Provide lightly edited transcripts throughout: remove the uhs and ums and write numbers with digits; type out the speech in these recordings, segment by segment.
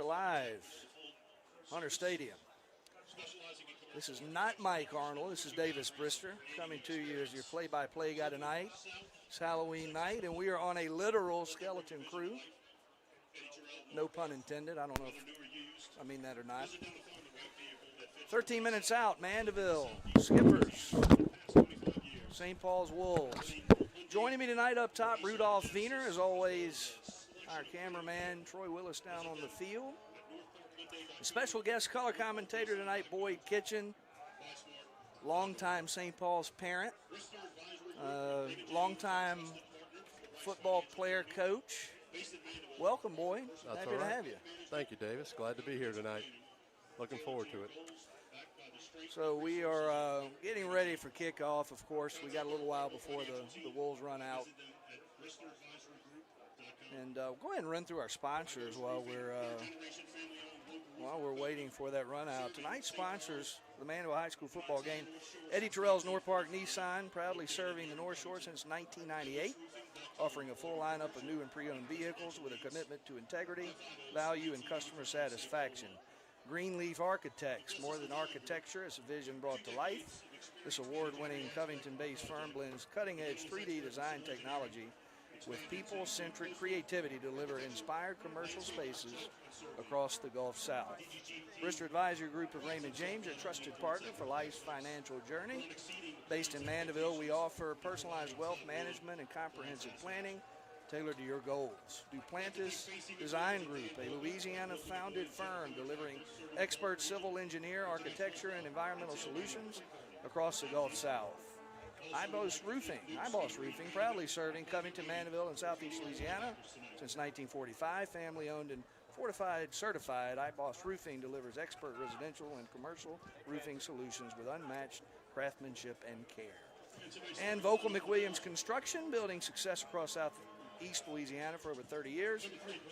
are live, Hunter Stadium. This is not Mike Arnold. This is Davis Brister coming to you as your play-by-play guy tonight. It's Halloween night, and we are on a literal skeleton crew. No pun intended. I don't know if I mean that or not. 13 minutes out, Mandeville, Skippers, St. Paul's Wolves. Joining me tonight up top, Rudolph Wiener, as always, our cameraman, Troy Willis down on the field. A special guest color commentator tonight, Boyd Kitchen, longtime St. Paul's parent, longtime football player coach. Welcome, Boyd. Happy to have you. Thank you, Davis. Glad to be here tonight. Looking forward to it. So we are getting ready for kickoff, of course. We got a little while before the Wolves run out. And go ahead and run through our sponsors while we're waiting for that run out. Tonight's sponsors, the Mandeville High School football game. Eddie Terrell's North Park Nissan, proudly serving the North Shore since 1998, offering a full lineup of new and pre-owned vehicles with a commitment to integrity, value, and customer satisfaction. Greenleaf Architects, more than architecture, it's a vision brought to life. This award-winning Covington-based firm blends cutting-edge 3D design technology with people-centric creativity to deliver inspired commercial spaces across the Gulf South. Brister Advisory Group of Raymond James, your trusted partner for life's financial journey. Based in Mandeville, we offer personalized wealth management and comprehensive planning tailored to your goals. Duplantis Design Group, a Louisiana-founded firm delivering expert civil engineer, architecture, and environmental solutions across the Gulf South. iBoss Roofing, proudly serving Covington, Mandeville, and Southeast Louisiana since 1945. Family-owned and certified, iBoss Roofing delivers expert residential and commercial roofing solutions with unmatched craftsmanship and care. And Vocal McWilliams Construction, building success across Southeast Louisiana for over 30 years.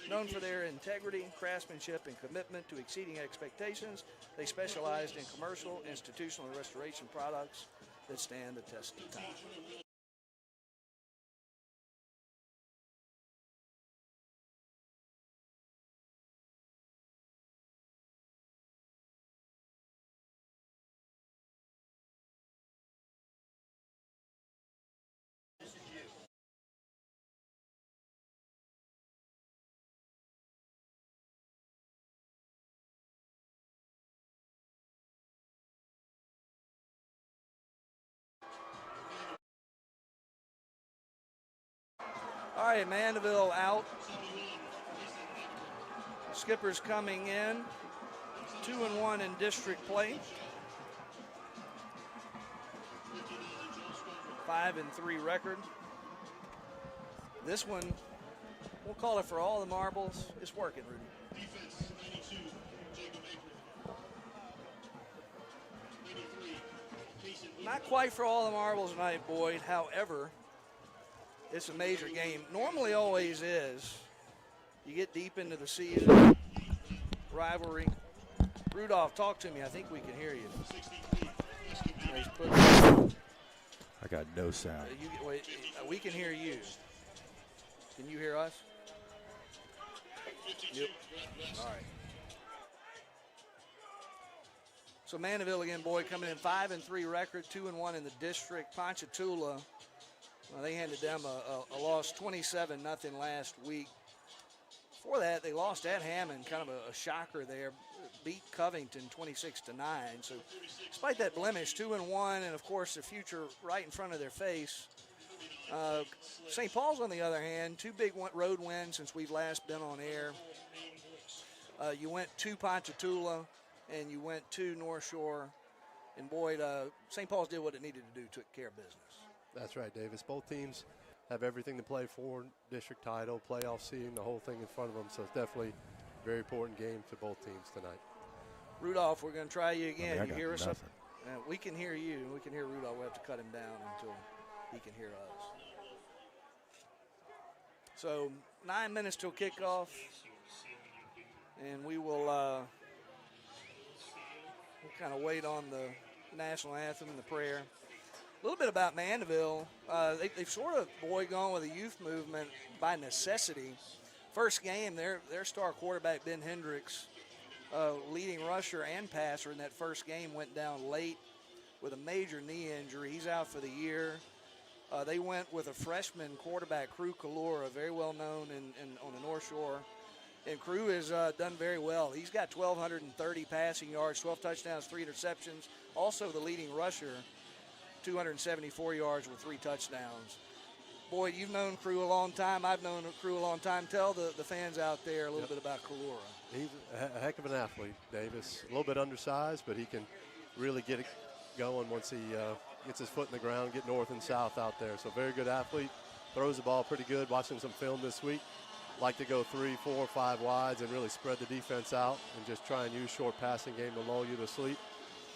Known for their integrity, craftsmanship, and commitment to exceeding expectations, they specialized in commercial, institutional, and restoration products that stand the test of time. All right, Mandeville out. Skippers coming in. 2-1 in district play. 5-3 record. This one, we'll call it for all the marbles. It's working, Rudy. Not quite for all the marbles tonight, Boyd. However, it's a major game. Normally always is. You get deep into the season, rivalry. Rudolph, talk to me. I think we can hear you. I got no sound. We can hear you. Can you hear us? Yep. All right. So Mandeville again, Boyd, coming in 5-3 record, 2-1 in the district. Ponchatoula, well, they handed them a loss 27-0 last week. Before that, they lost at Hammond, kind of a shocker there. Beat Covington 26-9. So despite that blemish, 2-1, and of course the future right in front of their face. St. Paul's, on the other hand, two big road wins since we've last been on air. You went to Ponchatoula, and you went to North Shore. And Boyd, St. Paul's did what it needed to do, took care of business. That's right, Davis. Both teams have everything to play for, district title, playoff seeding, the whole thing in front of them. So it's definitely a very important game to both teams tonight. Rudolph, we're going to try you again. You hear us? nothing. We can hear you. We can hear Rudolph. We'll have to cut him down until he can hear us. So 9 minutes till kickoff, and we will we'll kind of wait on the national anthem and the prayer. A little bit about Mandeville. They've sort of, Boyd, gone with a youth movement by necessity. First game, their star quarterback, Ben Hendricks, leading rusher and passer in that first game, went down late with a major knee injury. He's out for the year. They went with a freshman quarterback, Crew Kalora, very well known on the North Shore. And Crew has done very well. He's got 1,230 passing yards, 12 touchdowns, 3 interceptions. Also the leading rusher, 274 yards with 3 touchdowns. Boyd, you've known Crew a long time. I've known Crew a long time. Tell the fans out there a little bit about Kalora. He's a heck of an athlete, Davis. A little bit undersized, but he can really get it going once he gets his foot in the ground, get north and south out there. So very good athlete. Throws the ball pretty good. Watching some film this week. Like to go 3, 4, 5 wides and really spread the defense out and just try and use short passing game to lull you to sleep.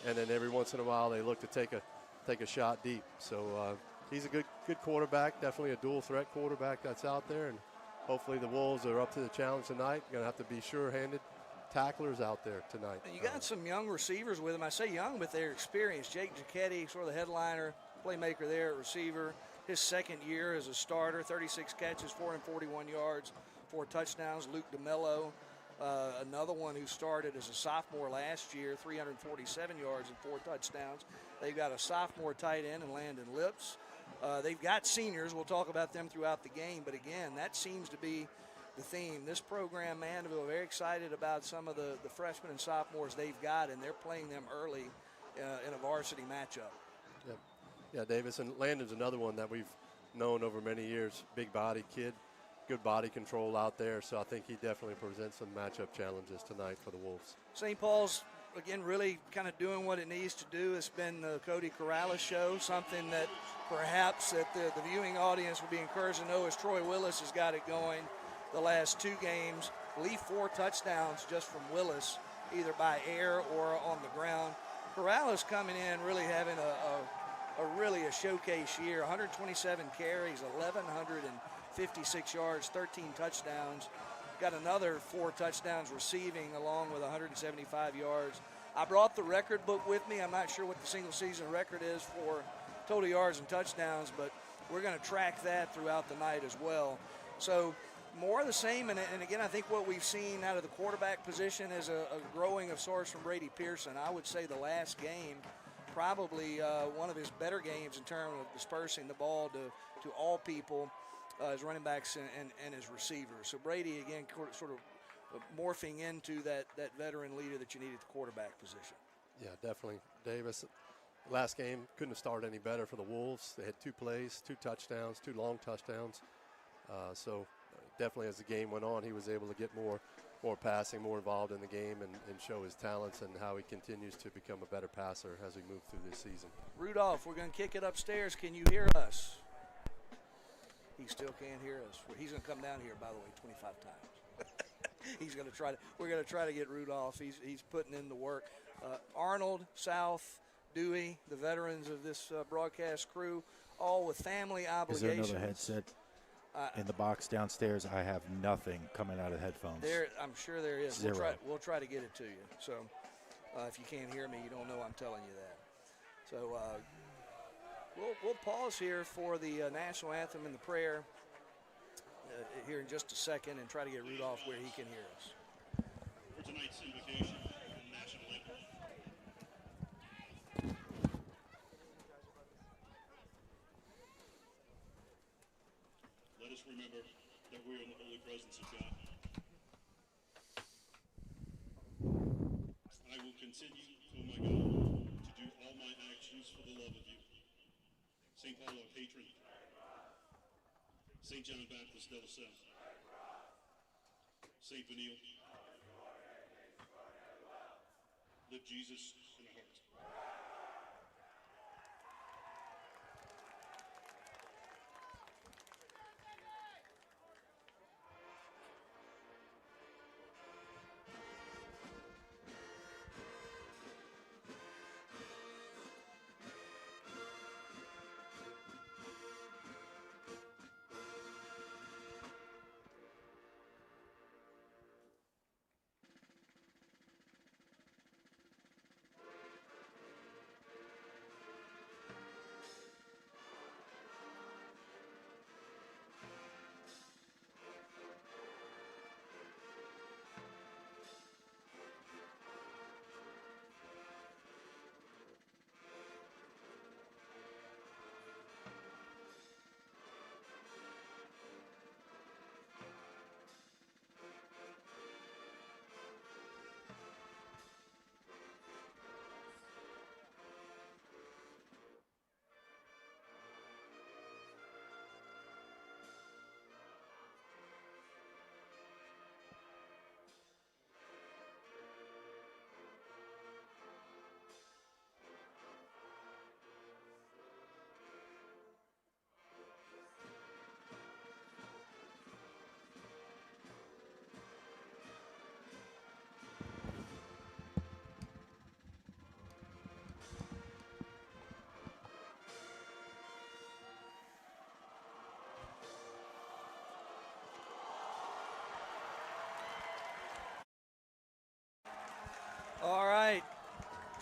And then every once in a while they look to take a shot deep. So he's a good quarterback, definitely a dual threat quarterback that's out there. And hopefully the Wolves are up to the challenge tonight. Going to have to be sure-handed tacklers out there tonight. You got some young receivers with him. I say young, but they're experienced. Jake Giacchetti, sort of the headliner, playmaker there at receiver. His second year as a starter, 36 catches, 441 yards, 4 touchdowns. Luke DeMello, another one who started as a sophomore last year, 347 yards and 4 touchdowns. They've got a sophomore tight end in Landon Lips. They've got seniors. We'll talk about them throughout the game. But, again, that seems to be the theme. This program, Mandeville, very excited about some of the freshmen and sophomores they've got, and they're playing them early in a varsity matchup. Yep. Yeah, Davis, and Landon's another one that we've known over many years. Big body kid, good body control out there. So I think he definitely presents some matchup challenges tonight for the Wolves. St. Paul's, again, really kind of doing what it needs to do. It's been the Cody Corrales show, something that perhaps that the viewing audience would be encouraged to know as Troy Willis has got it going the last 2 games. I believe 4 touchdowns just from Willis, either by air or on the ground. Corrales coming in really having a showcase year. 127 carries, 1,156 yards, 13 touchdowns. Got another 4 touchdowns receiving along with 175 yards. I brought the record book with me. I'm not sure what the single season record is for total yards and touchdowns, but we're going to track that throughout the night as well. So more of the same, and again, I think what we've seen out of the quarterback position is a growing of sorts from Brady Pearson. I would say the last game, probably one of his better games in terms of dispersing the ball to all people, his running backs and his receivers. So Brady, again, sort of morphing into that veteran leader that you need at the quarterback position. Yeah, definitely. Davis, last game couldn't have started any better for the Wolves. They had 2 plays, 2 touchdowns, 2 long touchdowns. So definitely as the game went on, he was able to get more passing, more involved in the game and show his talents and how he continues to become a better passer as we move through this season. Rudolph, we're going to kick it upstairs. Can you hear us? He still can't hear us. He's going to come down here, by the way, 25 times. He's going to try to. We're going to try to get Rudolph. He's putting in the work. Arnold, South, Dewey, the veterans of this broadcast crew, all with family obligations. Is there another headset in the box downstairs? I have nothing coming out of headphones. I'm sure there is. Zero. We'll try to get it to you. So if you can't hear me, you don't know I'm telling you that. So we'll pause here for the national anthem and the prayer here in just a second and try to get Rudolph where he can hear us. For tonight's invocation and national anthem. Let us remember that we are in the holy presence of God. I will continue, O my God, to do all my actions for the love of you. St. Paul, our patron. St. John Baptist del South. St. Vanille. Live Jesus in our hearts.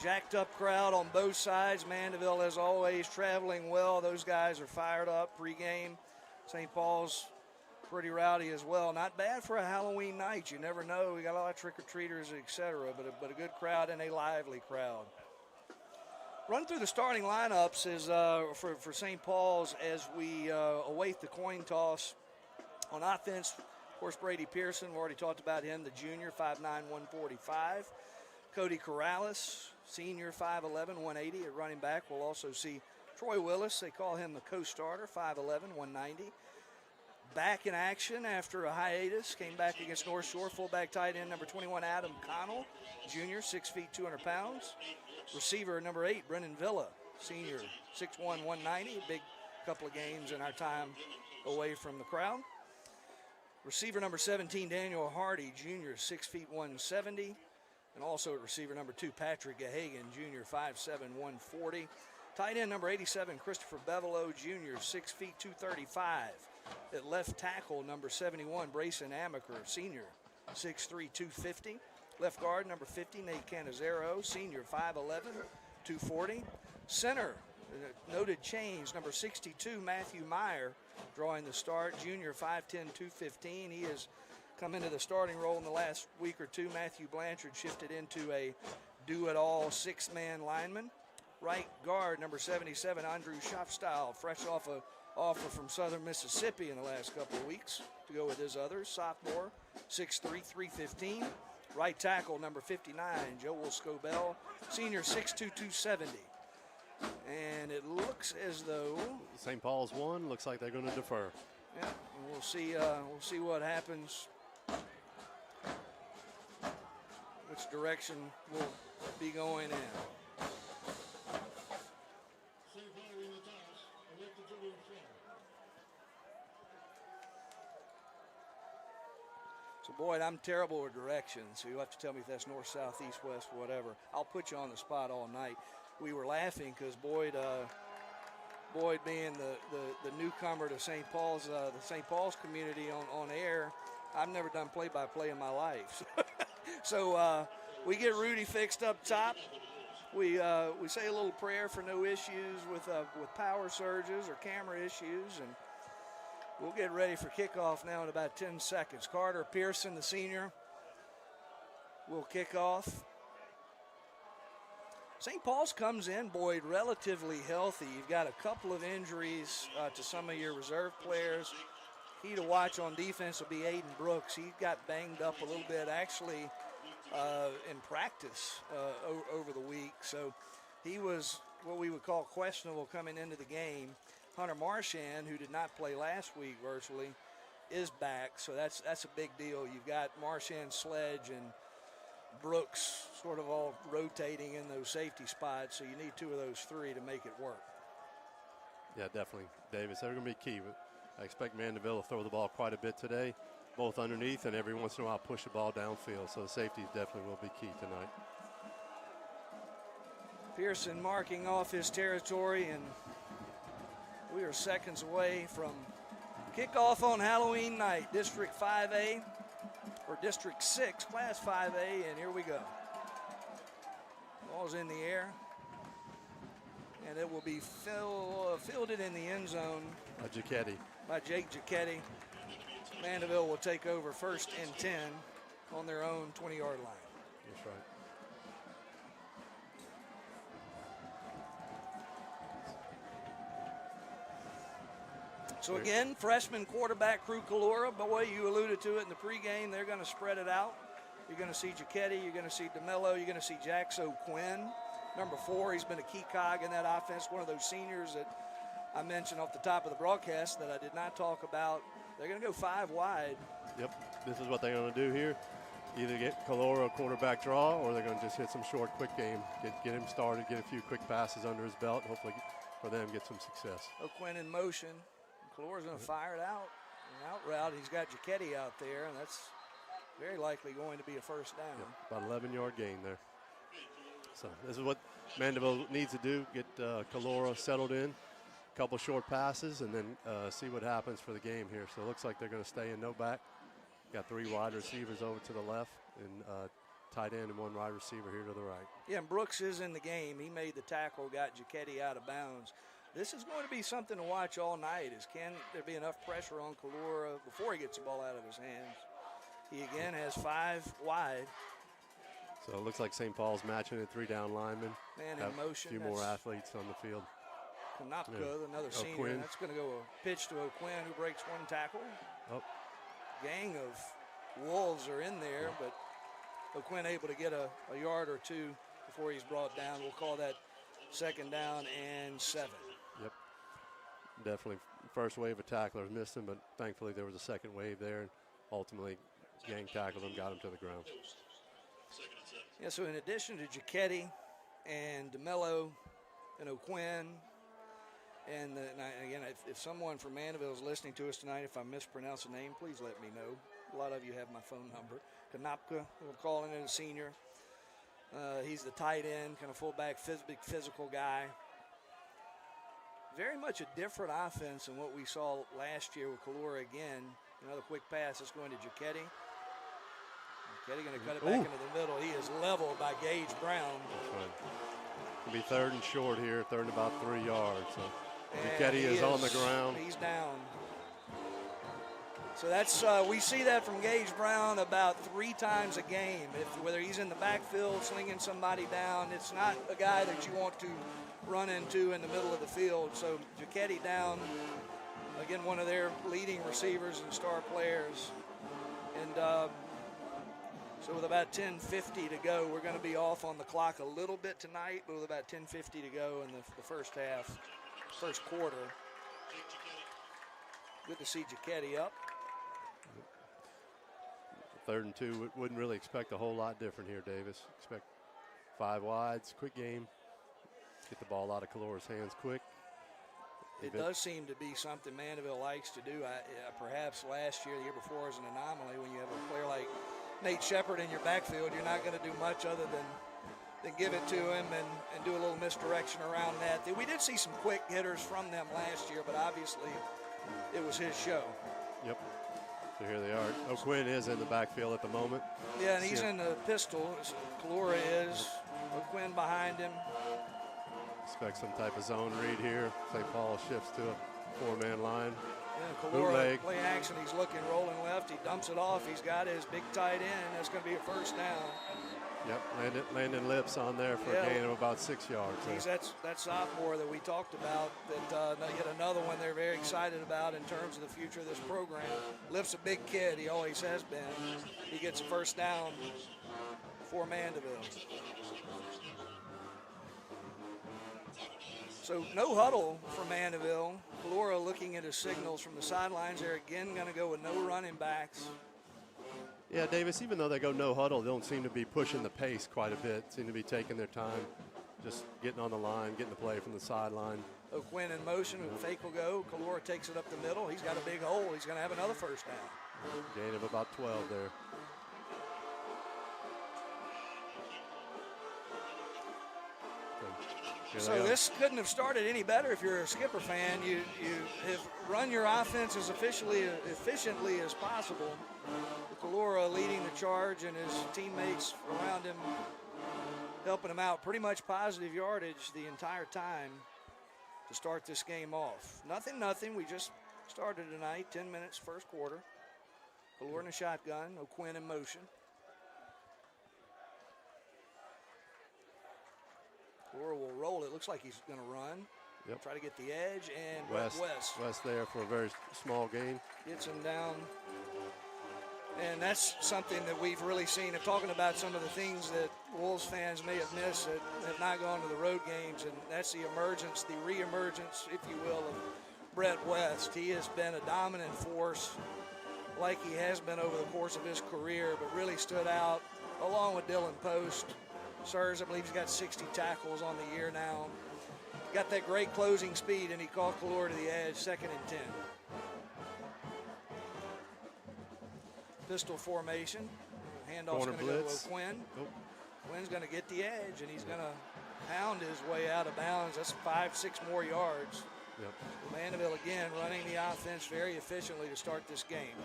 Jacked up crowd on both sides. Mandeville, as always, traveling well. Those guys are fired up pregame. St. Paul's pretty rowdy as well. Not bad for a Halloween night. You never know. We got a lot of trick-or-treaters, etc., but a good crowd and a lively crowd. Run through the starting lineups is for St. Paul's as we await the coin toss. On offense, of course, Brady Pearson. We already talked about him, the junior, 5'9", 145. Cody Corrales, senior, 5'11", 180 at running back. We'll also see Troy Willis. They call him the co-starter, 5'11", 190. Back in action after a hiatus. Came back against North Shore. Fullback tight end number 21, Adam Connell, junior, 6 feet, 200 pounds. Receiver number 8, Brennan Villa, senior, 6'1", 190. Big couple of games in our time away from the crowd. Receiver number 17, Daniel Hardy, junior, 6 feet, 170. And also at receiver number 2, Patrick Gahagan, junior, 5'7", 140. Tight end number 87, Christopher Bevelow, junior, 6 feet, 235. At left tackle, number 71, Brayson Amaker, senior, 6'3", 250. Left guard, number 50, Nate Canizero, senior, 5'11", 240. Center, noted change, number 62, Matthew Meyer, drawing the start, junior, 5'10", 215. He has come into the starting role in the last week or two. Matthew Blanchard shifted into a do-it-all six-man lineman. Right guard, number 77, Andrew Schopstyle, fresh off a offer from Southern Mississippi in the last couple of weeks to go with his others. Sophomore, 6'3", 315. Right tackle, number 59, Joel Scobell, senior, 6'2", 270. And it looks as though St. Paul's won. Looks like they're going to defer. Yeah, and we'll see what happens. Which direction we'll be going in. So, Boyd, I'm terrible with directions, so you'll have to tell me if that's north, south, east, west, whatever. I'll put you on the spot all night. We were laughing because Boyd being the newcomer to St. Paul's, the St. Paul's community on air, I've never done play-by-play in my life. So we get Rudy fixed up top. We say a little prayer for no issues with power surges or camera issues, and we'll get ready for kickoff now in about 10 seconds. Carter Pearson, the senior, will kick off. St. Paul's comes in, Boyd, relatively healthy. You've got a couple of injuries to some of your reserve players. Key to watch on defense will be Aiden Brooks. He got banged up a little bit, actually, in practice over the week. So he was what we would call questionable coming into the game. Hunter Marchand, who did not play last week virtually, is back. So that's a big deal. You've got Marchand, Sledge, and Brooks sort of all rotating in those safety spots. So you need two of those three to make it work. Yeah, definitely, Davis. They're going to be key. I expect Mandeville to throw the ball quite a bit today, both underneath and every once in a while push the ball downfield. So the safeties definitely will be key tonight. Pearson marking off his territory, and we are seconds away from kickoff on Halloween night. District 5A, or District 6, Class 5A, and here we go. Ball's in the air, and it will be fielded in the end zone by Jake Giacchetti. Mandeville will take over 1st and 10 on their own 20-yard line. That's right. So again, freshman quarterback Crew Calora. Boy, you alluded to it in the pregame. They're going to spread it out. You're going to see Giacchetti. You're going to see DeMello. You're going to see Jaxo Quinn. Number 4, he's been a key cog in that offense. One of those seniors that I mentioned off the top of the broadcast that I did not talk about. They're going to go 5 wide. Yep, this is what they're going to do here. Either get Calora a quarterback draw, or they're going to just hit some short, quick game. Get him started, get a few quick passes under his belt, and hopefully for them get some success. O'Quinn in motion. Calora's going to fire it out. An out route. He's got Giacchetti out there, and that's very likely going to be a first down. Yep, about 11-yard gain there. So this is what Mandeville needs to do, get Calora settled in, a couple short passes, and then see what happens for the game here. So it looks like they're going to stay in no back. Got 3 wide receivers over to the left, and tight end and one wide receiver here to the right. Yeah, and Brooks is in the game. He made the tackle, got Giacchetti out of bounds. This is going to be something to watch all night. Can there be enough pressure on Kalura before he gets the ball out of his hands? He again has 5 wide. So it looks like St. Paul's matching it, 3 down linemen. Man Have in motion. A few more athletes on the field. Konopka, Yeah. another senior. O'Quinn. That's going to go a pitch to O'Quinn, who breaks 1 tackle. Oh. Gang of Wolves are in there, but O'Quinn able to get a yard or 2 before he's brought down. We'll call that 2nd down and 7. Yep. Definitely first wave of tacklers missed him, but thankfully there was a second wave there, and ultimately Gang tackled him, got him to the ground. Yeah, so in addition to Giacchetti and DeMello and O'Quinn, and again, if someone from Mandeville is listening to us tonight, if I mispronounce a name, please let me know. A lot of you have my phone number. Konopka, we're calling in a senior. He's the tight end, kind of fullback, big physical guy. Very much a different offense than what we saw last year with Kalura again. Another quick pass is going to Giacchetti. Giacchetti going to cut it back into the middle. He is leveled by Gage Brown. That's right. It'll be 3rd and short here, 3rd and about 3 yards. So And Giacchetti is on the ground. He's down. So that's we see that from Gage Brown about 3 times a game. Whether he's in the backfield slinging somebody down, it's not a guy that you want to run into in the middle of the field. So Giacchetti down, again, one of their leading receivers and star players. And so with about 10:50 to go, we're going to be off on the clock a little bit tonight, but with about 10:50 to go in the first half, first quarter. Good to see Giacchetti up. 3rd and 2, wouldn't really expect a whole lot different here, Davis. Expect 5 wides, quick game. Get the ball out of Kalura's hands quick. It does seem to be something Mandeville likes to do. Perhaps last year, the year before, is an anomaly. When you have a player like Nate Shepard in your backfield, you're not going to do much other than give it to him and do a little misdirection around that. We did see some quick hitters from them last year, but obviously it was his show. Yep. So here they are. O'Quinn is in the backfield at the moment. Yeah, and he's in the pistol. Kalura is. O'Quinn behind him. Expect some type of zone read here. St. Paul shifts to a 4-man line. Yeah, Kalura Bootleg. play action. He's looking, rolling left. He dumps it off. He's got his big tight end. That's going to be a 1st down. Yep, landing lips on there for a gain of about 6 yards. He's that sophomore that we talked about, that yet another one they're very excited about in terms of the future of this program. Lips a big kid. He always has been. He gets a 1st down for Mandeville. So no huddle for Mandeville. Kalura looking at his signals from the sidelines. They're again going to go with no running backs. Yeah, Davis, even though they go no huddle, they don't seem to be pushing the pace quite a bit. Seem to be taking their time, just getting on the line, getting the play from the sideline. O'Quinn in motion, fake will go. Kalura takes it up the middle. He's got a big hole. He's going to have another 1st down. Gain of about 12 there. So this couldn't have started any better if you're a Skipper fan. You have run your offense as efficiently as possible. Kalura leading the charge and his teammates around him helping him out. Pretty much positive yardage the entire time to start this game off. Nothing. We just started tonight. 10 minutes, first quarter. Kalura in a shotgun. O'Quinn in motion. Kalura will roll it. Looks like he's going to run. Yep. Try to get the edge, and West there for a very small gain. Gets him down. And that's something that we've really seen. I'm talking about some of the things that Wolves fans may have missed that have not gone to the road games, and that's the re-emergence, if you will, of Brett West. He has been a dominant force like he has been over the course of his career, but really stood out along with Dylan Post. Sirs, I believe he's got 60 tackles on the year now. Got that great closing speed, and he called Kalura to the edge, 2nd and 10. Pistol formation. Handoff's going to go to O'Quinn. Quinn's going to get the edge, and he's going to pound his way out of bounds. That's 5-6 more yards. Yep. Mandeville again running the offense very efficiently to start this game.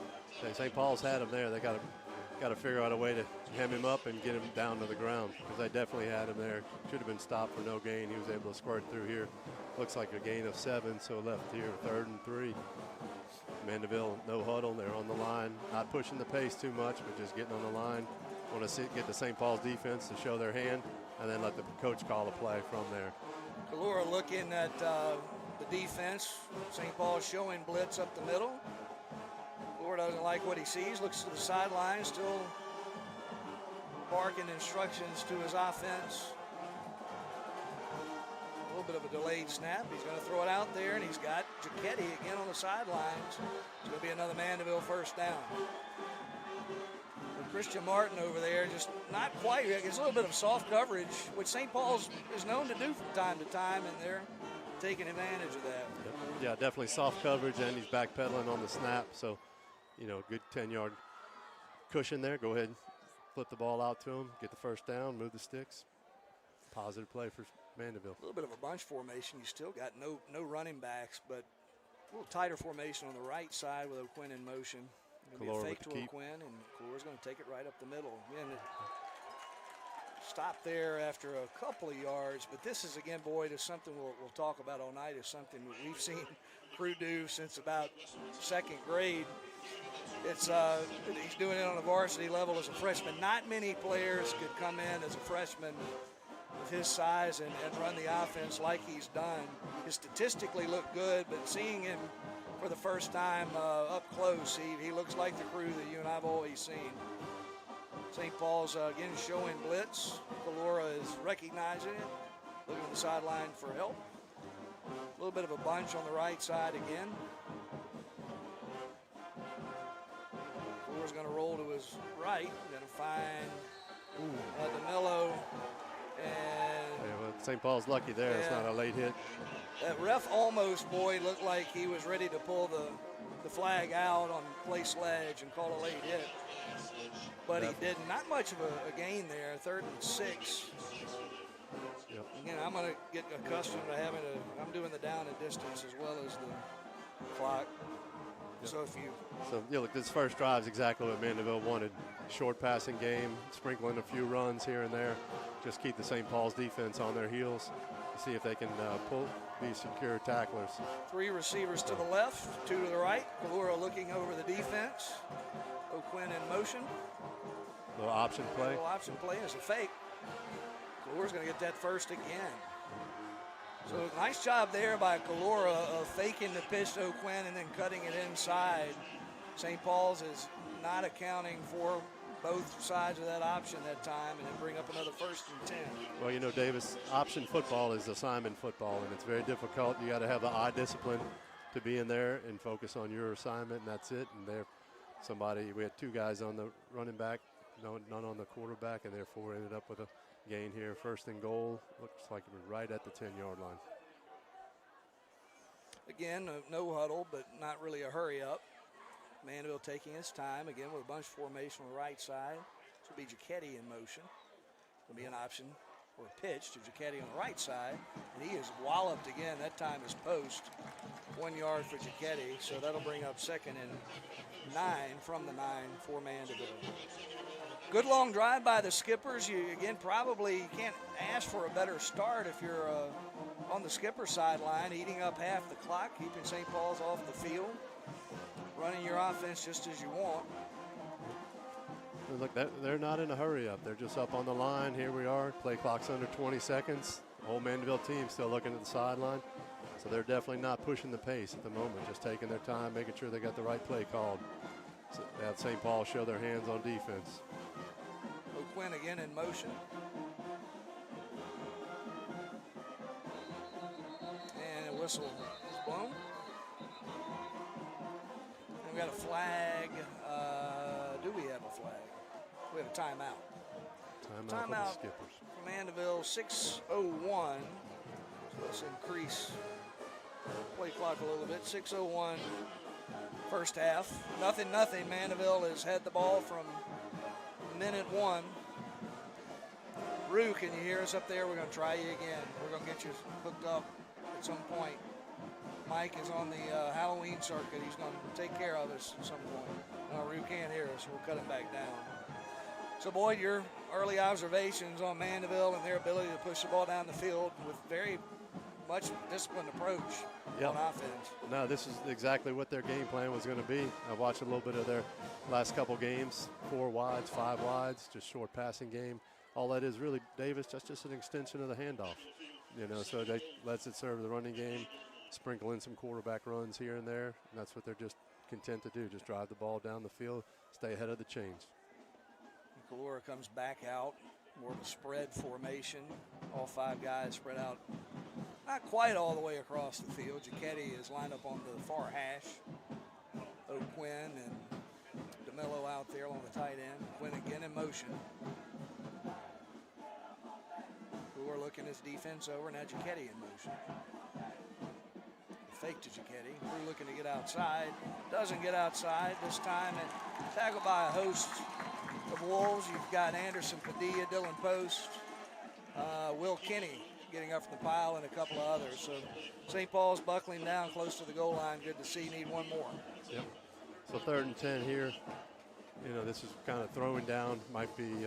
St. Paul's had him there. They got got to figure out a way to hem him up and get him down to the ground, because I definitely had him there. Should have been stopped for no gain. He was able to squirt through here. Looks like a gain of 7, so left here 3rd and 3. Mandeville, no huddle. They're on the line, not pushing the pace too much, but just getting on the line. Want to get the St. Paul's defense to show their hand, and then let the coach call a play from there. Kalora looking at the defense. St. Paul's showing blitz up the middle. Kalora doesn't like what he sees, looks to the sideline, still barking instructions to his offense. A little bit of a delayed snap. He's going to throw it out there, and he's got Giacchetti again on the sidelines. It's going to be another Mandeville first down. And Christian Martin over there just not quite. It's a little bit of soft coverage, which St. Paul's is known to do from time to time, and they're taking advantage of that. Yeah, definitely soft coverage, and he's backpedaling on the snap. So, you know, good 10-yard cushion there. Go ahead, flip the ball out to him, get the first down, move the sticks. Positive play for Mandeville. A little bit of a bunch formation. You still got no running backs, but a little tighter formation on the right side with O'Quinn in motion. Going to be a fake to O'Quinn, and Calora's going to take it right up the middle. Again, stop there after a couple of yards, but this is, again, Boyd, is something we'll talk about all night. Is something we've seen Crew do since about 2nd grade. It's he's doing it on a varsity level as a freshman. Not many players could come in as a freshman with his size and run the offense like he's done. He statistically looked good, but seeing him for the first time up close, he looks like the Crew that you and I've always seen. St. Paul's again showing blitz. Kalora is recognizing it, looking at the sideline for help. A little bit of a bunch on the right side again. Kalora's going to roll to his right. Going to find DeMello. And well, St. Paul's lucky there. It's not a late hit. That ref almost, Boyd, looked like he was ready to pull the flag out on play sledge and call a late hit. But he didn't. Not much of a gain there. 3rd and 6. Yep. Again, I'm going to get accustomed to I'm doing the down and distance as well as the clock. Yep. So look, this first drive is exactly what Mandeville wanted. Short passing game, sprinkling a few runs here and there. Just keep the St. Paul's defense on their heels to see if they can be secure tacklers. 3 receivers to the left, 2 to the right. Kalora looking over the defense. O'Quinn in motion. Little option play. Little option play is a fake. Kalora's going to get that first again. So nice job there by Kalora of faking the pitch to O'Quinn and then cutting it inside. St. Paul's is not accounting for both sides of that option that time, and then bring up another 1st and 10. Well, you know, Davis, option football is assignment football, and it's very difficult. You got to have the eye discipline to be in there and focus on your assignment, and that's it. And we had 2 guys on the running back, none on the quarterback, and therefore ended up with a gain here. 1st and goal. Looks like it was right at the 10-yard line. Again, no huddle, but not really a hurry up. Mandeville taking his time, again, with a bunch formation on the right side. This will be Giacchetti in motion. It'll be an option or a pitch to Giacchetti on the right side, and he is walloped again. That time is post. 1 yard for Giacchetti, so that'll bring up 2nd and 9 from the 9 for Mandeville. Good long drive by the Skippers. You probably can't ask for a better start if you're on the Skipper sideline, eating up half the clock, keeping St. Paul's off the field, running your offense just as you want. Look, they're not in a hurry up. They're just up on the line. Here we are. Play clock's under 20 seconds. The whole Mandeville team still looking at the sideline. So they're definitely not pushing the pace at the moment, just taking their time, making sure they got the right play called. So they have St. Paul show their hands on defense. O'Quinn again in motion. And a whistle is blown. And we got a flag. Do we have a flag? We have a timeout. Timeout for the Skippers. For Mandeville, 6:01. So let's increase play clock a little bit. 6:01 first half. Nothing. Mandeville has had the ball from minute 1. Rue, can you hear us up there? We're going to try you again. We're going to get you hooked up at some point. Mike is on the Halloween circuit. He's going to take care of us at some point. No, Rue can't hear so we'll cut him back down. So, Boyd, your early observations on Mandeville and their ability to push the ball down the field with very much disciplined approach on offense. No, this is exactly what their game plan was going to be. I watched a little bit of their last couple games, 4 wides, 5 wides, just short passing game. All that is really, Davis, that's just an extension of the handoff. You know, so they lets it serve the running game, sprinkle in some quarterback runs here and there, and that's what they're just content to do, just drive the ball down the field, stay ahead of the chains. Kalora comes back out, more of a spread formation. All 5 guys spread out, not quite all the way across the field. Giacchetti is lined up on the far hash. O'Quinn and DeMello out there along the tight end. Quinn again in motion. Kalora looking his defense over, now Giacchetti in motion. Fake to Giacchetti. We're looking to get outside. Doesn't get outside this time, and tackled by a host of Wolves. You've got Anderson, Padilla, Dylan Post, Will Kinney getting up from the pile, and a couple of others. So St. Paul's buckling down close to the goal line. Good to see. Need one more. Yep. So 3rd and 10 here. You know, this is kind of throwing down. Might be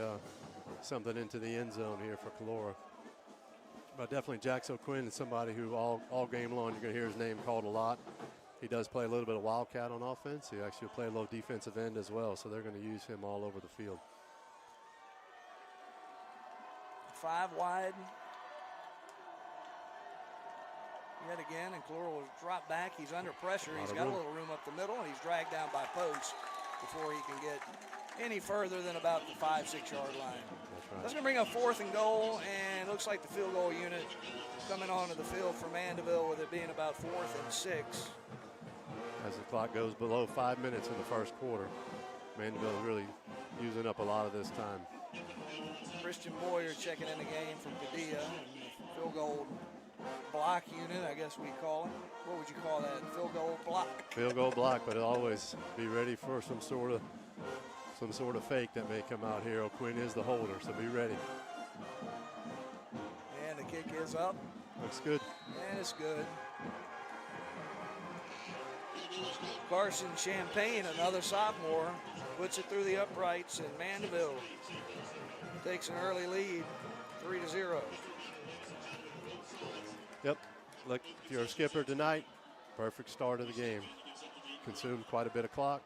something into the end zone here for Kalora. But definitely Jax O'Quinn is somebody who all game long you're going to hear his name called a lot. He does play a little bit of wildcat on offense. He actually will play a little defensive end as well, so they're going to use him all over the field. 5 wide. Yet again, and Kalora will drop back. He's under pressure. He's got a little room up the middle, and he's dragged down by post before he can get any further than about the 5-6 yard line. Right. That's going to bring up 4th and goal, and looks like the field goal unit coming onto the field for Mandeville, with it being about 4th and 6. As the clock goes below 5 minutes in the first quarter, Mandeville is really using up a lot of this time. Christian Boyer checking in the game from Padilla, and the field goal block unit, I guess we call it. What would you call that? Field goal block? Field goal block, but always be ready for some sort of fake that may come out here. O'Quinn is the holder, so be ready. And the kick is up. Looks good. And it's good. Carson Champagne, another sophomore, puts it through the uprights, and Mandeville takes an early lead, 3-0. Yep. Look, if you're a skipper tonight, perfect start of the game. Consumed quite a bit of clock.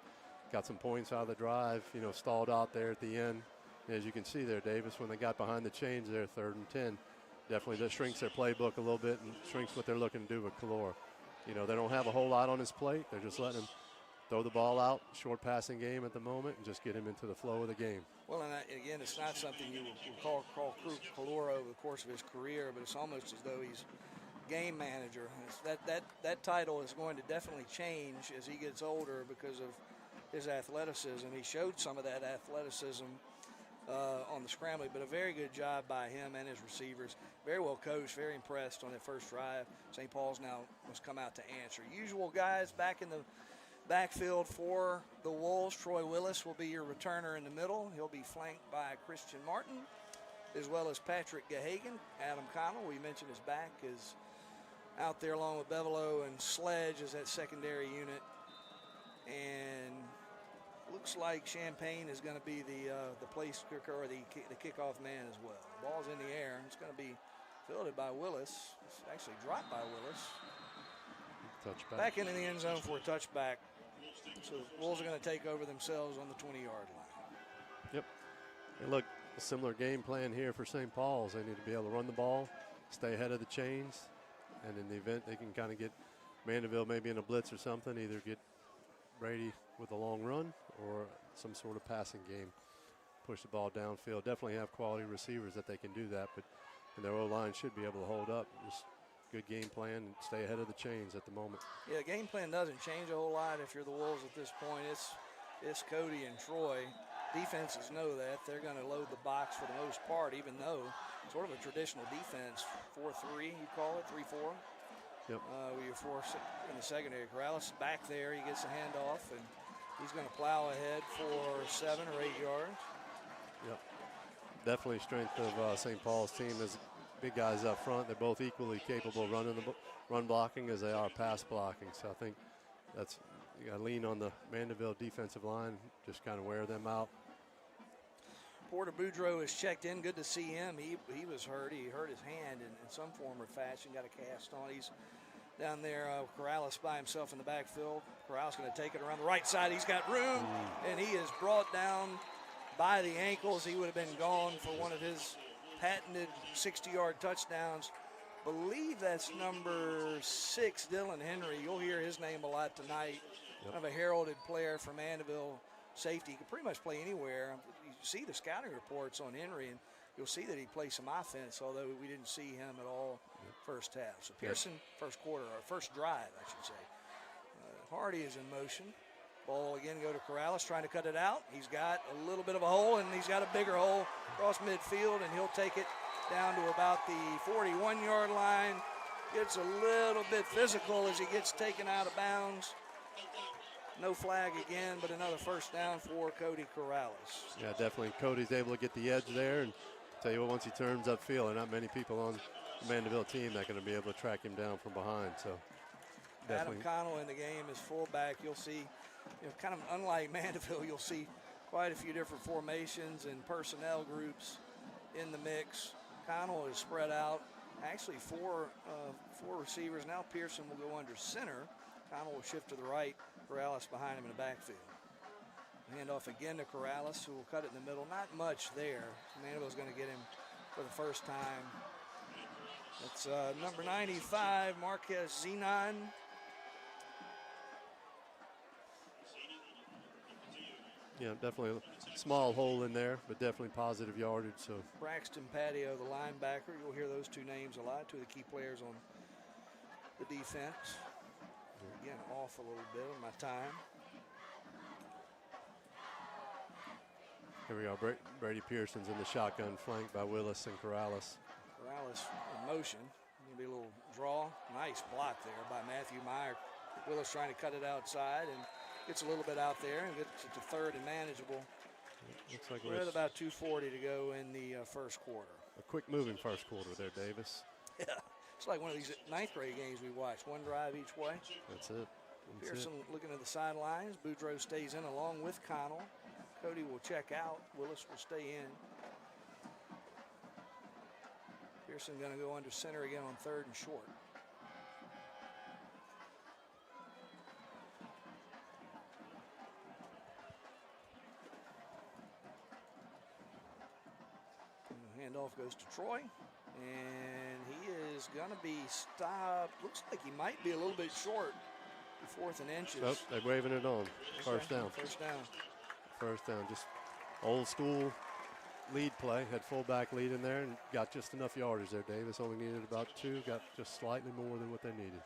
Got some points out of the drive, you know, stalled out there at the end. As you can see there, Davis, when they got behind the chains there, 3rd and 10, definitely that shrinks their playbook a little bit and shrinks what they're looking to do with Kalora. You know, they don't have a whole lot on his plate. They're just letting him throw the ball out, short passing game at the moment, and just get him into the flow of the game. Well, and again, it's not something you would call Kalora over the course of his career, but it's almost as though he's game manager. That title is going to definitely change as he gets older because of his athleticism. He showed some of that athleticism on the scrambling, but a very good job by him and his receivers. Very well coached, very impressed on that first drive. St. Paul's now must come out to answer. Usual guys back in the backfield for the Wolves. Troy Willis will be your returner in the middle. He'll be flanked by Christian Martin, as well as Patrick Gahagan. Adam Connell, we mentioned his back, is out there along with Bevelow, and Sledge is that secondary unit. And looks like Champagne is going to be the place kicker, or the kickoff man as well. Ball's in the air. It's going to be fielded by Willis. It's actually dropped by Willis. Touchback. Back into the end zone for a touchback. So the Wolves are going to take over themselves on the 20-yard line. Yep. And look, a similar game plan here for St. Paul's. They need to be able to run the ball, stay ahead of the chains, and in the event they can kind of get Mandeville maybe in a blitz or something, either get Brady with a long run or some sort of passing game. Push the ball downfield. Definitely have quality receivers that they can do that, but their O-line should be able to hold up. Just good game plan and stay ahead of the chains at the moment. Yeah, the game plan doesn't change a whole lot if you're the Wolves at this point. It's Cody and Troy. Defenses know that. They're going to load the box for the most part, even though sort of a traditional defense, 4-3, you call it, 3-4. Yep. We have 4 in the secondary. Corrales back there. He gets a handoff, and he's going to plow ahead for 7 or 8 yards. Yep. Definitely strength of St. Paul's team is big guys up front. They're both equally capable running the run blocking as they are pass blocking. So I think that's You got to lean on the Mandeville defensive line, just kind of wear them out. Porter Boudreaux is checked in. Good to see him. He was hurt. He hurt his hand in some form or fashion. Got a cast on. He's down there. Corrales by himself in the backfield. Corrales going to take it around the right side. He's got room, and he is brought down by the ankles. He would have been gone for one of his patented 60-yard touchdowns. Believe that's number 6, Dylan Henry. You'll hear his name a lot tonight. Kind of a heralded player for Mandeville safety. He can pretty much play anywhere. You see the scouting reports on Henry, and you'll see that he plays some offense, although we didn't see him at all first half. So Pearson, first quarter, or first drive, I should say. Hardy is in motion. Ball again go to Corrales, trying to cut it out. He's got a little bit of a hole, and he's got a bigger hole across midfield, and he'll take it down to about the 41-yard line. Gets a little bit physical as he gets taken out of bounds. No flag again, but another first down for Cody Corrales. Yeah, definitely. Cody's able to get the edge there, and tell you what, once he turns upfield, there are not many people on the Mandeville team that are going to be able to track him down from behind. So Adam Connell in the game is fullback. You'll see, kind of unlike Mandeville, you'll see quite a few different formations and personnel groups in the mix. Connell is spread out. Actually, four receivers. Now Pearson will go under center. Connell will shift to the right. Corrales behind him in the backfield. Handoff again to Corrales, who will cut it in the middle. Not much there. Mandeville's going to get him for the first time. It's number 95, Marquez Zenon. Yeah, definitely a small hole in there, but definitely positive yardage. So Braxton Patio, the linebacker. You'll hear those two names a lot, two of the key players on the defense. Again, off a little bit of my time. Here we go. Brady Pearson's in the shotgun, flanked by Willis and Corrales. Corrales in motion. Maybe a little draw. Nice block there by Matthew Meyer. Willis trying to cut it outside and gets a little bit out there and gets it to third and manageable. Looks like we're at about 2:40 to go in the first quarter. A quick moving first quarter there, Davis. Yeah, it's like one of these ninth grade games we watched. One drive each way. That's it. Pearson looking at the sidelines. Boudreaux stays in along with Connell. Cody will check out. Willis will stay in. Pearson going to go under center again on third and short. Handoff goes to Troy, and he is going to be stopped. Looks like he might be a little bit short to 4th and inches. Nope, they're waving it on. First down. First down. First down. Just old school lead play. Had fullback lead in there and got just enough yardage there. Davis only needed about 2. Got just slightly more than what they needed.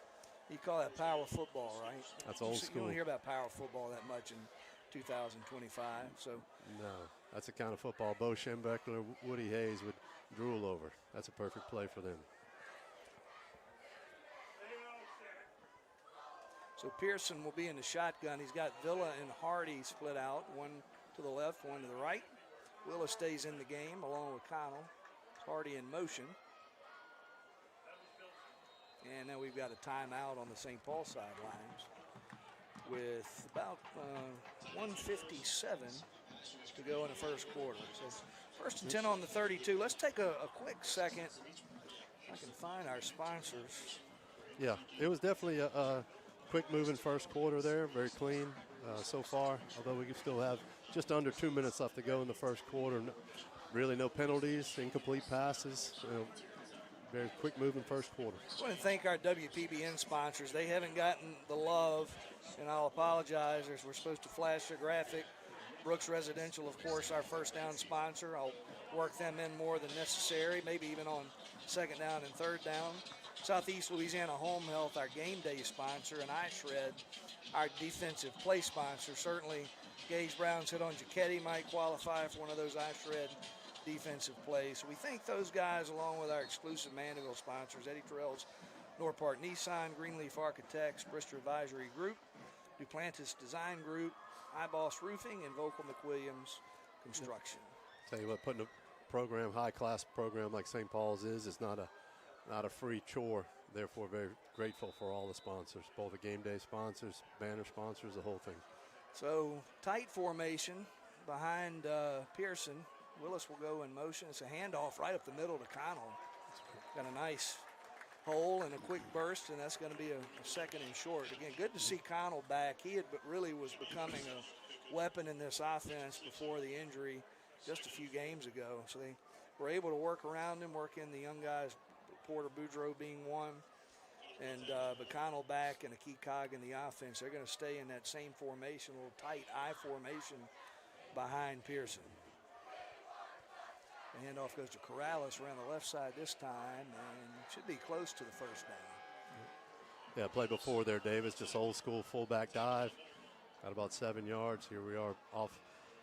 You call that power football, right? That's old school. You don't hear about power football that much in 2025. So no, that's the kind of football Bo Schembechler, Woody Hayes would drool over. That's a perfect play for them. So Pearson will be in the shotgun. He's got Villa and Hardy split out, one to the left, one to the right. Willis stays in the game along with Connell. Hardy in motion. And now we've got a timeout on the St. Paul sidelines with about 1:57 to go in the first quarter. So first and 10 on the 32. Let's take a quick second. If I can find our sponsors. Yeah, it was definitely a quick moving first quarter there. Very clean so far, although we can still have just under 2 minutes left to go in the first quarter. Really no penalties, incomplete passes. Very quick moving first quarter. I want to thank our WPBN sponsors. They haven't gotten the love, and I'll apologize. We're supposed to flash a graphic. Brooks Residential, of course, our first down sponsor. I'll work them in more than necessary, maybe even on second down and third down. Southeast Louisiana Home Health, our game day sponsor, and iShred, our defensive play sponsor. Certainly, Gage Brown's hit on Giacchetti might qualify for one of those iShred defensive plays. So we thank those guys along with our exclusive Mandeville sponsors, Eddie Terrell's North Park Nissan, Greenleaf Architects, Brister Advisory Group, Duplantis Design Group, iBoss Roofing, and Vocal McWilliams Construction. Tell you what, putting a program, high-class program like St. Paul's is not a free chore. therefore very grateful for all the sponsors, both the game day sponsors, banner sponsors, the whole thing. So tight formation behind Pearson. Willis will go in motion. It's a handoff right up the middle to Connell. Got a nice hole and a quick burst, and that's going to be a second and short. Again, good to see Connell back. He really was becoming a weapon in this offense before the injury just a few games ago. So they were able to work around him, work in the young guys, Porter Boudreaux being one, and Connell back and a key cog in the offense. They're going to stay in that same formation, a little tight I formation behind Pearson. The handoff goes to Corrales around the left side this time, and should be close to the first down. Yeah, play before there, Davis, just old school fullback dive. Got about 7 yards. Here we are off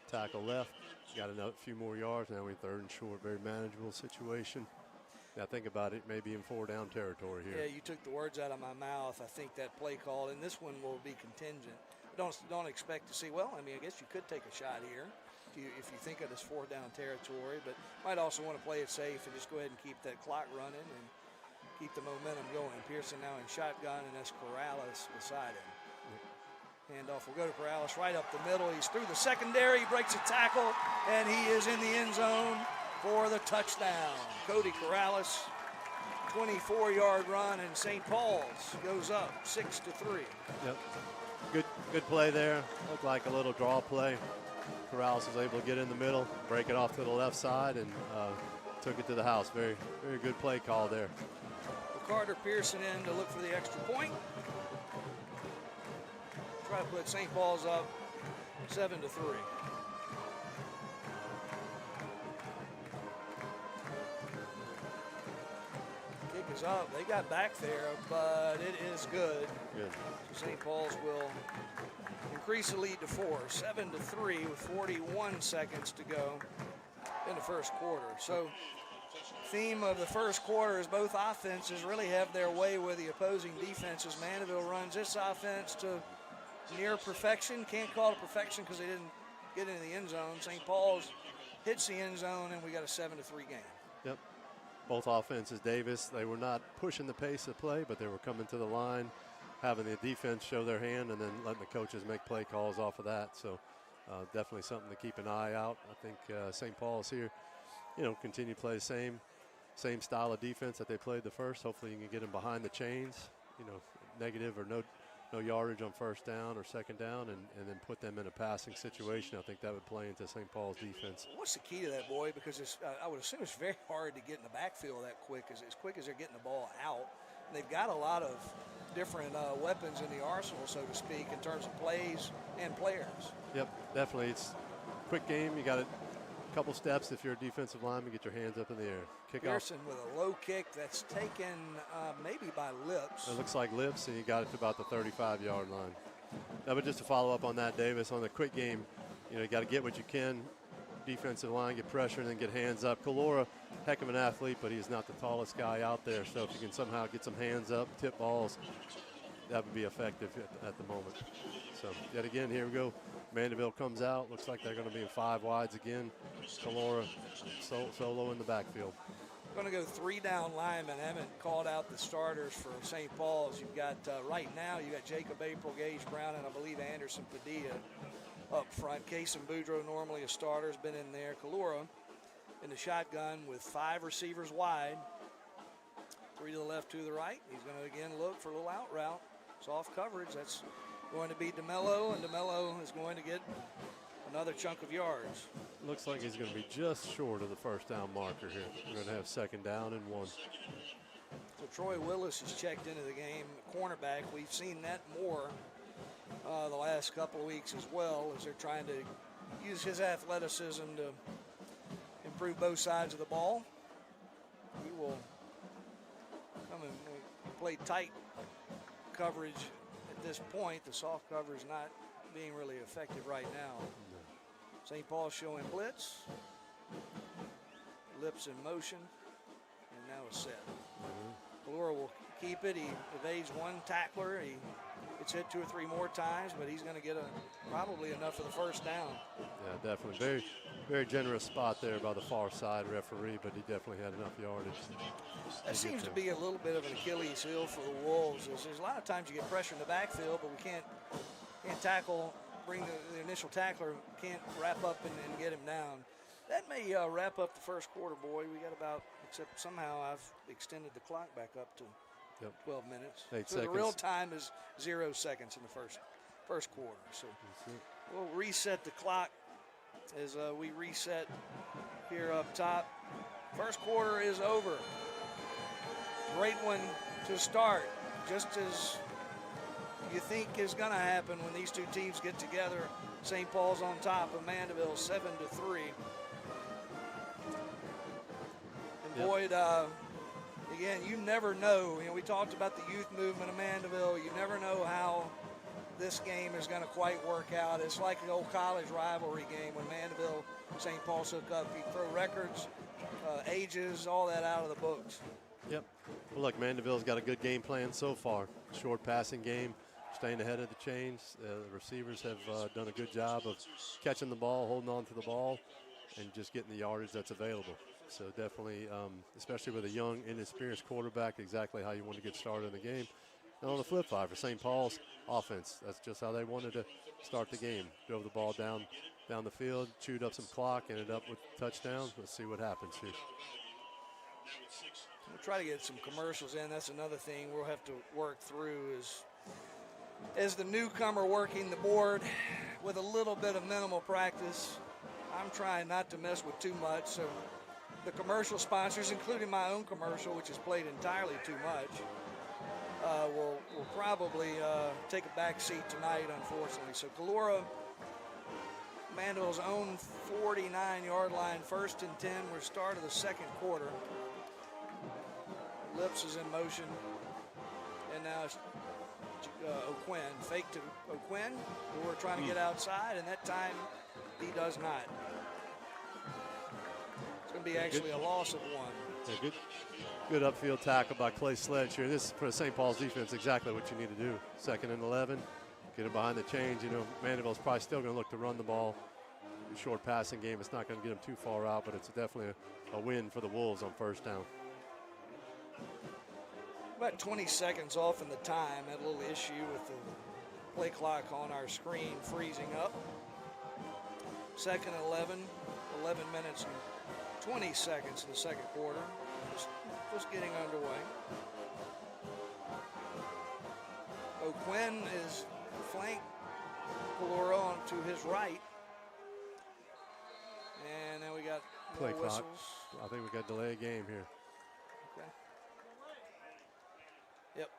tackle left. Got a few more yards. Now we're third and short, very manageable situation. Now think about it, maybe in 4-down territory here. Yeah, you took the words out of my mouth. I think that play call, and this one will be contingent. Don't expect to see, well, I mean, I guess you could take a shot here if you think of this 4-down territory, but might also want to play it safe and just go ahead and keep that clock running and keep the momentum going. Pearson now in shotgun, and that's Corrales beside him. Handoff will go to Corrales right up the middle. He's through the secondary, he breaks a tackle, and he is in the end zone for the touchdown. Cody Corrales, 24-yard run, and St. Paul's goes up 6-3. Yep. Good play there. Looked like a little draw play. Corrales was able to get in the middle, break it off to the left side, and took it to the house. Very, very good play call there. Carter Pearson in to look for the extra point. Try to put St. Paul's up 7-3. Kick is up. They got back there, but it is good. Good. So St. Paul's will increase the lead to 4, 7-3 with 41 seconds to go in the first quarter. So theme of the first quarter is both offenses really have their way with the opposing defenses. Mandeville runs this offense to near perfection. Can't call it perfection because they didn't get into the end zone. St. Paul's hits the end zone, and we got a 7-3 game. Yep. Both offenses, Davis, they were not pushing the pace of play, but they were coming to the line, having the defense show their hand, and then letting the coaches make play calls off of that. So definitely something to keep an eye out. I think St. Paul's here, continue to play the same style of defense that they played the first. Hopefully you can get them behind the chains, negative or no yardage on first down or second down, and then put them in a passing situation. I think that would play into St. Paul's defense. What's the key to that, boy? Because I would assume it's very hard to get in the backfield that quick as they're getting the ball out. And they've got a lot of different weapons in the arsenal, so to speak, in terms of plays and players. Yep, definitely. It's a quick game. You got a couple steps if you're a defensive lineman, get your hands up in the air. Kick Pearson off. with a low kick that's taken maybe by Lips. It looks like Lips, and you got it to about the 35-yard line. Now, but just to follow up on that, Davis, on the quick game, you got to get what you can. Defensive line, get pressure, and then get hands up. Kalora, heck of an athlete, but he's not the tallest guy out there. So if you can somehow get some hands up, tip balls, that would be effective at the moment. So yet again, here we go. Mandeville comes out. Looks like they're going to be in 5 wides again. Kalora solo in the backfield. Going to go 3 down linemen. Haven't called out the starters for St. Paul's. You've got right now, you got Jacob April, Gage Brown, and I believe Anderson Padilla up front. Case and Boudreaux, normally a starter, has been in there. Kalora in the shotgun with 5 receivers wide. 3 to the left, 2 to the right. He's going to again look for a little out route. Soft coverage. That's going to be DeMello, and DeMello is going to get another chunk of yards. Looks like he's going to be just short of the first down marker here. We're going to have second down and 1. So Troy Willis has checked into the game, cornerback. We've seen that more the last couple of weeks as well, as they're trying to use his athleticism to improve both sides of the ball. We will come and play tight coverage at this point. The soft cover is not being really effective right now. St. Paul showing blitz. Lips in motion. And now it's set. Kalora will keep it. He evades 1 tackler. He gets hit 2 or 3 more times, but he's going to get probably enough for the first down. Yeah, definitely. Very, very generous spot there by the far side referee, but he definitely had enough yardage. That seems to be a little bit of an Achilles heel for the Wolves. There's a lot of times you get pressure in the backfield, but we can't tackle, bring the initial tackler, can't wrap up and get him down. That may wrap up the first quarter, boy. We got about, except somehow I've extended the clock back up to 12 minutes. 8 so seconds. The real time is 0 seconds in the first quarter. So we'll reset the clock as we reset here up top. First quarter is over. Great one to start, just as you think is going to happen when these two teams get together. St. Paul's on top of Mandeville 7-3. And Boyd, again, you never know. You know, we talked about the youth movement of Mandeville. You never know how this game is going to quite work out. It's like the old college rivalry game when Mandeville, St. Paul's hook up. You throw records, ages, all that out of the books. Yep. Well, look, Mandeville's got a good game plan so far. Short passing game, staying ahead of the chains. The receivers have done a good job of catching the ball, holding on to the ball, and just getting the yardage that's available. So definitely, especially with a young, inexperienced quarterback, exactly how you want to get started in the game. And on the flip side, for St. Paul's offense, that's just how they wanted to start the game. Drove the ball down the field, chewed up some clock, ended up with touchdowns. Let's see what happens here. We'll try to get some commercials in. That's another thing we'll have to work through as the newcomer working the board with a little bit of minimal practice. I'm trying not to mess with too much, so the commercial sponsors, including my own commercial, which is played entirely too much, will probably take a back seat tonight, unfortunately. So Calora, Mandeville's own 49-yard line, 1st and 10. We're start of the second quarter. Lips is in motion, and now it's O'Quinn. Fake to O'Quinn, who we're trying to get outside, and that time he does not. It's going to be actually a loss of 1. Yeah, good upfield tackle by Clay Sledge here. This is for St. Paul's defense exactly what you need to do. 2nd and 11, get it behind the chains. You know, Mandeville's probably still going to look to run the ball. Short passing game, it's not going to get them too far out, but it's definitely a win for the Wolves on 1st down. About 20 seconds off in the time. Had a little issue with the play clock on our screen freezing up. 2nd and 11 minutes and 20 seconds in the second quarter. Just getting underway. O'Quinn is flanked Calora on to his right. And then we got play more clock. whistles. I think we got delay a game here. Okay. Yep.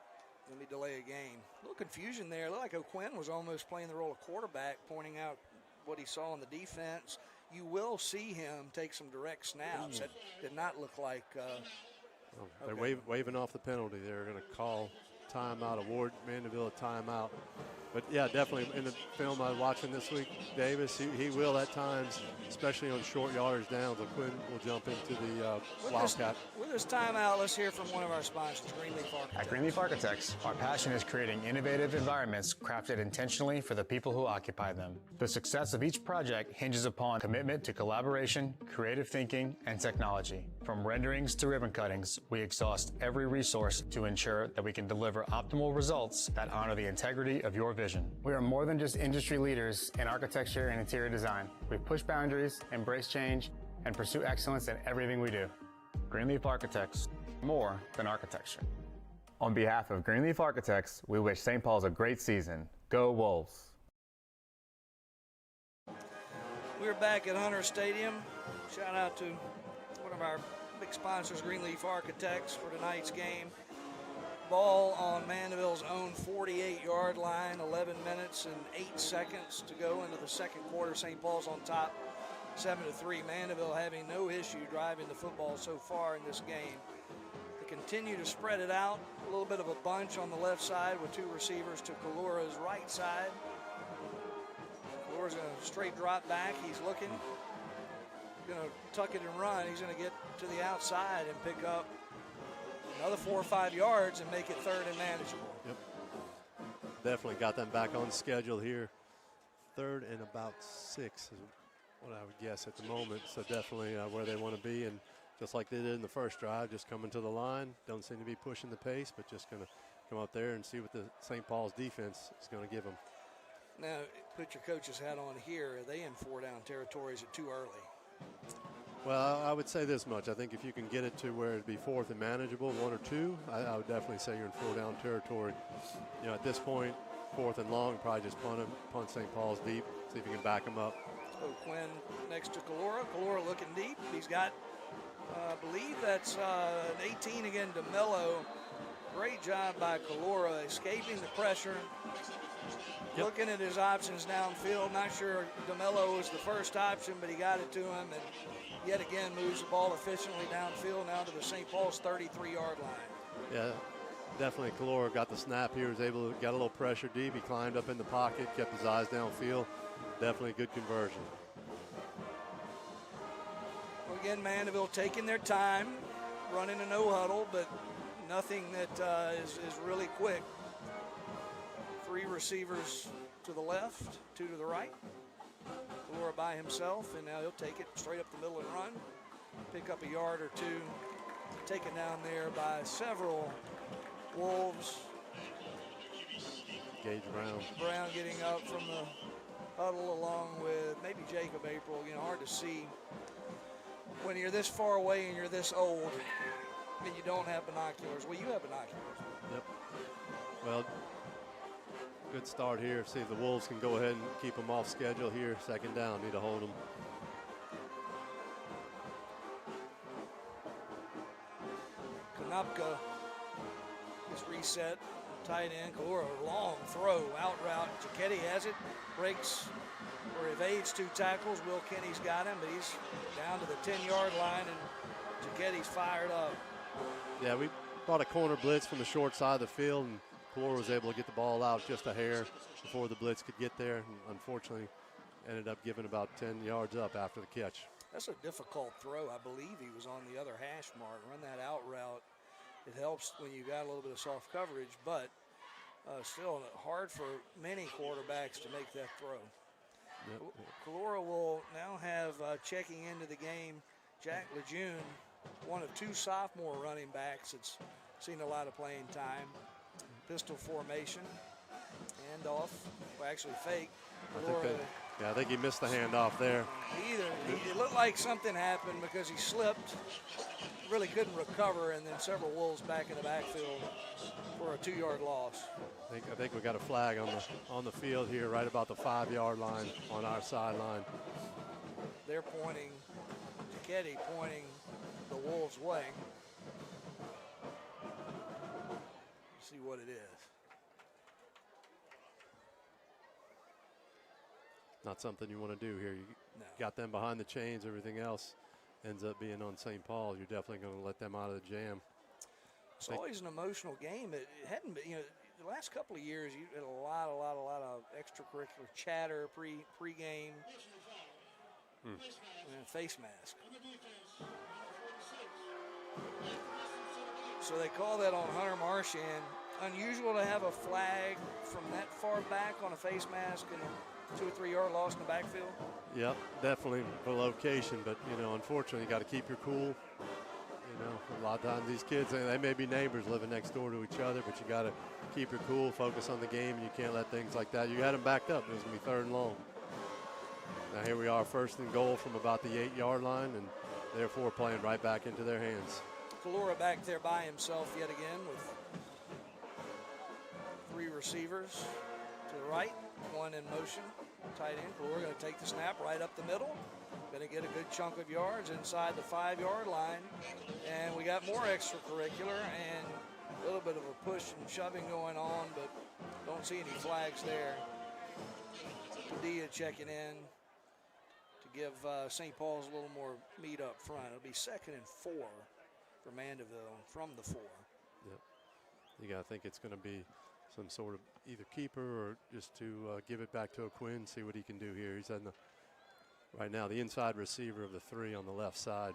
Let me delay a game. A little confusion there. It looked like O'Quinn was almost playing the role of quarterback, pointing out what he saw in the defense. You will see him take some direct snaps. That did not look like. They're waving off the penalty. They're going to call timeout, award Mandeville a timeout. But, yeah, definitely in the film I was watching this week, Davis, he will at times, especially on short yardage downs. O'Quinn will jump into the Wildcat. With this timeout, let's hear from one of our sponsors, Greenleaf Architects. At Greenleaf Architects, our passion is creating innovative environments crafted intentionally for the people who occupy them. The success of each project hinges upon commitment to collaboration, creative thinking, and technology. From renderings to ribbon cuttings, we exhaust every resource to ensure that we can deliver optimal results that honor the integrity of your vision. We are more than just industry leaders in architecture and interior design. We push boundaries, embrace change, and pursue excellence in everything we do. Greenleaf Architects, more than architecture. On behalf of Greenleaf Architects, we wish St. Paul's a great season. Go Wolves! We're back at Hunter Stadium. Shout out to one of our big sponsors, Greenleaf Architects, for tonight's game. Ball on Mandeville's own 48-yard line, 11 minutes and 8 seconds to go into the second quarter. St. Paul's on top, 7-3. Mandeville having no issue driving the football so far in this game. They continue to spread it out, a little bit of a bunch on the left side with 2 receivers to Calora's right side. Calora's going to straight drop back. He's looking, going to tuck it and run. He's going to get to the outside and pick up another 4 or 5 yards and make it 3rd and manageable. Yep. Definitely got them back on schedule here. 3rd and about 6 is what I would guess at the moment. So definitely where they want to be, and just like they did in the first drive, just coming to the line. Don't seem to be pushing the pace, but just going to come up there and see what the St. Paul's defense is going to give them. Now, put your coach's hat on here. Are they in 4-down territories or too early? Well, I would say this much. I think if you can get it to where it'd be 4th and manageable, 1 or 2, I would definitely say you're in 4-down territory. You know, at this point, 4th and long, probably just punt St. Paul's deep, see if you can back them up. So Quinn next to Kalora. Kalora looking deep. He's got, I believe that's an 18 again, DeMello. Great job by Kalora, escaping the pressure. Yep. Looking at his options downfield. Not sure DeMello was the first option, but he got it to him, and yet again moves the ball efficiently downfield now to the St. Paul's 33-yard line. Yeah, definitely Kalora got the snap here, was able to get a little pressure deep. He climbed up in the pocket, kept his eyes downfield. Definitely a good conversion. Well, again, Mandeville taking their time, running a no huddle, but nothing that is really quick. 3 receivers to the left, 2 to the right. Laura by himself, and now he'll take it straight up the middle and run. Pick up a yard or 2. Taken down there by several Wolves. Gage Brown. Brown getting up from the huddle along with maybe Jacob April. You know, hard to see when you're this far away and you're this old and you don't have binoculars. Well, you have binoculars. Yep. Well, good start here. See if the Wolves can go ahead and keep them off schedule here. 2nd down, need to hold them. Konopka is reset. Tight end. Kalora, long throw, out route. Jacetti has it, breaks or evades 2 tackles. Will Kenny's got him, but he's down to the 10-yard line, and Jacchetti's fired up. Yeah, we brought a corner blitz from the short side of the field, and Kalora was able to get the ball out just a hair before the blitz could get there, and unfortunately ended up giving about 10 yards up after the catch. That's a difficult throw. I believe he was on the other hash mark. Run that out route. It helps when you got a little bit of soft coverage, but still hard for many quarterbacks to make that throw. Yep. Kalora will now have checking into the game Jack Lejeune, one of 2 sophomore running backs that's seen a lot of playing time. Pistol formation, handoff, well, actually fake. I think he missed the handoff there. It looked like something happened because he slipped, really couldn't recover, and then several Wolves back in the backfield for a 2-yard loss. I think we got a flag on the field here, right about the 5-yard line on our sideline. They're pointing, Jacetti pointing the Wolves' way. See what it is. Not something you want to do here. You got them behind the chains. Everything else ends up being on St. Paul. You're definitely going to let them out of the jam. It's always an emotional game. It hadn't been, you know, the last couple of years you had a lot of extracurricular chatter pre-game. And face mask. So they call that on Hunter Marchand. Unusual to have a flag from that far back on a face mask and a 2 or 3 yard loss in the backfield. Yep, definitely for location, but you know, unfortunately, you got to keep your cool. You know, a lot of times these kids, they may be neighbors living next door to each other, but you got to keep your cool, focus on the game, and you can't let things like that. You had them backed up. It was going to be 3rd and long. Now here we are, 1st and goal from about the 8-yard line, and therefore playing right back into their hands. Kalora back there by himself yet again with 3 receivers to the right, 1 in motion. Tight end. Kalora going to take the snap right up the middle. Going to get a good chunk of yards inside the 5-yard line. And we got more extracurricular and a little bit of a push and shoving going on, but don't see any flags there. Padilla checking in to give St. Paul's a little more meat up front. It'll be 2nd and 4 for Mandeville from the 4. Yep. You got to think it's going to be some sort of either keeper or just to give it back to a Quinn, see what he can do here. He's on the right now the inside receiver of the 3 on the left side.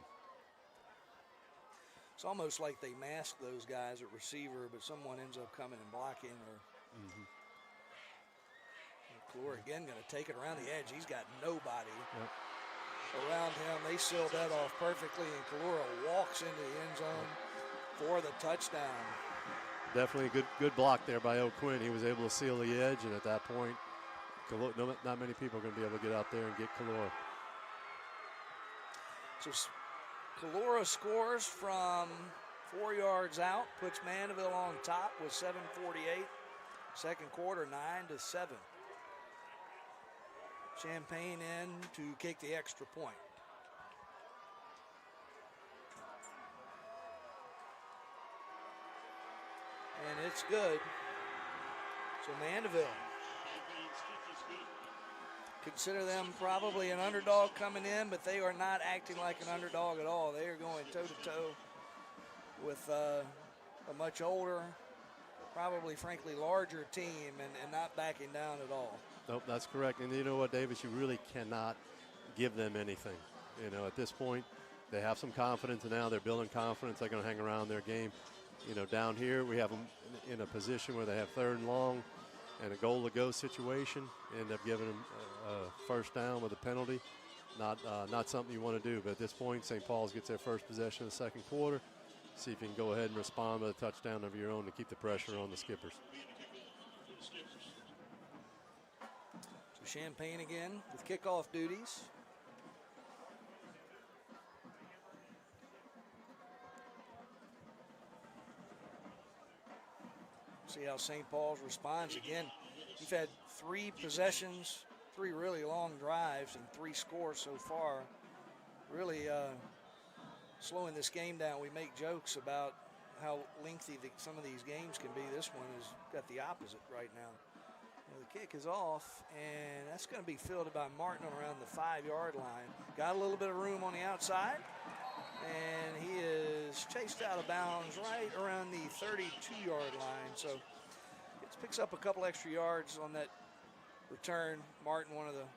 It's almost like they mask those guys at receiver, but someone ends up coming and blocking. Or Kalora again going to take it around the edge. He's got nobody. Yep. around him. They sealed that off perfectly, and Kalura walks into the end zone for the touchdown. Definitely a good block there by O'Quinn. He was able to seal the edge, and at that point, not many people are going to be able to get out there and get Kalura. So Kalura scores from 4 yards out, puts Mandeville on top with 7:48. Second quarter, 9-7. Champaign in to kick the extra point. And it's good. So Mandeville, consider them probably an underdog coming in, but they are not acting like an underdog at all. They are going toe-to-toe with a much older, probably frankly larger team, and not backing down at all. Nope, that's correct. And you know what, Davis, you really cannot give them anything. You know, at this point, they have some confidence, and now they're building confidence. They're going to hang around their game. You know, down here we have them in a position where they have 3rd and long and a goal-to-go situation. End up giving them a first down with a penalty. Not something you want to do. But at this point, St. Paul's gets their first possession of the second quarter. See if you can go ahead and respond with a touchdown of your own to keep the pressure on the Skippers. So Champaign again with kickoff duties. See how St. Paul's responds again. You've had 3 possessions, 3 really long drives, and 3 scores so far. Really slowing this game down. We make jokes about how lengthy some of these games can be. This one has got the opposite right now. The kick is off, and that's going to be fielded by Martin around the 5-yard line. Got a little bit of room on the outside, and he is chased out of bounds right around the 32-yard line. So it picks up a couple extra yards on that return. Martin, one of the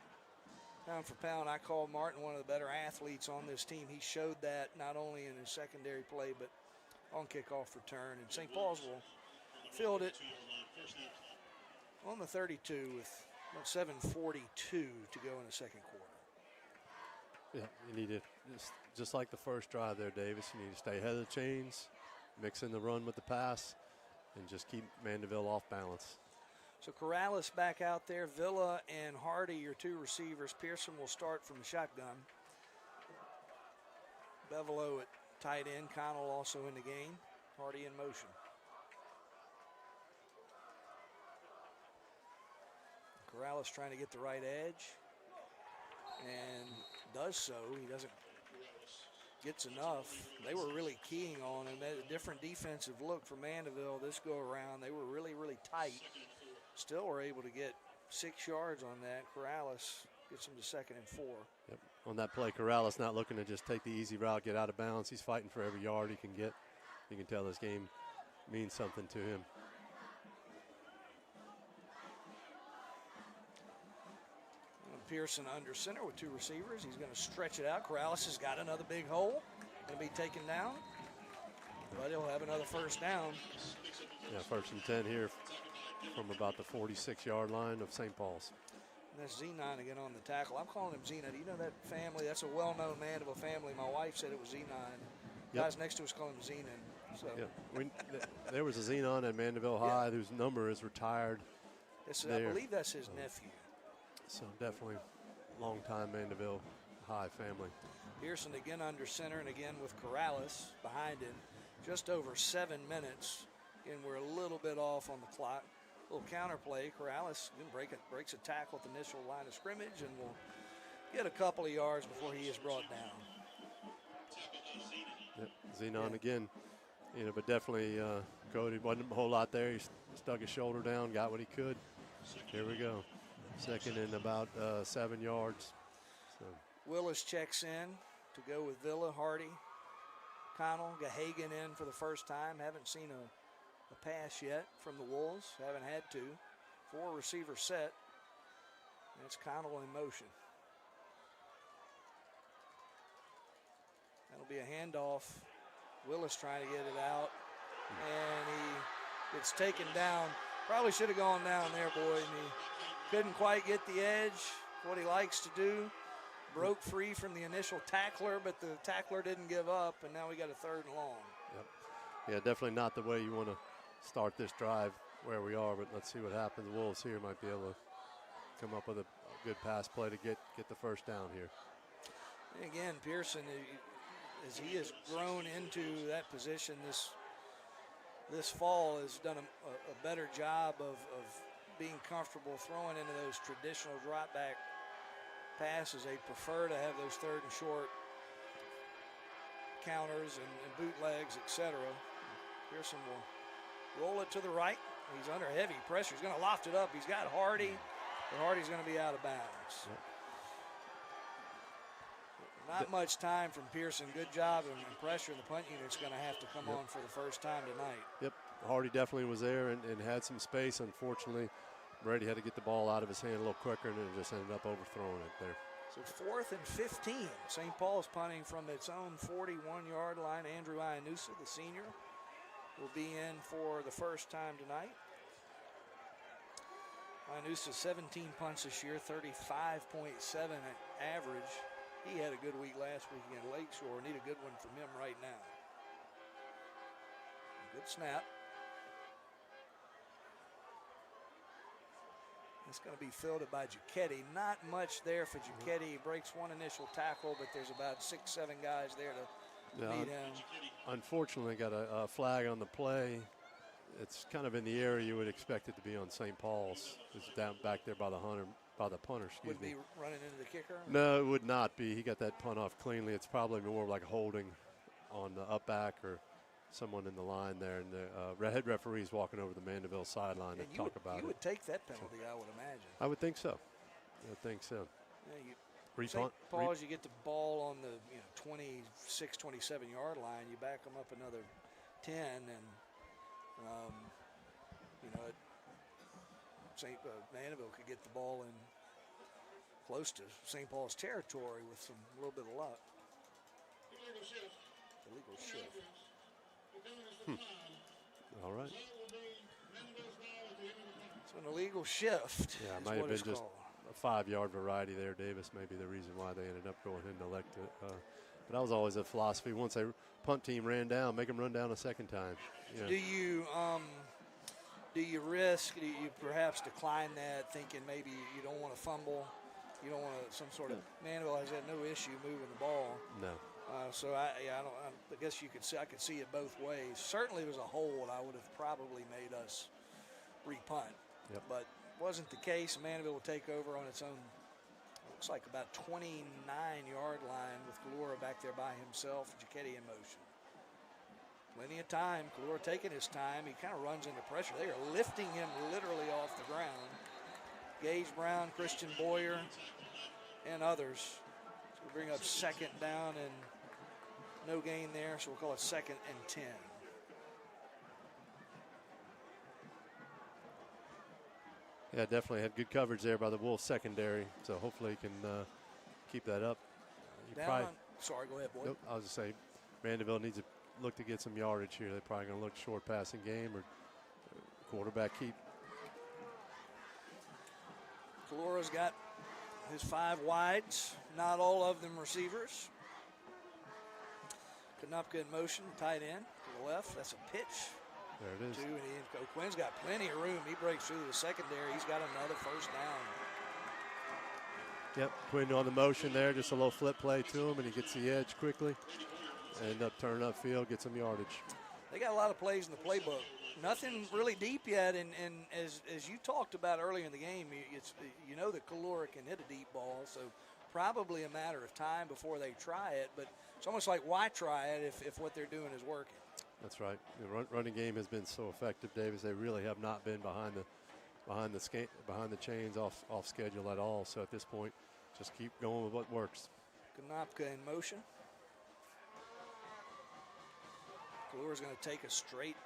pound for pound, I call Martin one of the better athletes on this team. He showed that not only in his secondary play, but on kickoff return. And St. Paul's will field it on the 32 with about 7:42 to go in the second quarter. Yeah, you need to, just like the first drive there, Davis, you need to stay ahead of the chains, mix in the run with the pass, and just keep Mandeville off balance. So Corrales back out there. Villa and Hardy, your 2 receivers. Pearson will start from the shotgun. Bevelo at tight end. Connell also in the game. Hardy in motion. Corrales trying to get the right edge, and does so. He gets enough. They were really keying on him. A different defensive look for Mandeville this go around. They were really, really tight. Still were able to get 6 yards on that. Corrales gets them to 2nd and 4. Yep. On that play, Corrales not looking to just take the easy route, get out of bounds. He's fighting for every yard he can get. You can tell this game means something to him. Pearson under center with 2 receivers. He's going to stretch it out. Corrales has got another big hole. Going to be taken down, but he'll have another first down. Yeah, 1st and 10 here from about the 46-yard line of St. Paul's. And that's Z9 again on the tackle. I'm calling him Z9. Do you know that family? That's a well-known Mandeville family. My wife said it was Z9. Yep. Guys next to us call him Zenon. So. Yep. There was a Zenon at Mandeville High whose number is retired. I believe that's his nephew. So definitely long-time Mandeville High family. Pearson again under center, and again with Corrales behind him. Just over 7 minutes. Again, we're a little bit off on the clock. A little counter play. Corrales breaks a tackle at the initial line of scrimmage and will get a couple of yards before he is brought down. Yep. Zenon again, but definitely Cody wasn't a whole lot there. He stuck his shoulder down, got what he could. Here we go. 2nd and about 7 yards. So. Willis checks in to go with Villa, Hardy, Connell, Gahagan in for the first time. Haven't seen a pass yet from the Wolves. Haven't had to. 4 receiver set. That's Connell in motion. That'll be a handoff. Willis trying to get it out. And he gets taken down. Probably should have gone down there, boy. And he couldn't quite get the edge, what he likes to do. broke free from the initial tackler, but the tackler didn't give up, and now we got a 3rd and long. Yep. Yeah, definitely not the way you want to start this drive where we are, but let's see what happens. The Wolves here might be able to come up with a good pass play to get the first down here. And again, Pearson, as he has grown into that position this fall, has done a better job of being comfortable throwing into those traditional drop back passes. They prefer to have those 3rd and short counters and bootlegs, etc. Pearson will roll it to the right. He's under heavy pressure. He's going to loft it up. He's got Hardy, but Hardy's going to be out of bounds. Yep. Not much time from Pearson. Good job and pressure. The punt unit's going to have to come on for the first time tonight. Yep, Hardy definitely was there and had some space. Unfortunately, Brady had to get the ball out of his hand a little quicker, and it just ended up overthrowing it there. So 4th and 15. St. Paul's punting from its own 41-yard line. Andrew Iannusa, the senior, will be in for the first time tonight. Iannusa 17 punts this year, 35.7 average. He had a good week last week against Lakeshore. Need a good one from him right now. Good snap. It's going to be fielded by Giacchetti. Not much there for Giacchetti. He breaks one initial tackle, but there's about 6-7 guys there to meet him. Unfortunately, got a flag on the play. It's kind of in the area you would expect it to be on St. Paul's. It's down back there by the punter, Would be running into the kicker? No, it would not be. He got that punt off cleanly. It's probably more like holding on the up back or someone in the line there. And the head referee's walking over the Mandeville sideline to talk about it. You would take that penalty, I would imagine. I would think so. I would think so. Yeah, St. Paul's, you get the ball on the 26, 27-yard line. You back them up another 10, and Mandeville could get the ball in close to St. Paul's territory with a little bit of luck. Illegal shift. All right. So an illegal shift. Yeah, it might have been just a 5-yard variety there, Davis. Maybe the reason why they ended up going in to elect it. But that was always a philosophy. Once a punt team ran down, make them run down a second time. Yeah. Do you risk? Do you perhaps decline that, thinking maybe you don't want to fumble, you don't want some sort of Mandeville has had no issue moving the ball. No. So I guess you could see I could see it both ways. Certainly, it was a hold. I would have probably made us repunt, but wasn't the case. Mandeville will take over on its own. Looks like about 29-yard line with Galura back there by himself. Giacchetti in motion. Plenty of time. Galura taking his time. He kind of runs into pressure. They are lifting him literally off the ground. Gage Brown, Christian Boyer, and others. So we bring up 2nd down and no gain there, so we'll call it 2nd and 10. Yeah, definitely had good coverage there by the Wolves secondary, so hopefully he can keep that up. Sorry, go ahead, Boyd. Nope, I was just saying Mandeville needs to look to get some yardage here. They're probably going to look short passing game or quarterback keep. Galura's got his 5 wides, not all of them receivers. Konopka in motion, tight end to the left. That's a pitch. There it is. Quinn's got plenty of room. He breaks through the secondary. He's got another first down. Yep, Quinn on the motion there, just a little flip play to him, and he gets the edge quickly. End up turning upfield, get some yardage. They got a lot of plays in the playbook. Nothing really deep yet, and as you talked about earlier in the game, you know that Galura can hit a deep ball, so probably a matter of time before they try it, but it's almost like why try it if what they're doing is working. That's right. The running game has been so effective, Davis. They really have not been behind the chains off schedule at all. So at this point, just keep going with what works. Konopka in motion. Galura's going to take a straight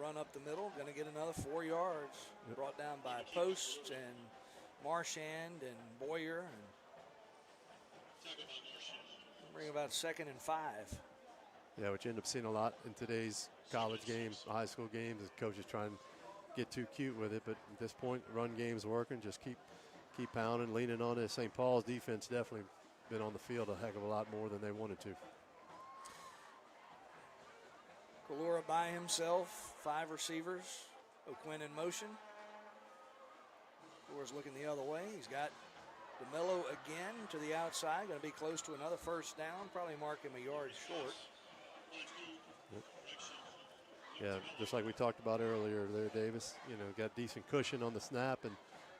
run up the middle. Going to get another 4 yards. Yep. Brought down by Post and Marchand and Boyer. And bring about 2nd and 5. Yeah, which you end up seeing a lot in today's college games, high school games, as coaches trying to get too cute with it. But at this point, run game's working. Just keep keep pounding, leaning on it. St. Paul's defense definitely been on the field a heck of a lot more than they wanted to. Kalura by himself, 5 receivers. O'Quinn in motion. Kalura's looking the other way. He's got DeMello again to the outside. Going to be close to another first down. Probably mark him a yard short. Yeah, just like we talked about earlier there, Davis. You know, got decent cushion on the snap, and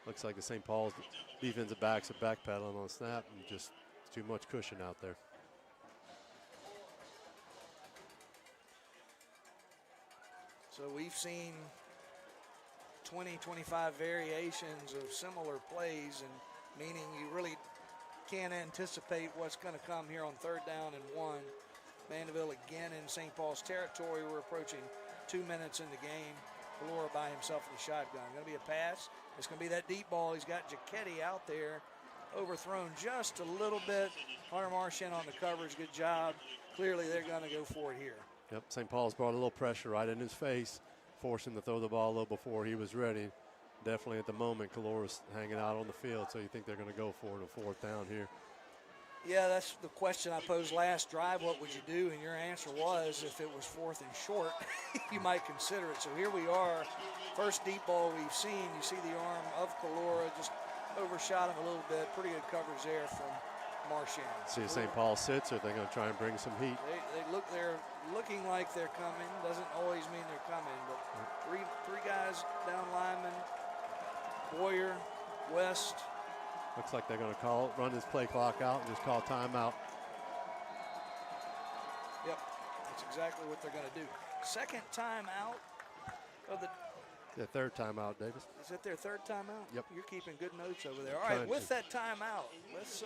looks like the St. Paul's defensive backs are backpedaling on the snap, and just too much cushion out there. So we've seen 20, 25 variations of similar plays, and meaning you really can't anticipate what's going to come here on 3rd down and 1. Mandeville again in St. Paul's territory. We're approaching 2 minutes in the game. Kalura by himself in the shotgun. Going to be a pass. It's going to be that deep ball. He's got Giacchetti out there, overthrown just a little bit. Hunter Marchand on the coverage. Good job. Clearly they're going to go for it here. Yep, St. Paul's brought a little pressure right in his face, forced him to throw the ball a little before he was ready. Definitely at the moment, Kalura's hanging out on the field, so you think they're going to go for it on 4th down here. Yeah, that's the question I posed last drive. What would you do? And your answer was, if it was 4th and short, you might consider it. So here we are, first deep ball we've seen. You see the arm of Kalura, just overshot him a little bit. Pretty good coverage there from Marchand. See if St. Paul sits, or they're going to try and bring some heat. They're looking like they're coming. Doesn't always mean they're coming, but three guys down linemen. Boyer, West. Looks like they're going to run this play clock out and just call timeout. Yep, that's exactly what they're going to do. Second timeout of the. The 3rd timeout, Davis. Is it their 3rd timeout? Yep. You're keeping good notes over there. All right, with that timeout, let's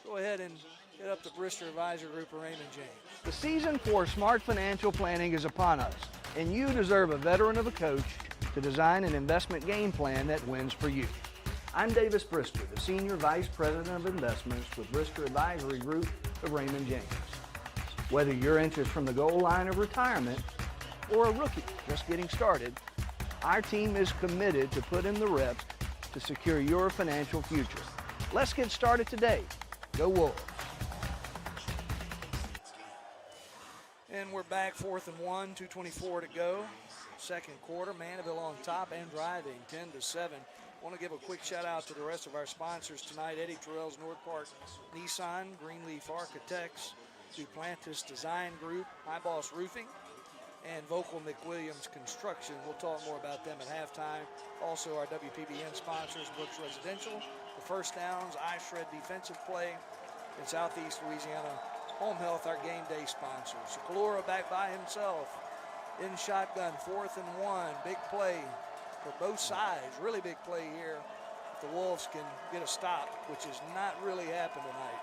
go ahead and get up the Brister Advisor Group of Raymond James. The season for smart financial planning is upon us, and you deserve a veteran of a coach to design an investment game plan that wins for you. I'm Davis Brister, the Senior Vice President of Investments with Brister Advisory Group of Raymond James. Whether you're interested from the goal line of retirement or a rookie just getting started, our team is committed to put in the reps to secure your financial future. Let's get started today. Go Wolves. And we're back, 4th and 1, 2:24 to go. Second quarter, Mandeville on top and driving, 10-7. Want to give a quick shout out to the rest of our sponsors tonight: Eddie Terrell's North Park Nissan, Greenleaf Architects, Duplantis Design Group, High Boss Roofing, and Vocal McWilliams Construction. We'll talk more about them at halftime. Also our WPBN sponsors, Brooks Residential, the First Downs, iShred Defensive Play, and Southeast Louisiana Home Health, our game day sponsors. So Kalura back by himself in shotgun, 4th and 1. Big play for both sides. Really big play here if the Wolves can get a stop, which has not really happened tonight.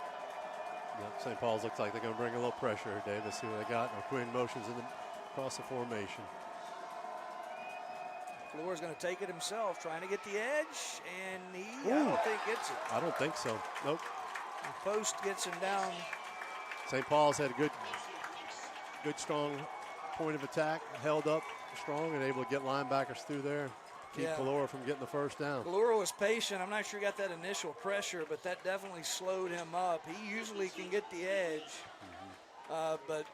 Yep, St. Paul's looks like they're going to bring a little pressure here, Davis. See what they got. O'Quinn motions across the formation. Kalura's going to take it himself, trying to get the edge, and I don't think gets it. I don't think so. Nope. The post gets him down. St. Paul's had a good strong point of attack, held up strong and able to get linebackers through there. Keep Kalura from getting the first down. Kalura was patient. I'm not sure he got that initial pressure, but that definitely slowed him up. He usually can get the edge, but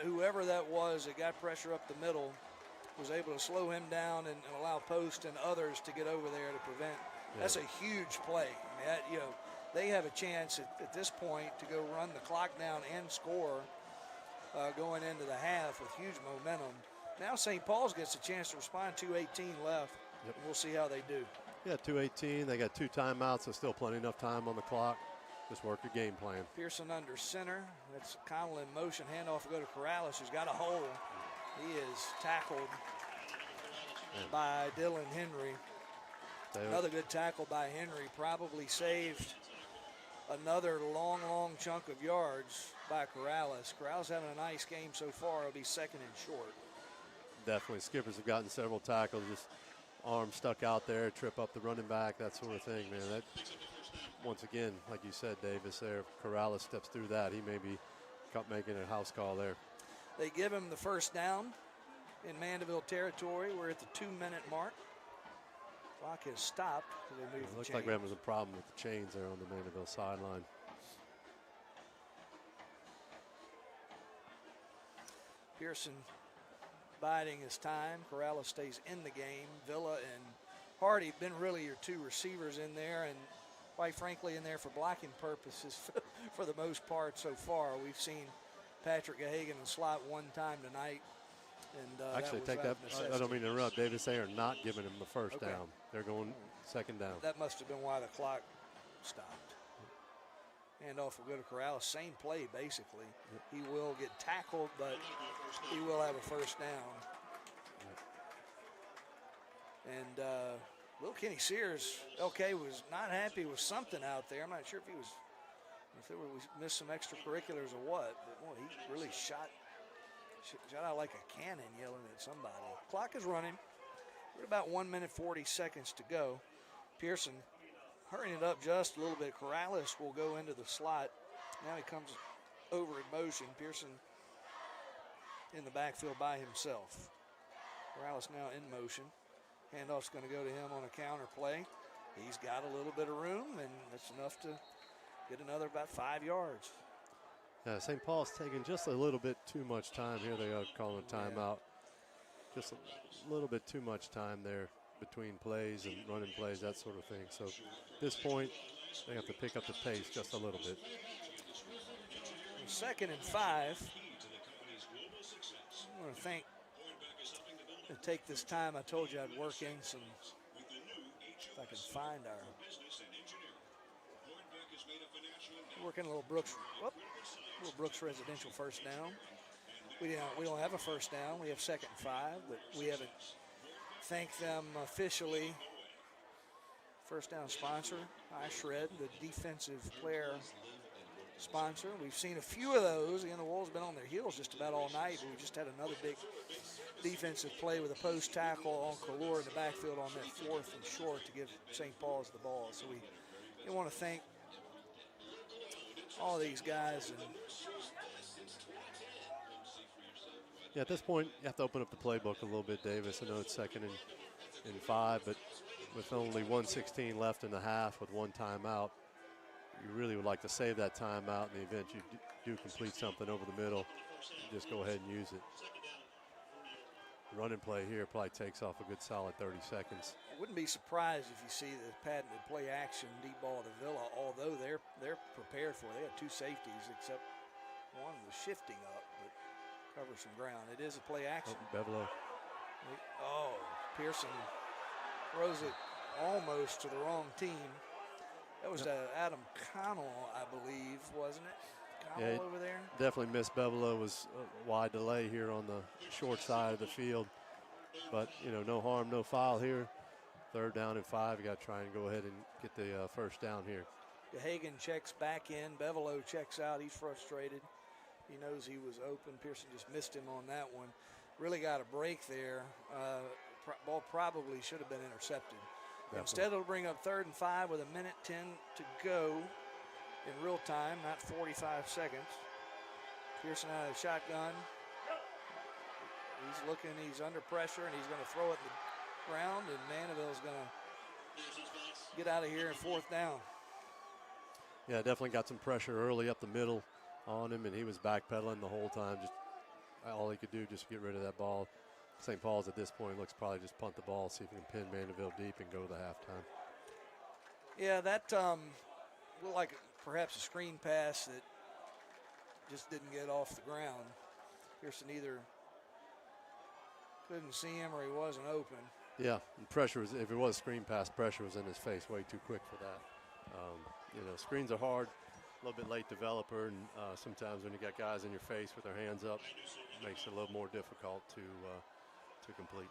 whoever that was that got pressure up the middle was able to slow him down and allow Post and others to get over there to prevent. Yeah. That's a huge play. I mean, they have a chance at this point to go run the clock down and score going into the half with huge momentum. Now St. Paul's gets a chance to respond. 2:18 left. Yep. We'll see how they do. Yeah, 2:18. They got 2 timeouts, so still plenty enough time on the clock. Just work your game plan. Pearson under center. That's Connell in motion. Handoff will go to Corrales, who's got a hole. He is tackled by Dylan Henry. Another good tackle by Henry. Probably saved another long chunk of yards by Corrales. Corrales having a nice game so far. It'll be 2nd and short. Definitely. Skippers have gotten several tackles. Just arm stuck out there, trip up the running back, that sort of thing, man. That, once again, like you said, Davis, there, if Corrales steps through that, he may be making a house call there. They give him the first down in Mandeville territory. We're at the 2-minute mark. Clock has stopped. They moved It the looks like we're chains. having a problem with the chains there on the Mandeville sideline. Pearson biding his time. Corrales stays in the game. Villa and Hardy have been really your two receivers in there, and quite frankly in there for blocking purposes for the most part so far. We've seen Patrick Gahagan in the slot one time tonight. And Actually, that was take out that. of I don't necessity. mean to interrupt, Davis. They are not giving him the first Okay. down. They're going second down. That must have been why the clock stopped. Handoff will go to Corrales. Same play, basically. He will get tackled, but he will have a first down. And little Kenny Sears, LK was not happy with something out there. I'm not sure if we missed some extracurriculars or what, but boy, he really shot out like a cannon yelling at somebody. Clock is running. We're at about 1 minute 40 seconds to go. Pearson hurrying it up just a little bit. Corrales will go into the slot. Now he comes over in motion. Pearson in the backfield by himself. Corrales now in motion. Handoff's going to go to him on a counter play. He's got a little bit of room, and that's enough to get another about 5 yards. Yeah, St. Paul's taking just a little bit too much time here. They are calling a timeout. Just a little bit too much time there between plays and running plays, that sort of thing. So at this point, they have to pick up the pace just a little bit. 2nd and 5. I want to take this time. I told you I'd work in some, if I can find our, working a little Brooks residential first down. We don't have a first down. We have 2nd and 5, but we haven't thanked them officially. First down sponsor, iShred, the defensive player sponsor. We've seen a few of those. Again, the Wolves have been on their heels just about all night. We just had another big defensive play with a post tackle on Kalur in the backfield on that 4th and short to give St. Paul's the ball. So we want to thank all these guys. And Yeah, at this point, you have to open up the playbook a little bit, Davis. I know it's 2nd and 5, but with only 1:16 left in the half with one timeout, you really would like to save that timeout in the event you do complete something over the middle. Just go ahead and use it. Running play here probably takes off a good solid 30 seconds. I wouldn't be surprised if you see the patented play action deep ball to Villa, although they're prepared for it. They have 2 safeties, except one was shifting up, but cover some ground. It is a play action. Beverlo. Oh, Pearson throws it almost to the wrong team. That was Adam Connell, I believe, wasn't it? Connell Yeah, over there? Definitely missed Beverlo. Was a wide delay here on the short side of the field. But, no harm, no foul here. 3rd down and 5. You got to try and go ahead and get the first down here. Hagan checks back in. Beverlo checks out. He's frustrated. He knows he was open. Pearson just missed him on that one. Really got a break there. Ball probably should have been intercepted. Definitely. Instead, it'll bring up 3rd and 5 with 1:10 to go in real time, not 45 seconds. Pearson out of the shotgun. He's looking, he's under pressure, and he's going to throw it in the ground, and Mandeville's going to get out of here in 4th down. Yeah, definitely got some pressure early up the middle on him, and he was backpedaling the whole time. Just all he could do just to get rid of that ball. St. Paul's at this point looks probably just punt the ball, see if he can pin Mandeville deep and go to the halftime. Yeah, that looked like perhaps a screen pass that just didn't get off the ground. Pearson either couldn't see him or he wasn't open. Yeah, and pressure was, if it was a screen pass, pressure was in his face way too quick for that. Screens are hard, a little bit late developer, and sometimes when you got guys in your face with their hands up, it makes it a little more difficult to complete.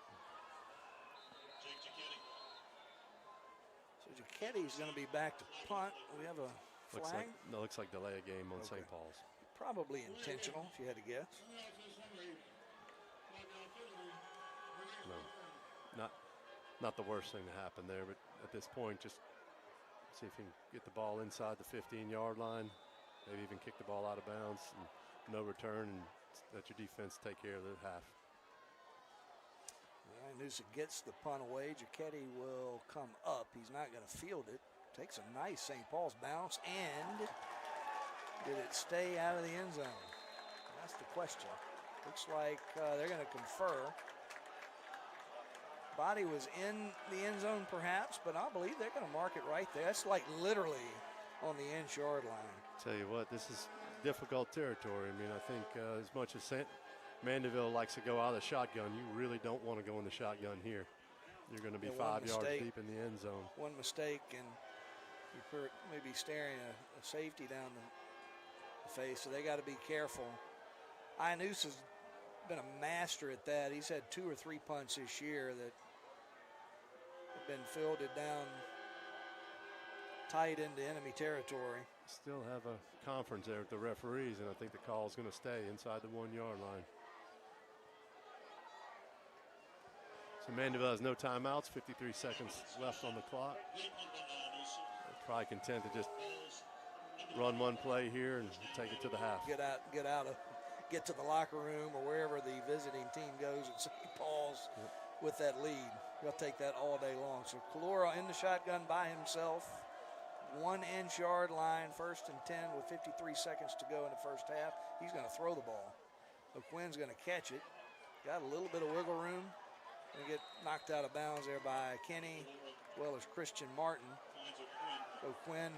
So Giachetti's going to be back to punt. We have a flag. Looks like delay a game on Okay. St. Paul's. Probably intentional, if you had to guess. No, not the worst thing to happen there, but at this point, just see if you can get the ball inside the 15-yard line, maybe even kick the ball out of bounds, and no return, and let your defense take care of the half. Noosa gets the punt away. Giacchetti will come up. He's not going to field it. Takes a nice St. Paul's bounce, and did it stay out of the end zone? That's the question. Looks like they're going to confer. Body was in the end zone perhaps, but I believe they're going to mark it right there. That's like literally on the inch-yard line. Tell you what, this is difficult territory. I mean, I think as much as Mandeville likes to go out of the shotgun, you really don't want to go in the shotgun here. You're going to be 5 yards deep in the end zone. One mistake, and you're maybe staring a safety down the face, so they got to be careful. Ianus has been a master at that. He's had 2 or 3 punts this year that have been fielded down tight into enemy territory. Still have a conference there with the referees, and I think the call is going to stay inside the 1 yard line. So Mandeville has no timeouts, 53 seconds left on the clock. They're probably content to just run one play here and take it to the half. Get to the locker room or wherever the visiting team goes at St. Paul's with that lead. They'll take that all day long. So Kalora in the shotgun by himself. 1 inch yard line, 1st and 10 with 53 seconds to go in the first half. He's going to throw the ball. O'Quinn's going to catch it. Got a little bit of wiggle room. Going to get knocked out of bounds there by Kenny, as well as Christian Martin. O'Quinn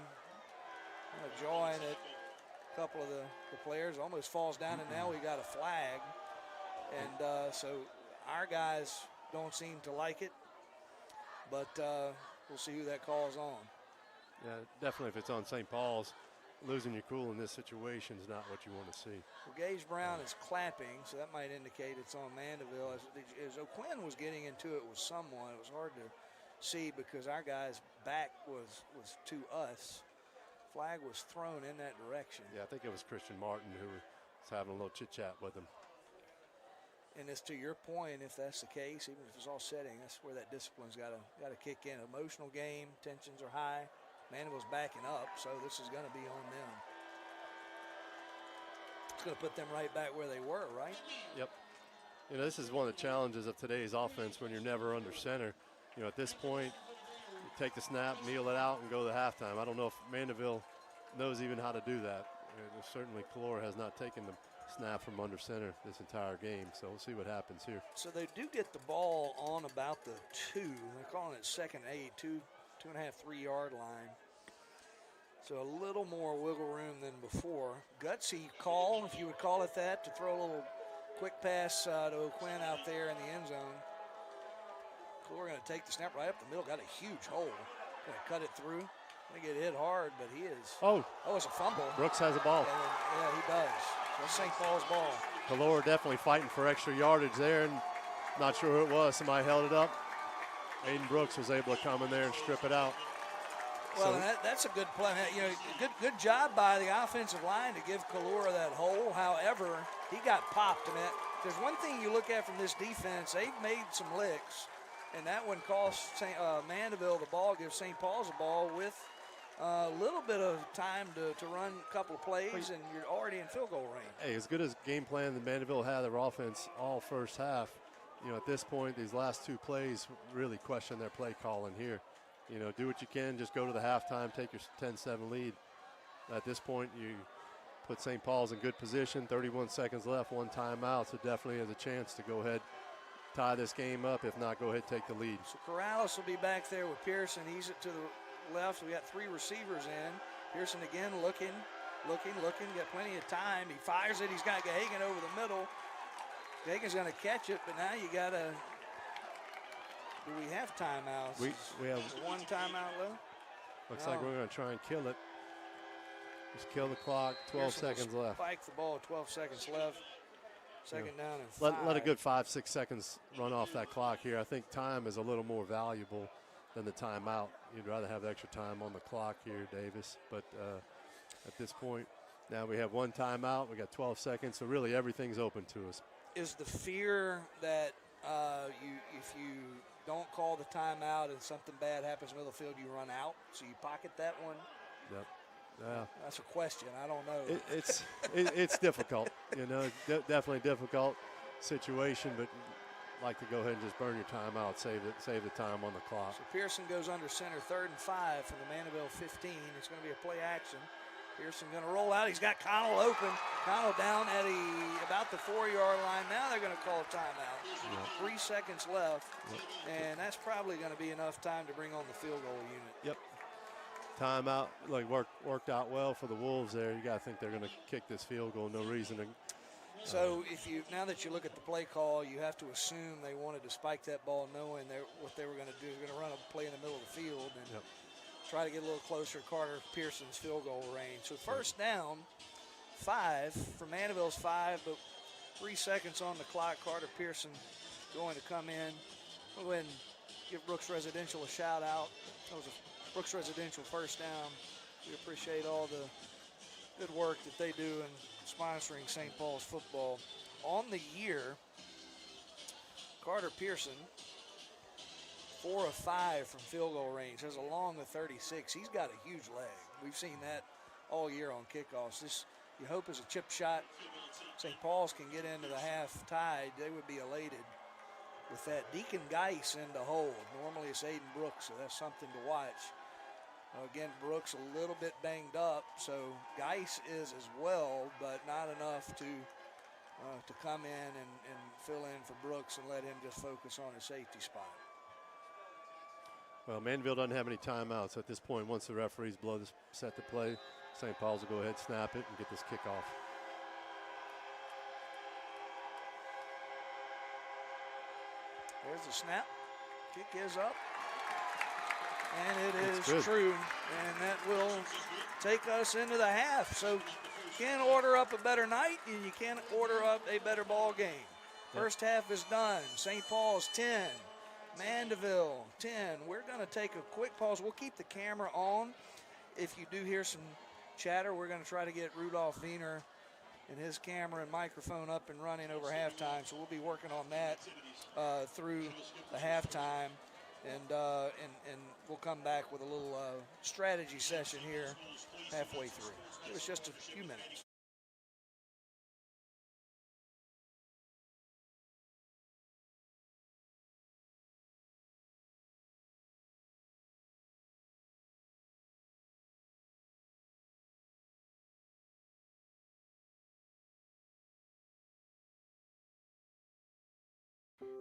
jawing at a couple of the players. Almost falls down, and now we got a flag. And so our guys don't seem to like it, but we'll see who that calls on. Yeah, definitely if it's on St. Paul's, losing your cool in this situation is not what you want to see. Well, Gage Brown is clapping, so that might indicate it's on Mandeville. As O'Quinn was getting into it with someone, it was hard to see because our guy's back was to us. Flag was thrown in that direction. Yeah, I think it was Christian Martin who was having a little chit-chat with him. And as to your point, if that's the case, even if it's all setting, that's where that discipline's got to kick in. Emotional game, tensions are high. Mandeville's backing up, so this is going to be on them. It's going to put them right back where they were, right? Yep. You know, this is one of the challenges of today's offense when you're never under center. You know, at this point, you take the snap, kneel it out, and go to halftime. I don't know if Mandeville knows even how to do that. Certainly, Kalora has not taken the snap from under center this entire game, so we'll see what happens here. So they do get the ball on about the 2. They're calling it 2nd and 8, 2.5, 3 yard line. So a little more wiggle room than before. Gutsy call, if you would call it that, to throw a little quick pass to O'Quinn out there in the end zone. We're going to take the snap right up the middle. Got a huge hole. Going to cut it through. Going to get hit hard, but he is. Oh, it's a fumble. Brooks has a ball. Yeah, he does. That's St. Paul's ball. Kalora definitely fighting for extra yardage there, and not sure who it was. Somebody held it up. Aiden Brooks was able to come in there and strip it out. Well, so that's a good play. You know, good job by the offensive line to give Kalora that hole. However, he got popped. I mean, there's one thing you look at from this defense. They've made some licks, and that one cost Mandeville the ball, gives St. Paul's the ball with a little bit of time to run a couple of plays, and you're already in field goal range. Hey, as good as game plan that Mandeville had their offense all first half, you know, at this point, these last 2 plays really question their play calling here. You know, do what you can, just go to the halftime, take your 10-7 lead. At this point, you put St. Paul's in good position, 31 seconds left, 1 timeout, so definitely has a chance to go ahead, tie this game up. If not, go ahead, take the lead. So Corrales will be back there with Pearson. He's to the left. We got 3 receivers in. Pearson again looking, got plenty of time. He fires it. He's got Gahagan over the middle. Gahagan's going to catch it, but now you got to. Do we have timeouts? We have 1 timeout left. Looks like we're going to try and kill it. Just kill the clock. 12 seconds left. Spike the ball. 12 seconds left. Second down and 5. Let a good 5-6 seconds run off that clock here. I think time is a little more valuable than the timeout. You'd rather have extra time on the clock here, Davis. But at this point, now we have 1 timeout. We got 12 seconds, so really everything's open to us. Is the fear that if you don't call the timeout and something bad happens in the middle of the field, you run out, so you pocket that one? Yep. Yeah. That's a question. I don't know. It's difficult. You know, definitely difficult situation, but like to go ahead and just burn your timeout, save the time on the clock. So Pearson goes under center, 3rd and 5 from the Mandeville 15. It's going to be a play action. Pearson going to roll out. He's got Connell open. Connell down at about the 4-yard line. Now they're going to call a timeout. Yep. 3 seconds left, Yep. and that's probably going to be enough time to bring on the field goal unit. Yep. Timeout, like worked out well for the Wolves there. You got to think they're going to kick this field goal. No reason to. So now that you look at the play call, you have to assume they wanted to spike that ball, knowing what they were going to do. They're going to run a play in the middle of the field and try to get a little closer to Carter Pearson's field goal range. So first down, 5 for Mandeville's 5, but 3 seconds on the clock. Carter Pearson going to come in. We'll go ahead and give Brooks Residential a shout out. That was a Brooks Residential first down. We appreciate all the good work that they do in sponsoring St. Paul's football. On the year, Carter Pearson, 4 of 5 from field goal range, has a long of 36. He's got a huge leg. We've seen that all year on kickoffs. This, you hope, is a chip shot. St. Paul's can get into the half tied. They would be elated with that. Deacon Geis in the hole. Normally it's Aiden Brooks, so that's something to watch. Again, Brooks a little bit banged up, so Geis is as well, but not enough to come in and fill in for Brooks and let him just focus on his safety spot. Well, Mandeville doesn't have any timeouts at this point. Once the referees set the play, St. Paul's will go ahead, snap it, and get this kickoff. There's the snap. Kick is up. And it is true. And that will take us into the half. So you can't order up a better night, and you can't order up a better ball game. First half is done. St. Paul's 10. Mandeville 10. We're going to take a quick pause. We'll keep the camera on. If you do hear some chatter, we're going to try to get Rudolph Wiener and his camera and microphone up and running over halftime. So we'll be working on that through the halftime. And we'll come back with a little strategy session here halfway through. It was just a few minutes.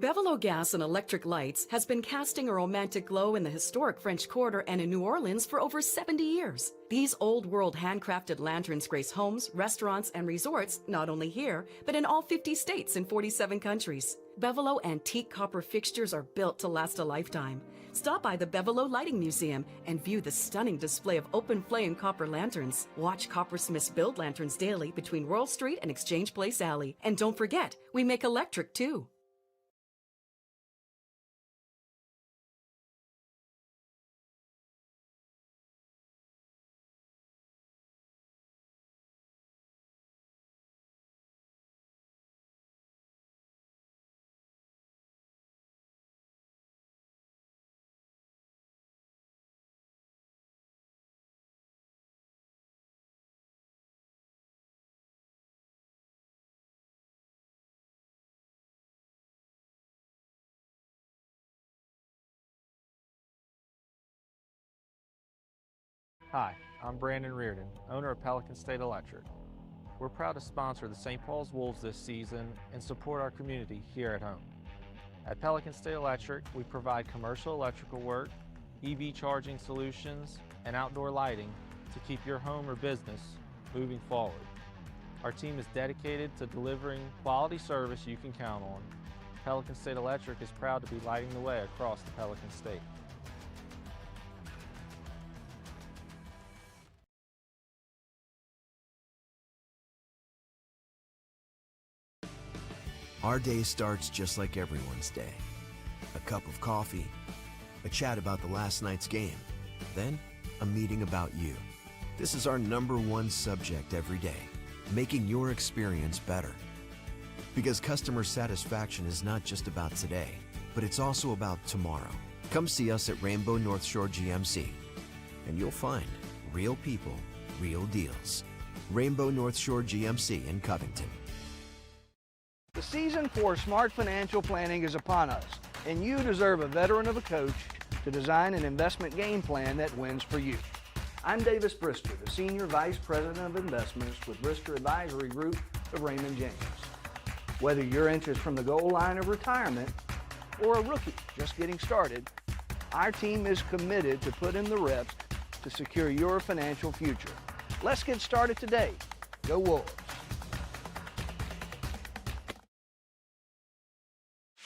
Bevelot Gas and Electric Lights has been casting a romantic glow in the historic French Quarter and in New Orleans for over 70 years. These old-world handcrafted lanterns grace homes, restaurants, and resorts not only here, but in all 50 states and 47 countries. Bevelot antique copper fixtures are built to last a lifetime. Stop by the Bevelot Lighting Museum and view the stunning display of open flame copper lanterns. Watch coppersmiths build lanterns daily between World Street and Exchange Place Alley. And don't forget, we make electric too. Hi, I'm Brandon Reardon, owner of Pelican State Electric. We're proud to sponsor the St. Paul's Wolves this season and support our community here at home. At Pelican State Electric, we provide commercial electrical work, EV charging solutions, and outdoor lighting to keep your home or business moving forward. Our team is dedicated to delivering quality service you can count on. Pelican State Electric is proud to be lighting the way across the Pelican State. Our day starts just like everyone's day. A cup of coffee, a chat about the last night's game, then a meeting about you. This is our #1 subject every day, making your experience better. Because customer satisfaction is not just about today, but it's also about tomorrow. Come see us at Rainbow North Shore GMC, and you'll find real people, real deals. Rainbow North Shore GMC in Covington. The season for smart financial planning is upon us, and you deserve a veteran of a coach to design an investment game plan that wins for you. I'm Davis Brister, the Senior Vice President of Investments with Brister Advisory Group of Raymond James. Whether you're interested from the goal line of retirement or a rookie just getting started, our team is committed to put in the reps to secure your financial future. Let's get started today. Go Wolves.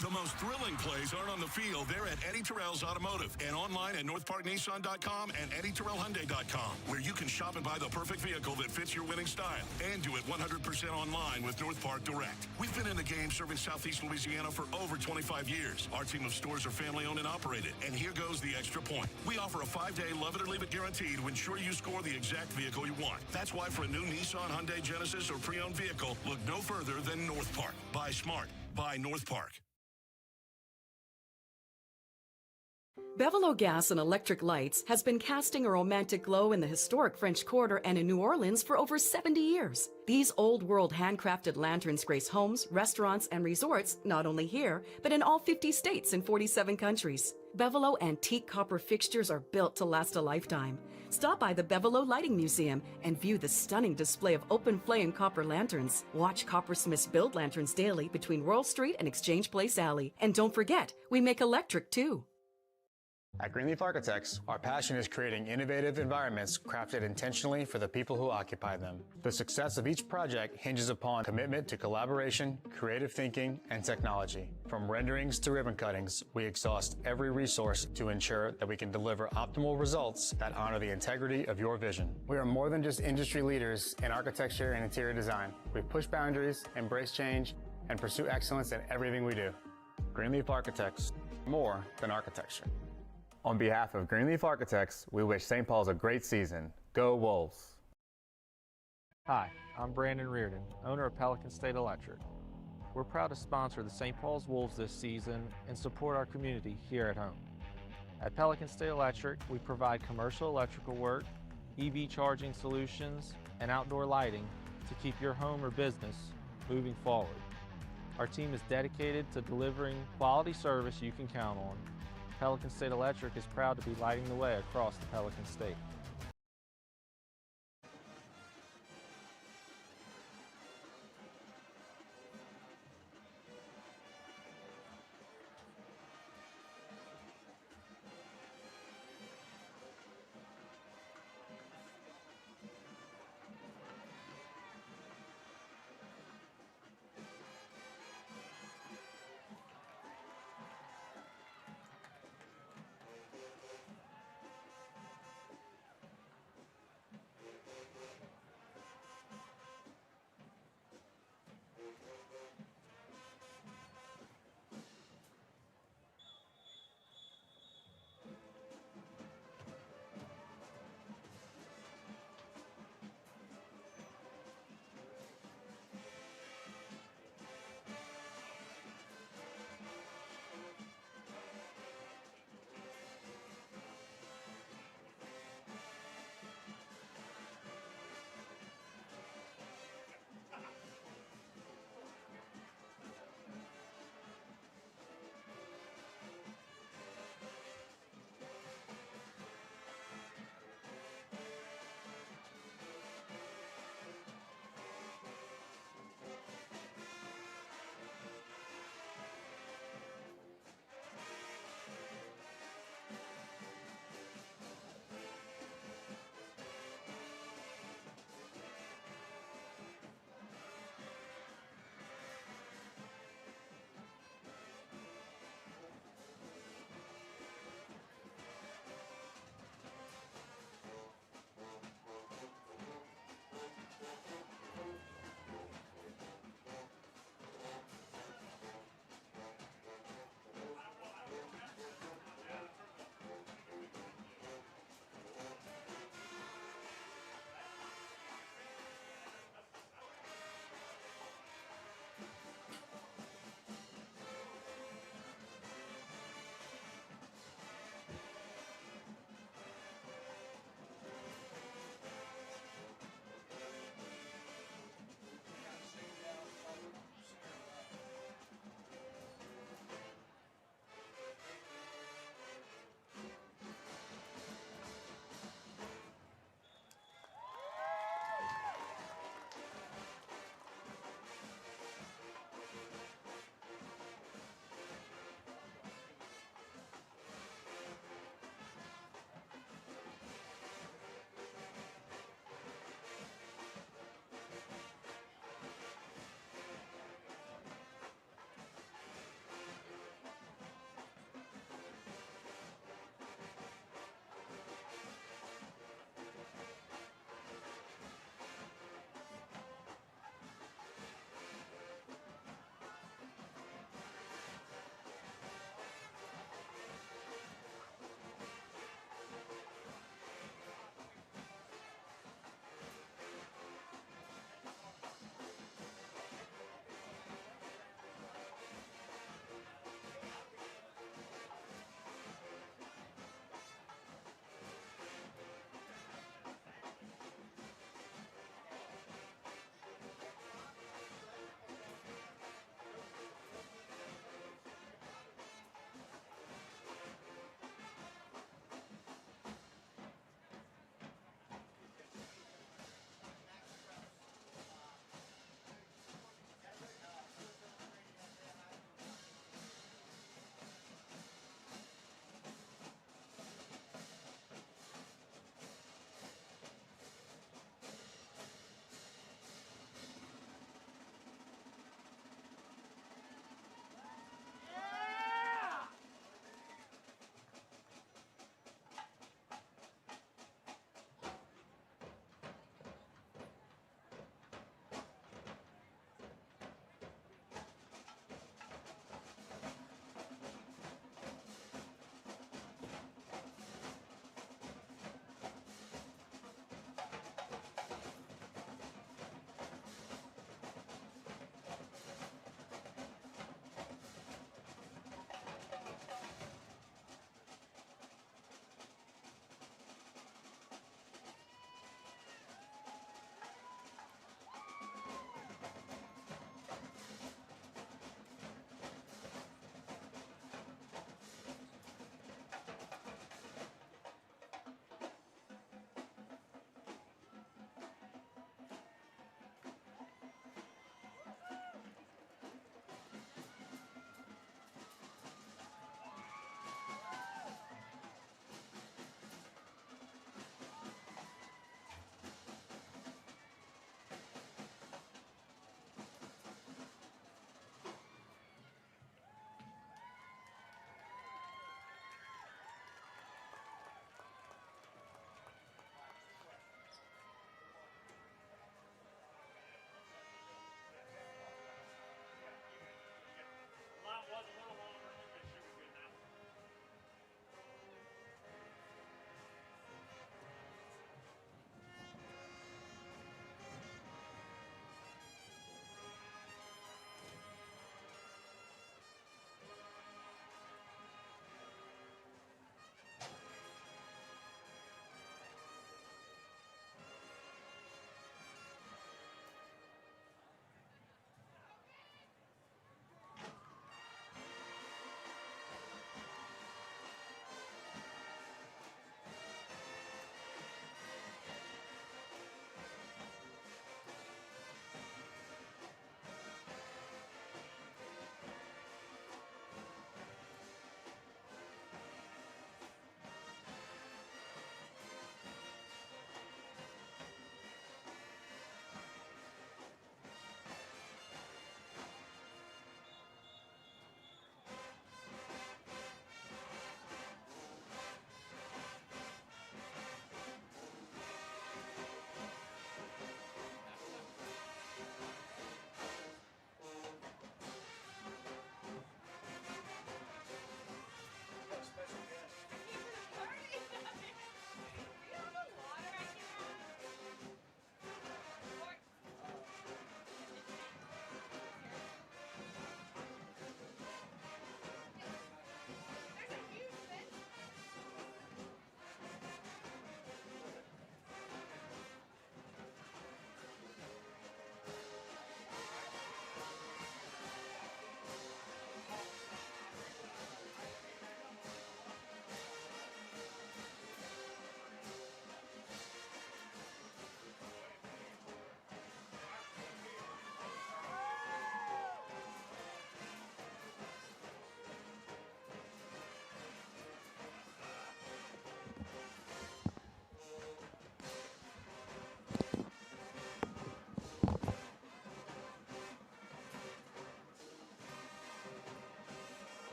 The most thrilling plays aren't on the field. They're at Eddie Terrell's Automotive and online at NorthParkNissan.com and EddieTerrellHyundai.com, where you can shop and buy the perfect vehicle that fits your winning style and do it 100% online with North Park Direct. We've been in the game serving Southeast Louisiana for over 25 years. Our team of stores are family-owned and operated. And here goes the extra point. We offer a 5-day love-it-or-leave-it guarantee to ensure you score the exact vehicle you want. That's why for a new Nissan, Hyundai, Genesis, or pre-owned vehicle, look no further than North Park. Buy smart. Buy North Park. Bevelot Gas and Electric Lights has been casting a romantic glow in the historic French Quarter and in New Orleans for over 70 years. These old-world handcrafted lanterns grace homes, restaurants, and resorts not only here, but in all 50 states and 47 countries. Bevelot antique copper fixtures are built to last a lifetime. Stop by the Bevelot Lighting Museum and view the stunning display of open flame copper lanterns. Watch coppersmiths build lanterns daily between World Street and Exchange Place Alley. And don't forget, we make electric too. At Greenleaf Architects, our passion is creating innovative environments crafted intentionally for the people who occupy them. The success of each project hinges upon commitment to collaboration, creative thinking, and technology. From renderings to ribbon cuttings, we exhaust every resource to ensure that we can deliver optimal results that honor the integrity of your vision. We are more than just industry leaders in architecture and interior design. We push boundaries, embrace change, and pursue excellence in everything we do. Greenleaf Architects, more than architecture. On behalf of Greenleaf Architects, we wish St. Paul's a great season. Go Wolves! Hi, I'm Brandon Reardon, owner of Pelican State Electric. We're proud to sponsor the St. Paul's Wolves this season and support our community here at home. At Pelican State Electric, we provide commercial electrical work, EV charging solutions, and outdoor lighting to keep your home or business moving forward. Our team is dedicated to delivering quality service you can count on. Pelican State Electric is proud to be lighting the way across the Pelican State.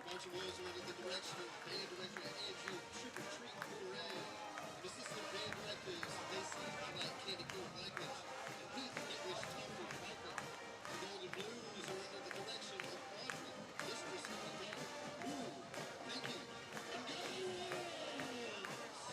Marching wheels are under the direction of band director Andrew Trick or Treat Hooray. Assistant band directors Lacey Highlight Candy Cool Blackledge and Heath English Comfort Piper. The Golden Blues are under the direction of Audrey Mistress of the Band. Ooh, thank you. And go Wolves!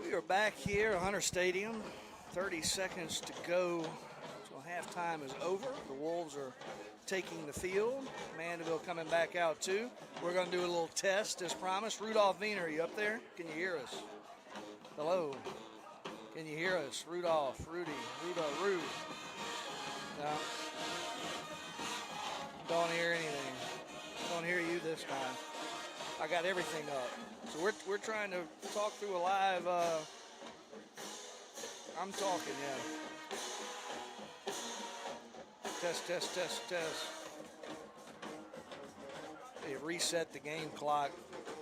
We are back here at Hunter Stadium. 30 seconds to go until halftime is over. The Wolves are taking the field. Mandeville coming back out too. We're going to do a little test as promised. Rudolph Wiener, are you up there? Can you hear us? Hello. Can you hear us? Rudolph, Rudy, Rude. No. Don't hear anything. Don't hear you this time. I got everything up. So we're trying to talk through a live, I'm talking, yeah. Test. They reset the game clock.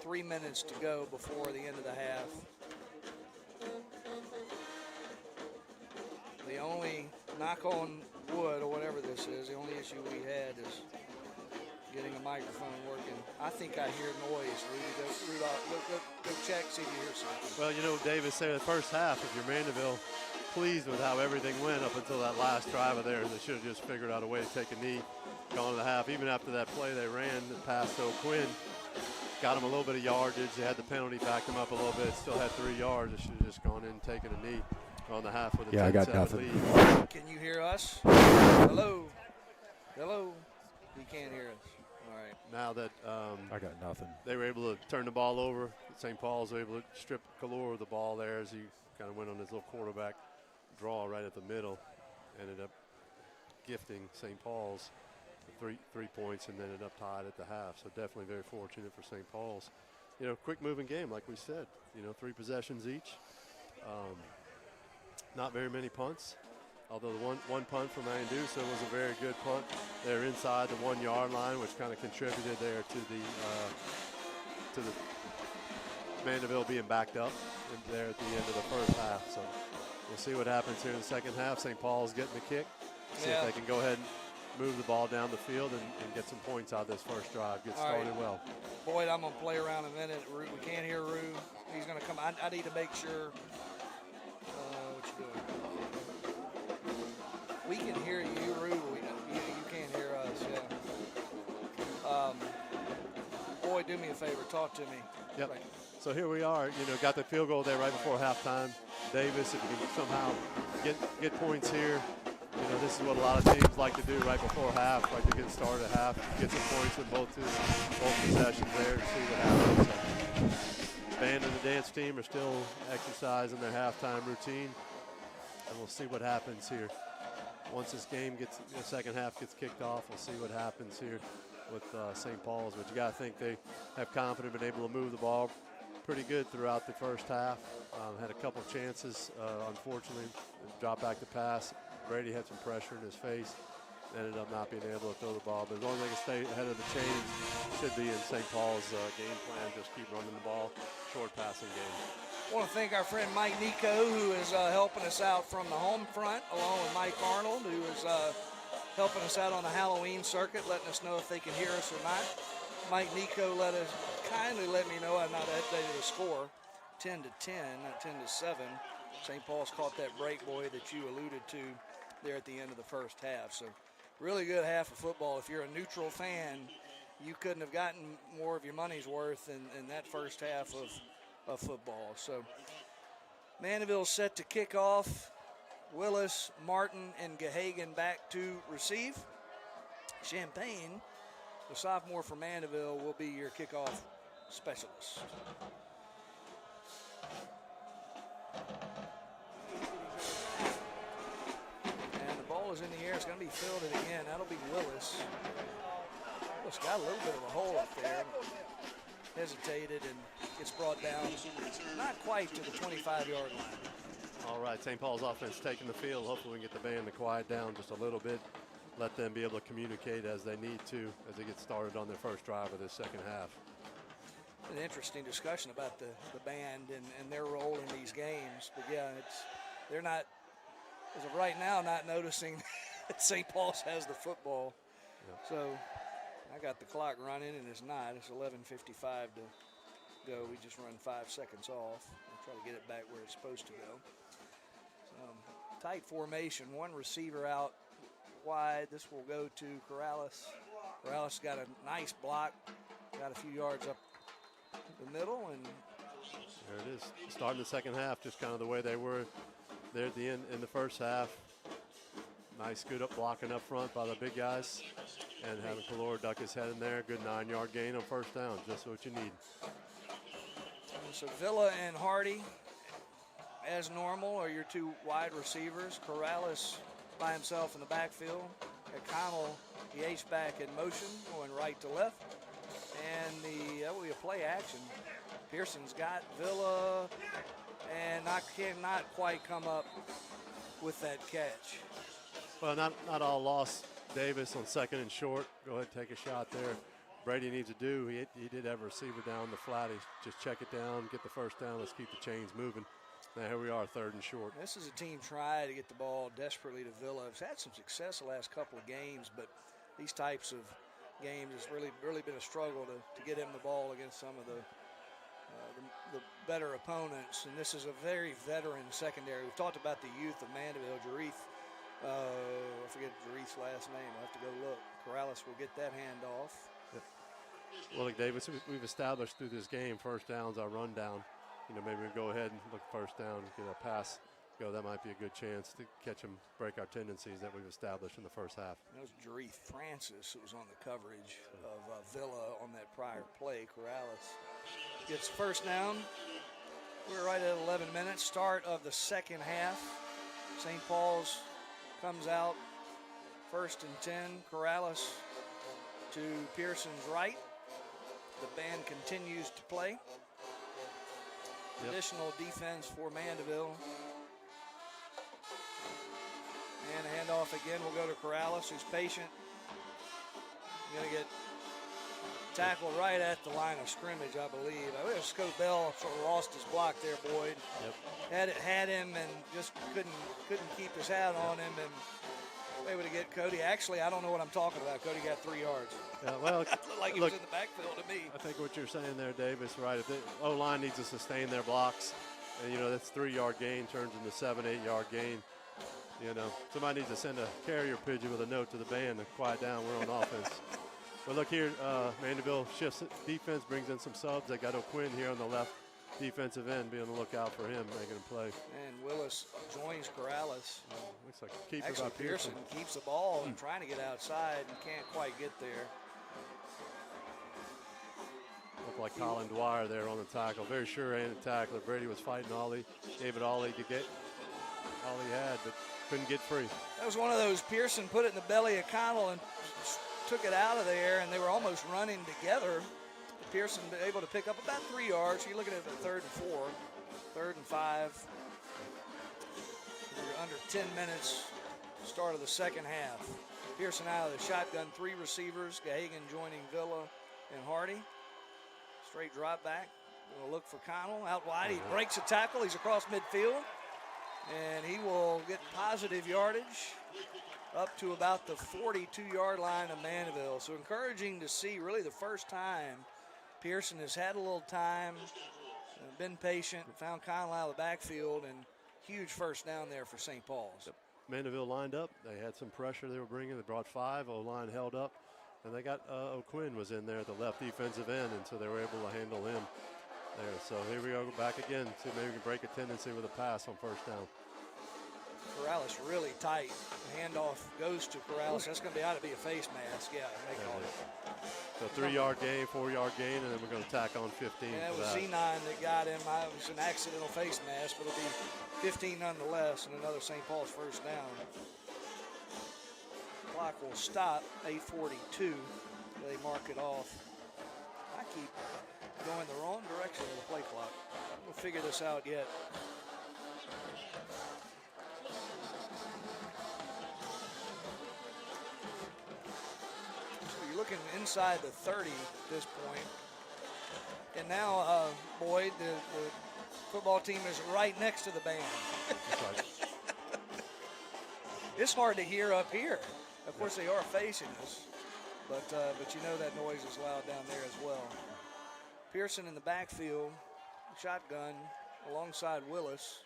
3 minutes to go before the end of the half. The only, knock on wood or whatever this is, the only issue we had is getting a microphone working. I think I hear noise. Rudy, Rudolph, go check, see if you hear something. Well, you know, Davis said the first half, if you're Mandeville, pleased with how everything went up until that last drive of theirs. They should have just figured out a way to take a knee, gone to the half. Even after that play they ran, the pass to O'Quinn, got them a little bit of yardage. They had the penalty, backed them up a little bit, still had 3 yards. They should have just gone in and taken a knee on the half with a 10-7 lead. Can you hear us? Hello? You can't hear us. All right. Now that I got nothing. They were able to turn the ball over. St. Paul's able to strip Kalor of the ball there as he kind of went on his little quarterback draw right at the middle. Ended up gifting St. Paul's three points and ended up tied at the half. So definitely very fortunate for St. Paul's. Quick moving game, like we said. 3 possessions each. Not very many punts. Although the one punt from Andusa was a very good punt. They're inside the 1 yard line, which kind of contributed there to the Mandeville being backed up there at the end of the first half. So we'll see what happens here in the second half. St. Paul's getting the kick. See if they can go ahead and move the ball down the field and get some points out of this first drive. Get started well. Boyd, I'm going to play around a minute. We can't hear Rue. He's going to come. I need to make sure. What you doing? We can hear you, Rue. You can't hear us. Yeah. Boyd, do me a favor. Talk to me. Yep. Right. So here we are. Got the field goal there right before halftime. Davis, if you can somehow get points here. This is what a lot of teams like to do right before half, like to get started at half, get some points with both possessions there and see what happens. The band and the dance team are still exercising their halftime routine, and we'll see what happens here. Once this game the second half gets kicked off, we'll see what happens here with St. Paul's. But you got to think they have confidence, been able to move the ball pretty good throughout the first half. Had a couple chances, unfortunately, dropped back to pass. Brady had some pressure in his face, ended up not being able to throw the ball. But as long as they can stay ahead of the chains, should be in St. Paul's game plan, just keep running the ball, short passing game. I want to thank our friend Mike Nico, who is helping us out from the home front, along with Mike Arnold, who is helping us out on the Halloween circuit, letting us know if they can hear us or not. Mike Nico kindly let me know I've not updated the score, 10-10, not 10-7. St. Paul's caught that break, Boy, that you alluded to there at the end of the first half. So really good half of football. If you're a neutral fan, you couldn't have gotten more of your money's worth in that first half of football. So Mandeville's set to kick off. Willis, Martin, and Gahagan back to receive. Champagne, the sophomore from Mandeville, will be your kickoff specialist. Is in the air. It's going to be fielded again. That'll be Willis. Willis got a little bit of a hole up there. Hesitated and gets brought down. Not quite to the 25-yard line. All right, St. Paul's offense taking the field. Hopefully we can get the band to quiet down just a little bit. Let them be able to communicate as they need to as they get started on their first drive of this second half. An interesting discussion about the band and their role in these games. But yeah, they're not, as of right now, not noticing that St. Paul's has the football. Yep. So I got the clock running, and it's not. It's 11:55 to go. We just run 5 seconds off. I'll try to get it back where it's supposed to go. Tight formation. One receiver out wide. This will go to Corrales. Corrales got a nice block. Got a few yards up the middle, and there it is. Starting the second half, just kind of the way they were there at the end in the first half. Nice good up blocking up front by the big guys, and having Kalora duck his head in there. Good 9-yard gain on first down, just what you need. So Villa and Hardy, as normal, are your two wide receivers. Corrales by himself in the backfield. O'Connell, the H-back in motion, going right to left. And that will be a play action. Pearson's got Villa, and cannot quite come up with that catch. Well, not all lost. Davis on second and short. Go ahead and take a shot there. Brady needs to do. He did have a receiver down the flat. He just check it down, get the first down. Let's keep the chains moving. Now here we are, third and short. This is a team trying to get the ball desperately to Villa. It's had some success the last couple of games, but these types of games has really been a struggle to get him the ball against some of the better opponents. And this is a very veteran secondary. We've talked about the youth of Mandeville. Jareth, I forget Jareth's last name. I'll have to go look. Corrales will get that handoff. Yep. Well, look, Davis, we've established through this game, first downs our rundown. Maybe we go ahead and look first down, get a pass. That might be a good chance to catch them, break our tendencies that we've established in the first half. That was Jareth Francis who was on the coverage of Villa on that prior play. Corrales gets first down. We're right at 11 minutes, start of the second half. St. Paul's comes out 1st and 10. Corrales to Pearson's right. The band continues to play. Additional defense for Mandeville. And a handoff again will go to Corrales, who's patient. Going to get tackled right at the line of scrimmage, I believe. I wish Scobell sort of lost his block there, Boyd. Had him and just couldn't keep his hat on him, and able to get Cody. Actually, I don't know what I'm talking about. Cody got 3 yards. Yeah, well, it looked like he was in the backfield to me. I think what you're saying there, Davis, right? If the O-line needs to sustain their blocks, and that's 3-yard gain turns into 7-8-yard gain. Somebody needs to send a carrier pigeon with a note to the band to quiet down. We're on offense. But look here, Mandeville shifts defense, brings in some subs. They got O'Quinn here on the left defensive end. Be on the lookout for him making a play. And Willis joins Corrales. Looks like a keeper Actually, by Pearson. Keeps the ball and trying to get outside and can't quite get there. Looked like Colin Dwyer there on the tackle. Very sure-handed tackler. Brady was fighting Ollie. Gave it all he could get. All he had, but couldn't get free. That was one of those. Pearson put it in the belly of Connell and took it out of there, and they were almost running together. Pearson able to pick up about 3 yards. You're looking at the 3rd and 4, 3rd and 5. We're under 10 minutes, start of the second half. Pearson out of the shotgun, 3 receivers. Gahagan joining Villa and Hardy. Straight drop back. We'll look for Connell out wide. He breaks a tackle. He's across midfield, and he will get positive yardage up to about the 42-yard line of Mandeville. So encouraging to see, really the first time Pearson has had a little time, been patient, found Connell out of the backfield, and huge first down there for St. Paul's. Mandeville lined up. They had some pressure they were bringing. They brought 5. O-line held up. And they got O'Quinn was in there at the left defensive end, and so they were able to handle him there. So here we go back again. See maybe we can break a tendency with a pass on first down. Corrales really tight. The handoff goes to Corrales. That's going to be out to be a face mask. Yeah, they called it. So 3-yard gain, 4-yard gain, and then we're going to tack on 15. Yeah, it was Z9 that got him. It was an accidental face mask, but it'll be 15 nonetheless, and another St. Paul's first down. Clock will stop, 8:42. They mark it off. I keep going the wrong direction of the play clock. We'll figure this out yet. Looking inside the 30 at this point. And now, Boyd, the football team is right next to the band. It's hard to hear up here. Of course, they are facing us, but you know that noise is loud down there as well. Pearson in the backfield, shotgun alongside Willis.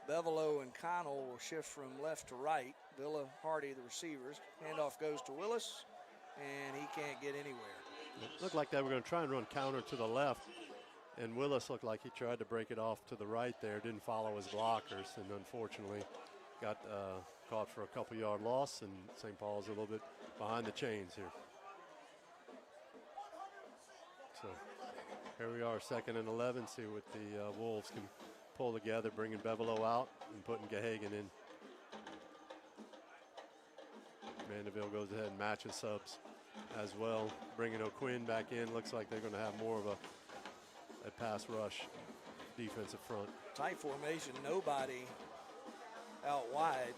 Bevelow and Connell will shift from left to right. Villa, Hardy, the receivers. Handoff goes to Willis, and he can't get anywhere. It looked like they were going to try and run counter to the left, and Willis looked like he tried to break it off to the right there, didn't follow his blockers, and unfortunately got caught for a couple-yard loss, and St. Paul's a little bit behind the chains here. So here we are, 2nd and 11. See what the Wolves can pull together, bringing Bevelow out and putting Gahagan in. Mandeville goes ahead and matches subs as well, bringing O'Quinn back in. Looks like they're going to have more of a pass rush defensive front. Tight formation, nobody out wide.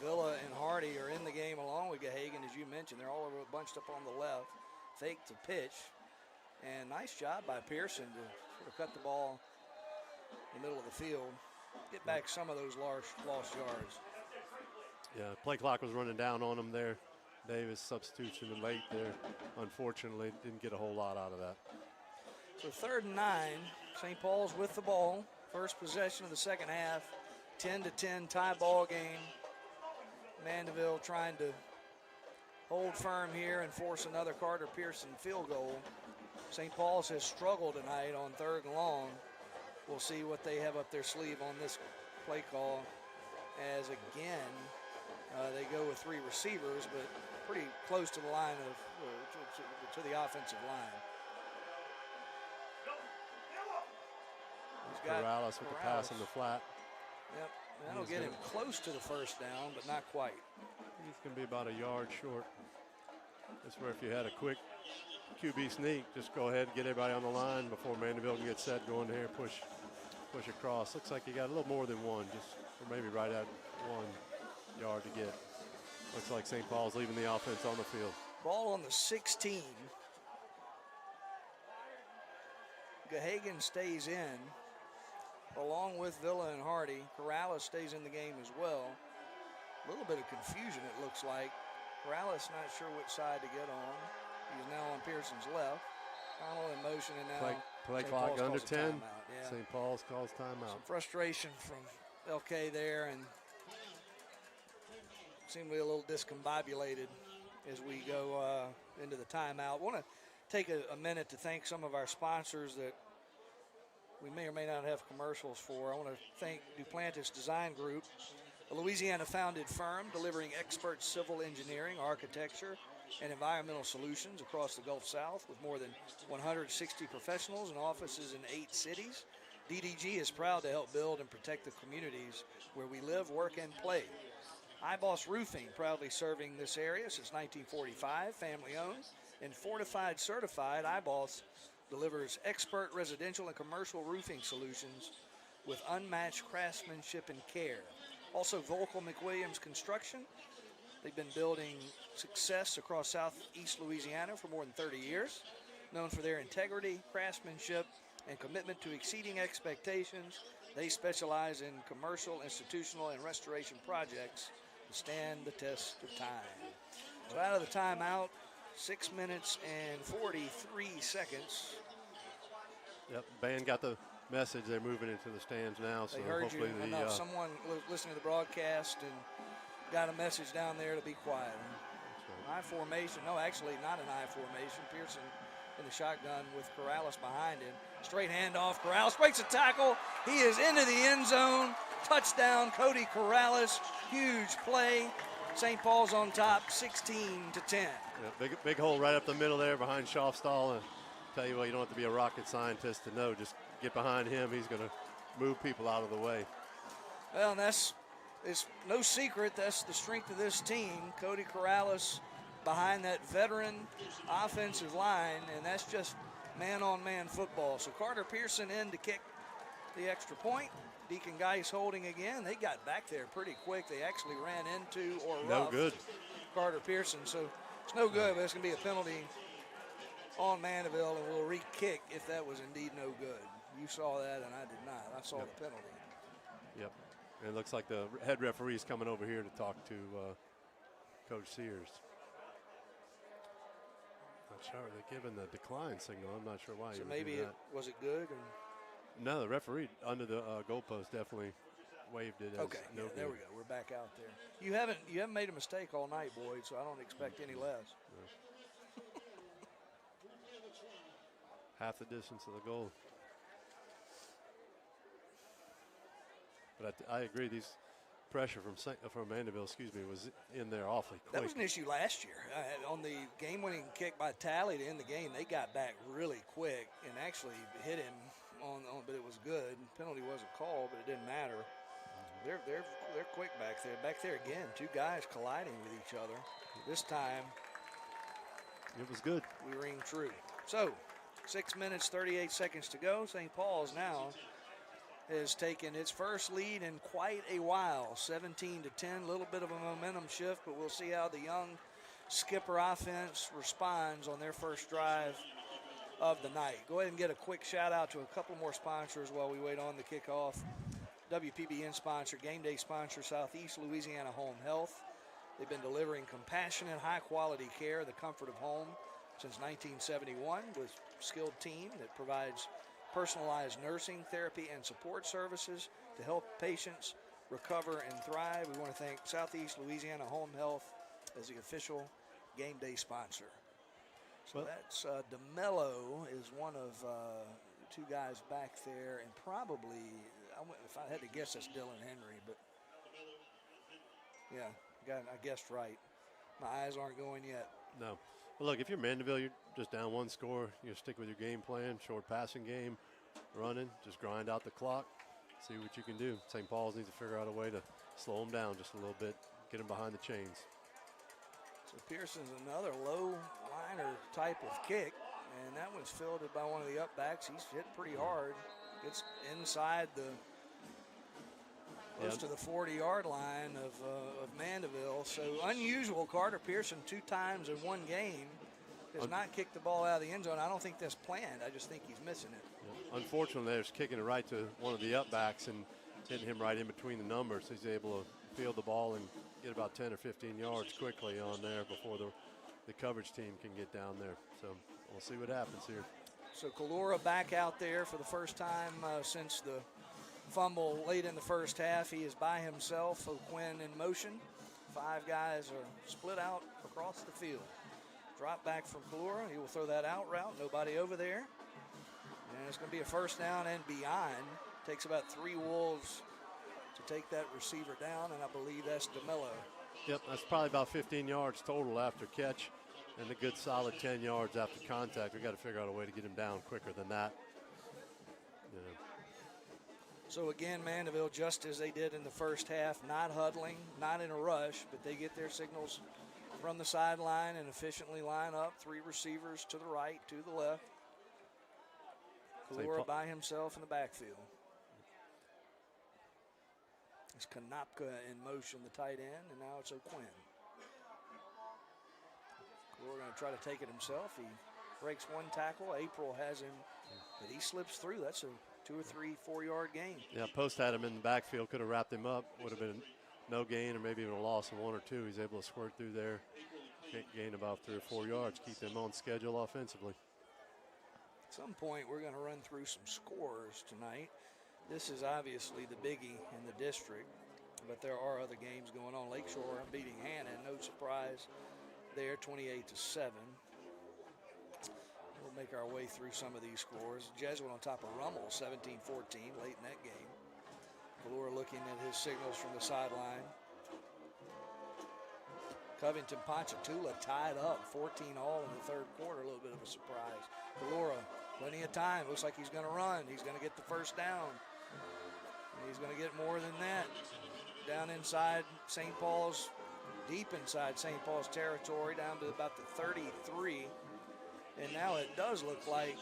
Villa and Hardy are in the game along with Gahagan, as you mentioned. They're all over bunched up on the left. Fake to pitch. And nice job by Pearson to sort of cut the ball in the middle of the field. Get back some of those lost yards. Yeah, play clock was running down on them there. Davis substitution late there. Unfortunately, didn't get a whole lot out of that. So 3rd and 9. St. Paul's with the ball. First possession of the second half. 10-10 tie ball game. Mandeville trying to hold firm here and force another Carter Pearson field goal. St. Paul's has struggled tonight on 3rd and long. We'll see what they have up their sleeve on this play call, as again they go with 3 receivers, but pretty close to the line of to the offensive line. Corrales with the pass in the flat. Yep, That'll get him close to the first down, but not quite. He's going to be about a yard short. That's where if you had a quick QB sneak, just go ahead and get everybody on the line before Mandeville can get set, go in there, push across. Looks like you got a little more than one, or maybe right at 1 yard to get. Looks like St. Paul's leaving the offense on the field. Ball on the 16. Gahagan stays in, along with Villa and Hardy. Corrales stays in the game as well. A little bit of confusion, it looks like. Corrales not sure which side to get on. He's now on Pearson's left. Connell in motion, and now play St. clock Paul's under calls a 10. timeout. St. Paul's calls timeout. Some frustration from LK there, and seem to be a little discombobulated as we go into the timeout. I want to take a minute to thank some of our sponsors that we may or may not have commercials for. I want to thank Duplantis Design Group, a Louisiana-founded firm delivering expert civil engineering, architecture, and environmental solutions across the Gulf South with more than 160 professionals and offices in 8 cities. DDG is proud to help build and protect the communities where we live, work, and play. iBoss Roofing, proudly serving this area since 1945, family-owned and fortified certified. iBoss delivers expert residential and commercial roofing solutions with unmatched craftsmanship and care. Also, Volkel McWilliams Construction. They've been building success across southeast Louisiana for more than 30 years, known for their integrity, craftsmanship, and commitment to exceeding expectations. They specialize in commercial, institutional, and restoration projects to stand the test of time. So out of the timeout, 6 minutes and 43 seconds. Yep, band got the message. They're moving into the stands now. So they heard hopefully you enough. Someone listening to the broadcast and got a message down there to be quiet. I formation. No, actually not an I formation. Pearson in the shotgun with Corrales behind him. Straight handoff. Corrales breaks a tackle. He is into the end zone. Touchdown, Cody Corrales. Huge play. St. Paul's on top, 16-10. Yeah, big hole right up the middle there behind Schaufstall. And tell you what, you don't have to be a rocket scientist to know. Just get behind him. He's going to move people out of the way. Well, and it's no secret that's the strength of this team. Cody Corrales behind that veteran offensive line, and that's just man-on-man football. So Carter Pearson in to kick the extra point. Deacon Geis holding again. They got back there pretty quick. They actually ran into or roughed Carter Pearson. So it's no good, but it's going to be a penalty on Mandeville, and we'll re-kick if that was indeed no good. You saw that, and I did not. I saw the penalty. Yep. And it looks like the head referee's coming over here to talk to Coach Sears. Not sure. They're giving the decline signal. I'm not sure why. So maybe was it good? Or? No, the referee under the goalpost definitely waved it. As okay, no there we go. We're back out there. You haven't made a mistake all night, Boyd. So I don't expect any less. No. Half the distance of the goal. But I agree. These pressure from Mandeville, was in there awfully quick. That was an issue last year. On the game-winning kick by Talley to end the game, they got back really quick and actually hit him on but it was good. Penalty wasn't called, but it didn't matter. They're quick back there. Back there again, 2 guys colliding with each other. This time, it was good. We ring true. So, 6 minutes, 38 seconds to go. St. Paul's now has taken its first lead in quite a while, 17-10. A little bit of a momentum shift, but we'll see how the young Skipper offense responds on their first drive of the night. Go ahead and get a quick shout out to a couple more sponsors while we wait on the kickoff. WPBN sponsor, game day sponsor, Southeast Louisiana Home Health. They've been delivering compassionate, high-quality care, the comfort of home since 1971 with a skilled team that provides personalized nursing, therapy, and support services to help patients recover and thrive. We want to thank Southeast Louisiana Home Health as the official game day sponsor. So that's DeMello is one of 2 guys back there, and probably, if I had to guess, that's Dylan Henry, but yeah, I guessed right. My eyes aren't going yet. No. Well, look, if you're Mandeville, you're just down 1 score. You stick with your game plan, short passing game, running, just grind out the clock. see what you can do. St. Paul's needs to figure out a way to slow them down just a little bit, get them behind the chains. So Pearson's another low liner type of kick, and that one's fielded by one of the upbacks. He's hit pretty hard. Gets inside the close to the 40-yard line of Mandeville. So unusual. Carter Pearson 2 times in one game has not kicked the ball out of the end zone. I don't think that's planned. I just think he's missing it. Yeah. Unfortunately, they're just kicking it right to one of the upbacks and hitting him right in between the numbers. He's able to field the ball and get about 10 or 15 yards quickly on there before the coverage team can get down there. So we'll see what happens here. So Kalura back out there for the first time since the fumble late in the first half. He is by himself. O'Quinn in motion. 5 guys are split out across the field. Drop back from Kalura. He will throw that out route. Nobody over there. And it's going to be a first down and beyond. Takes about 3 Wolves to take that receiver down, and I believe that's DeMello. Yep, that's probably about 15 yards total after catch and a good solid 10 yards after contact. We've got to figure out a way to get him down quicker than that. Yeah. So again, Mandeville, just as they did in the first half, not huddling, not in a rush, but they get their signals from the sideline and efficiently line up. 3 receivers to the right, to the left. Kalura by himself in the backfield. It's Konopka in motion, the tight end, and now it's O'Quinn. Kalura going to try to take it himself. He breaks 1 tackle. April has him, but he slips through. That's a 2 or 3, 4-yard gain. Yeah, Post had him in the backfield, could have wrapped him up, would have been no gain or maybe even a loss of 1 or 2. He's able to squirt through there, gain about 3 or 4 yards, keep them on schedule offensively. At some point, we're going to run through some scores tonight. This is obviously the biggie in the district, but there are other games going on. Lakeshore beating Hannon, no surprise there, 28-7. We'll make our way through some of these scores. Jesuit on top of Rummel, 17-14, late in that game. Kalura looking at his signals from the sideline. Covington Ponchatoula tied up, 14-all in the third quarter, a little bit of a surprise. Kalura, plenty of time, looks like he's going to run. He's going to get the first down. And he's going to get more than that. Down inside St. Paul's, deep inside St. Paul's territory, down to about the 33. And now it does look like,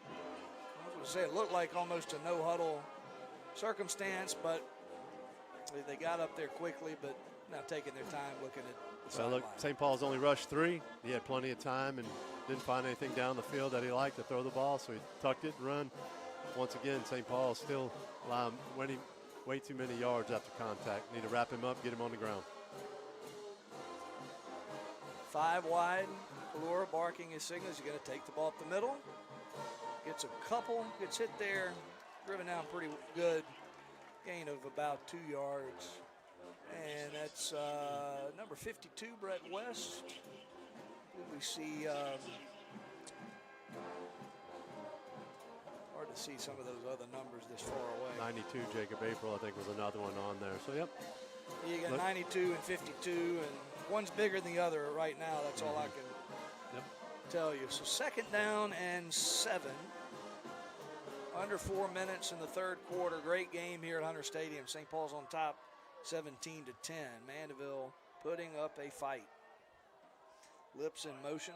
I was going to say, it looked like almost a no-huddle circumstance, but they got up there quickly, but now taking their time looking at the sideline. Look, St. Paul's only rushed 3. He had plenty of time and didn't find anything down the field that he liked to throw the ball, so he tucked it and run. Once again, St. Paul still allowing way too many yards after contact. Need to wrap him up, get him on the ground. 5 wide. Kalura barking his signals. You're going to take the ball up the middle. Gets a couple. Gets hit there. Driven down pretty good. Gain of about 2 yards. And that's number 52, Brett West. We see hard to see some of those other numbers this far away. 92, Jacob April, I think, was another one on there. So, yep. You got 92 and 52, and one's bigger than the other right now. That's all I can tell you. So second down and 7. Under 4 minutes in the third quarter. Great game here at Hunter Stadium. St. Paul's on top, 17-10. Mandeville putting up a fight. Lips in motion.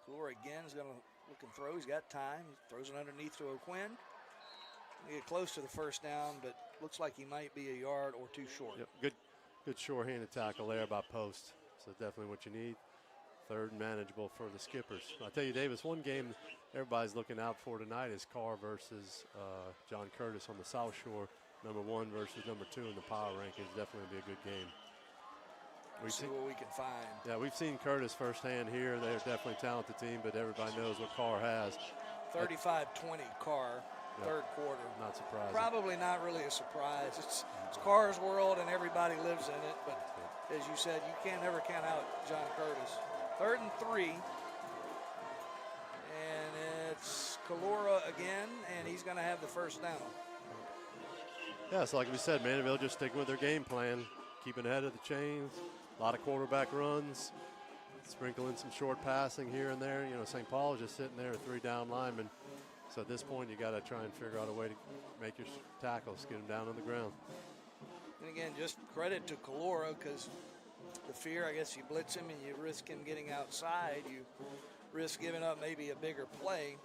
Kalura again is going to look and throw. He's got time. He throws it underneath to O'Quinn. He get close to the first down, but looks like he might be a yard or 2 short. Yep. Good short-handed tackle there by Post. So definitely what you need. Third and manageable for the Skippers. I'll tell you, Davis, one game everybody's looking out for tonight is Carr versus John Curtis on the South Shore. Number 1 versus number 2 in the power rankings. Definitely be a good game. We'll see what we can find. Yeah, we've seen Curtis firsthand here. They're definitely a talented team, but everybody knows what Carr has. 35-20 Carr, third quarter. Not surprising. Probably not really a surprise. It's Carr's world and everybody lives in it, but as you said, you can't ever count out John Curtis. 3rd and 3. And it's Kalura again, and he's going to have the first down. Yeah, so like we said, Mandeville just sticking with their game plan, keeping ahead of the chains. A lot of quarterback runs, sprinkling some short passing here and there. You know, St. Paul is just sitting there, 3 down linemen, So at this point, you got to try and figure out a way to make your tackles, get them down on the ground. And again, just credit to Calora, because the fear, I guess you blitz him and you risk him getting outside. You risk giving up maybe a bigger play.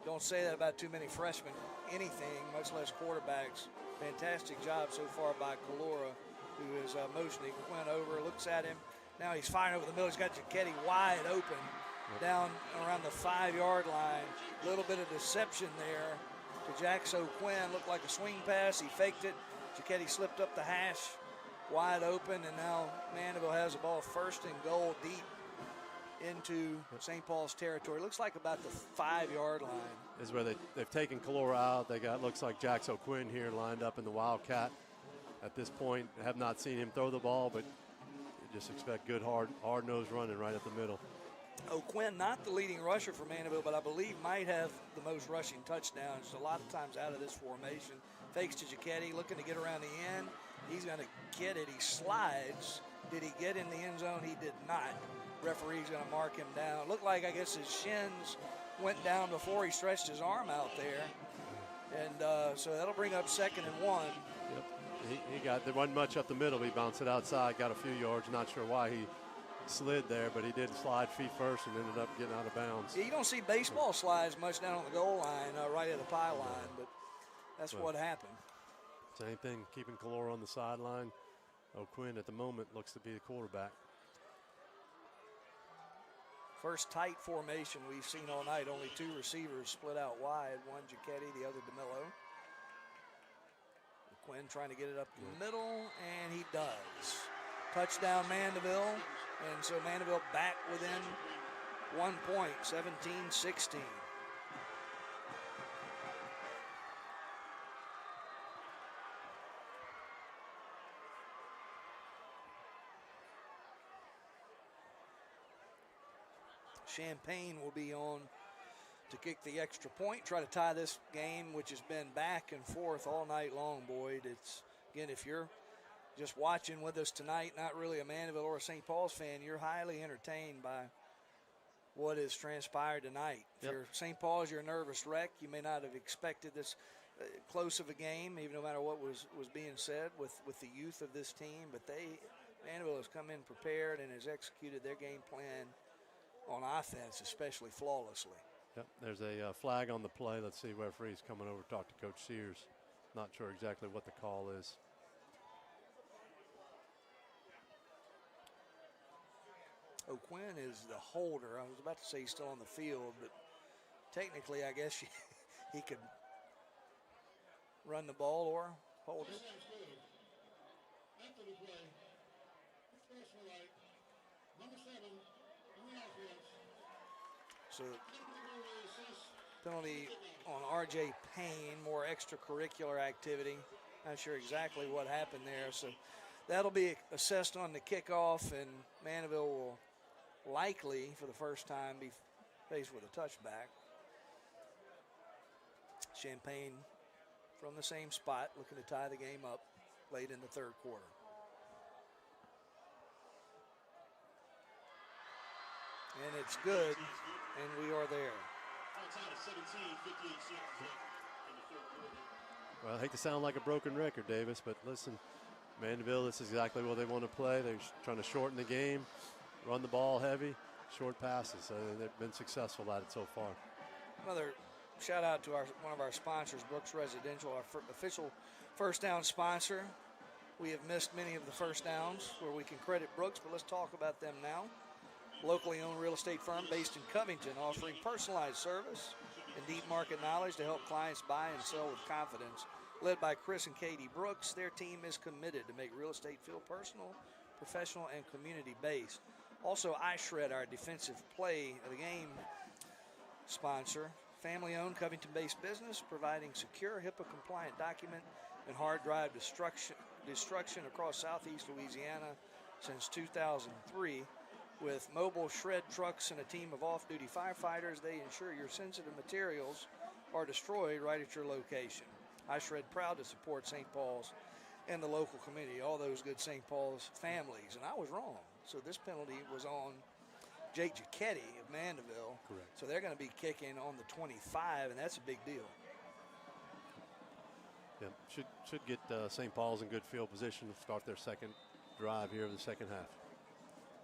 Don't say that about too many freshmen. Anything, much less quarterbacks. Fantastic job so far by Calora, who is motioning Quinn over, looks at him. Now he's firing over the middle. He's got Giacchetti wide open down around the 5-yard line. A little bit of deception there to Jack. So Quinn looked like a swing pass. He faked it. Giacchetti slipped up the hash, wide open, and now Mandeville has the ball 1st and goal deep into St. Paul's territory. Looks like about the 5-yard line. Is where they've taken Calora out. They got, looks like Jax O'Quinn here lined up in the Wildcat. At this point, have not seen him throw the ball, but you just expect good, hard-nosed running right at the middle. O'Quinn, not the leading rusher for Mandeville, but I believe might have the most rushing touchdowns a lot of times out of this formation. Fakes to Giacchetti, looking to get around the end. He's going to get it. He slides. Did he get in the end zone? He did not. Referee's going to mark him down. Looked like, I guess, his shins went down before he stretched his arm out there. And so that'll bring up 2nd and 1. Yep. There wasn't much up the middle. He bounced it outside, got a few yards. Not sure why he slid there, but he did slide feet first and ended up getting out of bounds. You don't see baseball slides much down on the goal line, right at the pylon, but that's what happened. Same thing, keeping Calora on the sideline. O'Quinn at the moment looks to be the quarterback. First tight formation we've seen all night. Only 2 receivers split out wide. One Giacchetti, the other DeMillo. Quinn trying to get it up the middle, and he does. Touchdown Mandeville, and so Mandeville back within 1 point, 17-16. Champaign will be on to kick the extra point, try to tie this game, which has been back and forth all night long, Boyd. It's, again, if you're just watching with us tonight, not really a Mandeville or a St. Paul's fan, you're highly entertained by what has transpired tonight. If you're St. Paul's, you're a nervous wreck. You may not have expected this close of a game, even no matter what was being said with the youth of this team. But Mandeville has come in prepared and has executed their game plan on offense, especially flawlessly. Yep, there's a flag on the play. Let's see, referee's coming over to talk to Coach Sears. Not sure exactly what the call is. O'Quinn is the holder. I was about to say he's still on the field, but technically I guess he could run the ball or hold it. So penalty on R.J. Payne, more extracurricular activity. Not sure exactly what happened there. So that'll be assessed on the kickoff, and Mandeville will likely, for the first time, be faced with a touchback. Champaign from the same spot, looking to tie the game up late in the 3rd quarter. And it's good, and we are there. Well, I hate to sound like a broken record, Davis, but listen, Mandeville, this is exactly what they want to play. They're trying to shorten the game, run the ball heavy, short passes. So they've been successful at it so far. Another shout out to one of our sponsors, Brooks Residential, our official first down sponsor. We have missed many of the first downs where we can credit Brooks, but let's talk about them now. Locally owned real estate firm based in Covington, offering personalized service and deep market knowledge to help clients buy and sell with confidence. Led by Chris and Katie Brooks, their team is committed to make real estate feel personal, professional, and community-based. Also, iShred, our defensive play of the game sponsor, family-owned Covington-based business, providing secure HIPAA-compliant document and hard drive destruction across southeast Louisiana since 2003. With mobile shred trucks and a team of off-duty firefighters, they ensure your sensitive materials are destroyed right at your location. iShred proud to support St. Paul's and the local community, all those good St. Paul's families. And I was wrong. So this penalty was on Jake Giacchetti of Mandeville. Correct. So they're going to be kicking on the 25, and that's a big deal. Yeah, should get St. Paul's in good field position to start their second drive here of the second half.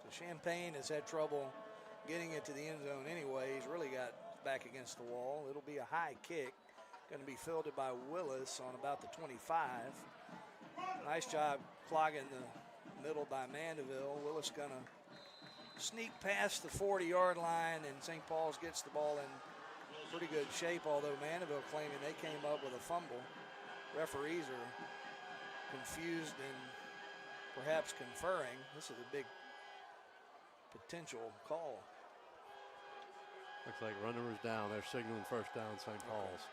So Champaign has had trouble getting it to the end zone anyway. He's really got back against the wall. It'll be a high kick. Going to be fielded by Willis on about the 25. Nice job clogging the middle by Mandeville. Willis going to sneak past the 40-yard line, and St. Paul's gets the ball in pretty good shape, although Mandeville claiming they came up with a fumble. Referees are confused and perhaps conferring. This is a big potential call. Looks like runners down. They're signaling first down, St. Paul's.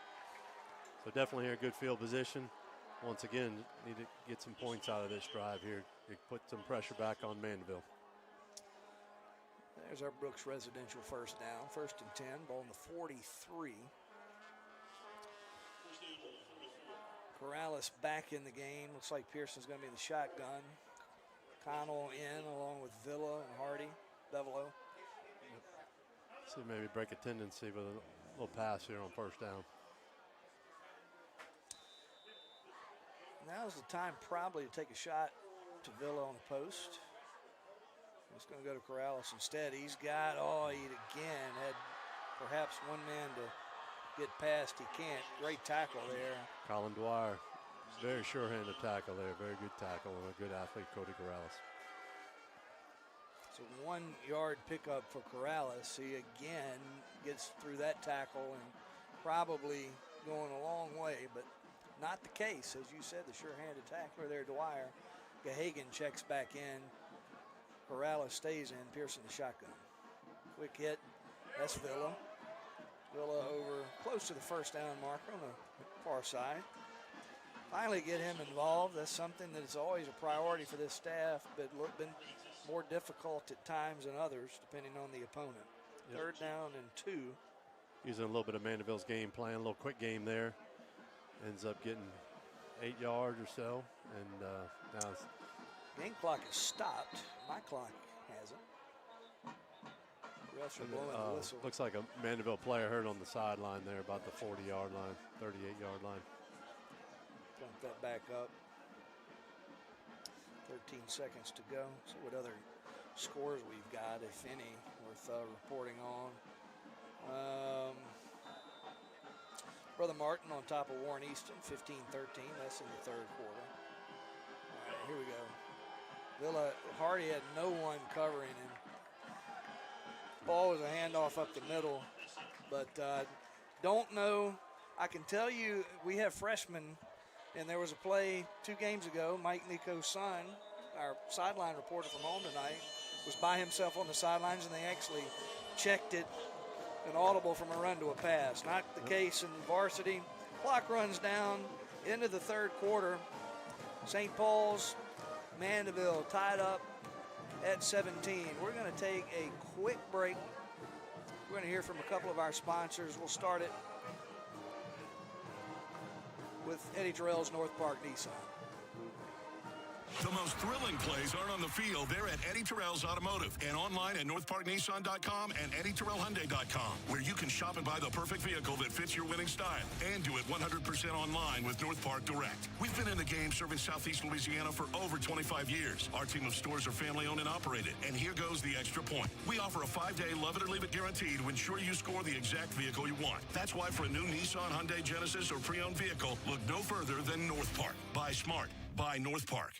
So definitely here, good field position. Once again, need to get some points out of this drive here. Put some pressure back on Mandeville. There's our Brooks Residential first down. 1st and 10, ball on the 43. Corrales back in the game. Looks like Pearson's going to be in the shotgun. Connell in along with Villa and Hardy, Bevelo. See, maybe break a tendency with a little pass here on first down. Now's the time probably to take a shot to Villa on the post. It's going to go to Corrales instead. He's got, he again had perhaps one man to get past. He can't. Great tackle there. Colin Dwyer, very sure-handed tackle there. Very good tackle and a good athlete, Cody Corrales. So 1 yard pickup for Corrales. He again gets through that tackle and probably going a long way, but not the case. As you said, the sure-handed tackler there, Dwyer. Gahagan checks back in. Corrales stays in. Pearson the shotgun. Quick hit. That's Villa. Villa over close to the first down marker on the far side. Finally get him involved. That's something that is always a priority for this staff, but been more difficult at times than others, depending on the opponent. Yep. 3rd down and 2. Using a little bit of Mandeville's game plan, a little quick game there. Ends up getting 8 yards or so, and now it's game clock is stopped. My clock hasn't. Refs are blowing the whistle. Looks like a Mandeville player hurt on the sideline there, about the 40-yard line, 38-yard line. Bump that back up. 13 seconds to go. See what other scores we've got, if any, worth reporting on. Brother Martin on top of Warren Easton, 15-13. That's in the 3rd quarter. All right, here we go. Villa, Hardy had no one covering him. Ball was a handoff up the middle, but don't know. I can tell you we have freshmen, and there was a play 2 games ago. Mike Nico's son, our sideline reporter from home tonight, was by himself on the sidelines, and they actually checked it, an audible from a run to a pass. Not the case in varsity. Clock runs down into the 3rd quarter. St. Paul's, Mandeville tied up at 17. We're going to take a quick break. We're going to hear from a couple of our sponsors. We'll start it with Eddie Terrell's North Park Nissan. The most thrilling plays aren't on the field. They're at Eddie Terrell's Automotive and online at northparknissan.com and eddieterrellhyundai.com, where you can shop and buy the perfect vehicle that fits your winning style and do it 100% online with North Park Direct. We've been in the game serving Southeast Louisiana for over 25 years. Our team of stores are family-owned and operated. And here goes the extra point. We offer a 5-day love-it-or-leave-it guarantee to ensure you score the exact vehicle you want. That's why for a new Nissan, Hyundai, Genesis, or pre-owned vehicle, look no further than North Park. Buy smart. Buy North Park.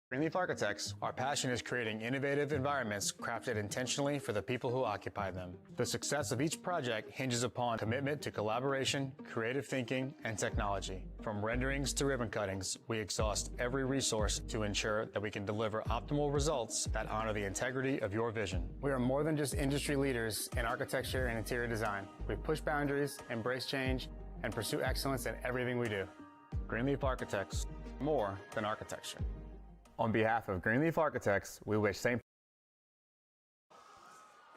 Greenleaf Architects, our passion is creating innovative environments crafted intentionally for the people who occupy them. The success of each project hinges upon commitment to collaboration, creative thinking, and technology. From renderings to ribbon cuttings, we exhaust every resource to ensure that we can deliver optimal results that honor the integrity of your vision. We are more than just industry leaders in architecture and interior design. We push boundaries, embrace change, and pursue excellence in everything we do. Greenleaf Architects, more than architecture. On behalf of Greenleaf Architects, we wish St.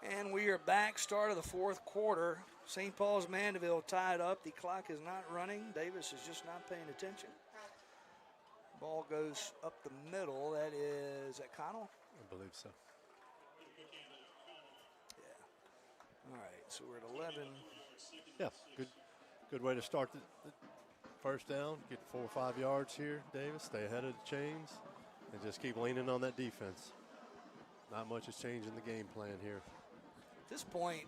And we are back, start of the 4th quarter. St. Paul's Mandeville tied up. The clock is not running. Davis is just not paying attention. Ball goes up the middle. That is at Connell? I believe so. All right, so we're at 11. Yeah, good way to start the first down. Get 4 or 5 yards here, Davis. Stay ahead of the chains and just keep leaning on that defense. Not much has changed in the game plan here. At this point,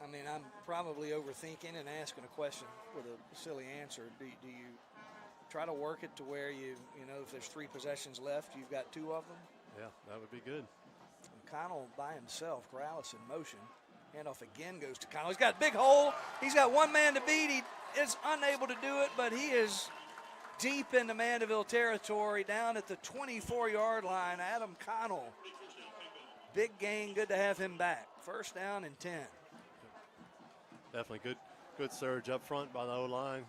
I mean, I'm probably overthinking and asking a question with a silly answer. Do you try to work it to where you know, if there's 3 possessions left, you've got 2 of them? Yeah, that would be good. And Connell by himself, Corrales in motion. Handoff again goes to Connell. He's got a big hole. He's got 1 man to beat. He is unable to do it, but he is deep into Mandeville territory down at the 24-yard line. Adam Connell. Big gain. Good to have him back. First down and 10. Definitely good surge up front by the O-line.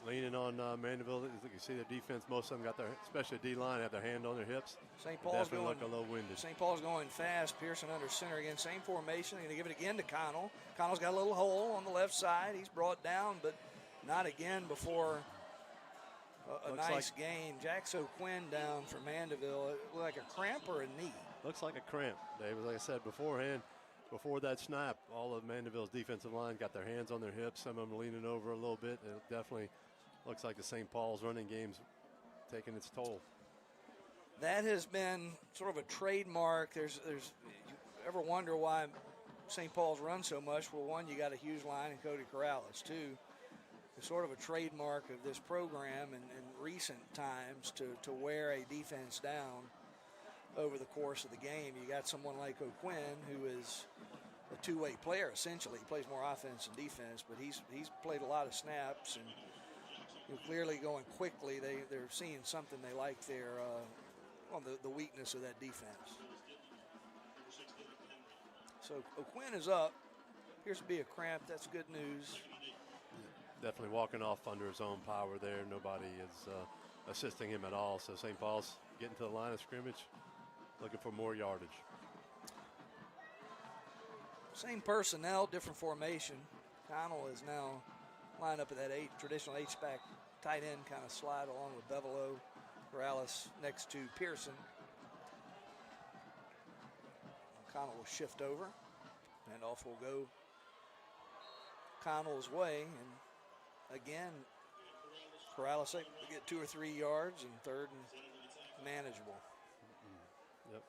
Leaning on Mandeville. You can see the defense, most of them got their, especially D-line, have their hand on their hips. St. Paul's definitely going look a little winded. St. Paul's going fast. Pearson under center again. Same formation. They're going to give it again to Connell. Connell's got a little hole on the left side. He's brought down, but not again before a nice gain. Jack O'Quinn down for Mandeville. It looked like a cramp or a knee? Looks like a cramp, David. Like I said beforehand, before that snap, all of Mandeville's defensive line got their hands on their hips. Some of them leaning over a little bit. It definitely looks like the St. Paul's running game's taking its toll. That has been sort of a trademark. There's you ever wonder why St. Paul's run so much? Well, one, you got a huge line in Cody Corrales. 2, it's sort of a trademark of this program in recent times to wear a defense down over the course of the game. You got someone like O'Quinn, who is a two-way player essentially. He plays more offense than defense, but he's played a lot of snaps and clearly going quickly. They're seeing something they like there on the weakness of that defense. So O'Quinn is up. Appears to be a cramp. That's good news. Definitely walking off under his own power there. Nobody is assisting him at all. So St. Paul's getting to the line of scrimmage, looking for more yardage. Same personnel, different formation. Connell is now lined up at that traditional H-back tight end kind of slide along with Bevelow. Corrales next to Pearson. Connell will shift over. Handoff will go Connell's way. And again, Corrales will get 2 or 3 yards and third and manageable. Yep.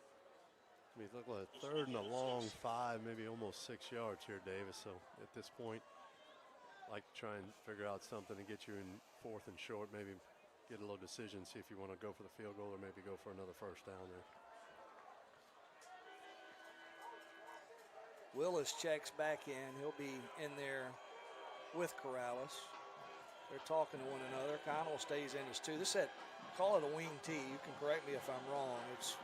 I mean, look like third and a long 5, maybe almost 6 yards here, Davis. So at this point, like to try and figure out something to get you in 4th and short, maybe get a little decision, see if you want to go for the field goal or maybe go for another first down there. Willis checks back in. He'll be in there with Corrales. They're talking to one another. Connell stays in as 2. This is call it a wing T. You can correct me if I'm wrong. It's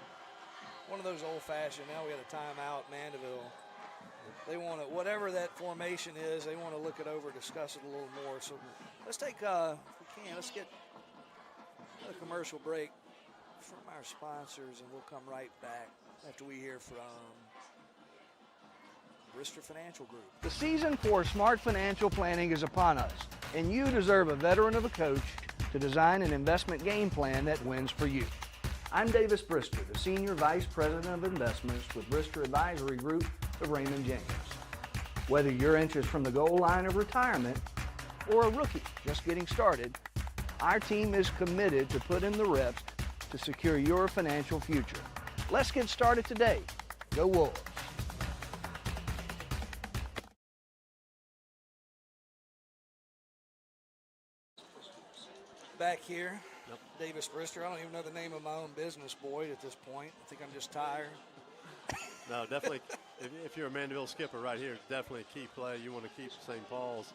one of those old-fashioned, now we got a timeout, Mandeville. They want to, whatever that formation is, they want to look it over, discuss it a little more. So let's take, if we can, let's get a commercial break from our sponsors, and we'll come right back after we hear from Bristol Financial Group. The season for smart financial planning is upon us, and you deserve a veteran of a coach to design an investment game plan that wins for you. I'm Davis Brister, the Senior Vice President of Investments with Brister Advisory Group of Raymond James. Whether you're interested from the goal line of retirement or a rookie just getting started, our team is committed to put in the reps to secure your financial future. Let's get started today. Go Wolves. Back here, Davis Brister. I don't even know the name of my own business, Boyd, at this point. I think I'm just tired. No, definitely. if you're a Mandeville skipper right here, definitely a key play. You want to keep St. Paul's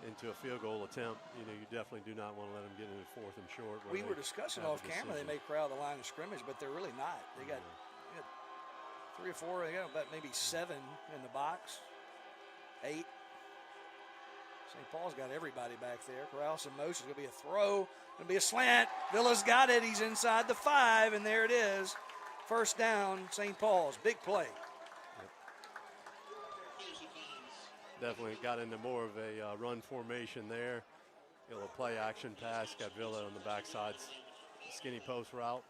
into a field goal attempt. You know, you definitely do not want to let them get into 4th and short. We were discussing off camera. They may crowd the line of scrimmage, but they're really not. They got 3 or 4. They got about maybe 7 in the box. 8. St. Paul's got everybody back there. Corrales in motion. It's going to be a throw. Going to be a slant. Villa's got it. He's inside the 5, and there it is. First down, St. Paul's. Big play. Yep. Definitely got into more of a run formation there. A little play action pass. Got Villa on the backside. Skinny post route.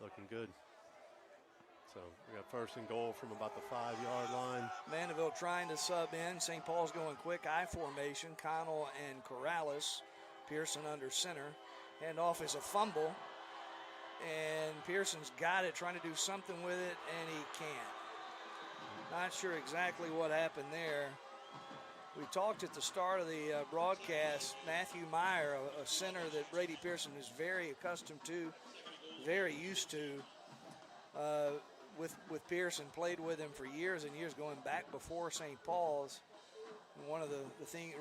Looking good. So we got first and goal from about the 5-yard line. Mandeville trying to sub in. St. Paul's going quick I formation. Connell and Corrales. Pearson under center. Handoff is a fumble. And Pearson's got it, trying to do something with it, and he can't. Not sure exactly what happened there. We talked at the start of the broadcast, Matthew Meyer, a center that Brady Pearson is very accustomed to, very used to. With Pearson, played with him for years and years, going back before St. Paul's. And one of the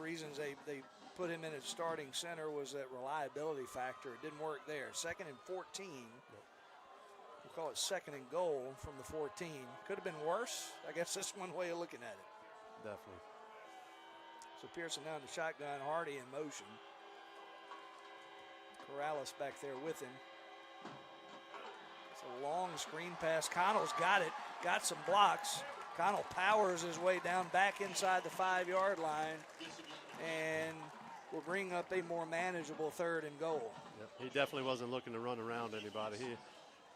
reasons they put him in at starting center was that reliability factor. It didn't work there. 2nd and 14. We'll call it 2nd and goal from the 14. Could have been worse. I guess that's one way of looking at it. Definitely. So Pearson down to shotgun, Hardy in motion. Corrales back there with him. It's a long screen pass. Connell's got it, got some blocks. Connell powers his way down back inside the 5-yard line and will bring up a more manageable 3rd and goal. Yep. He definitely wasn't looking to run around anybody. He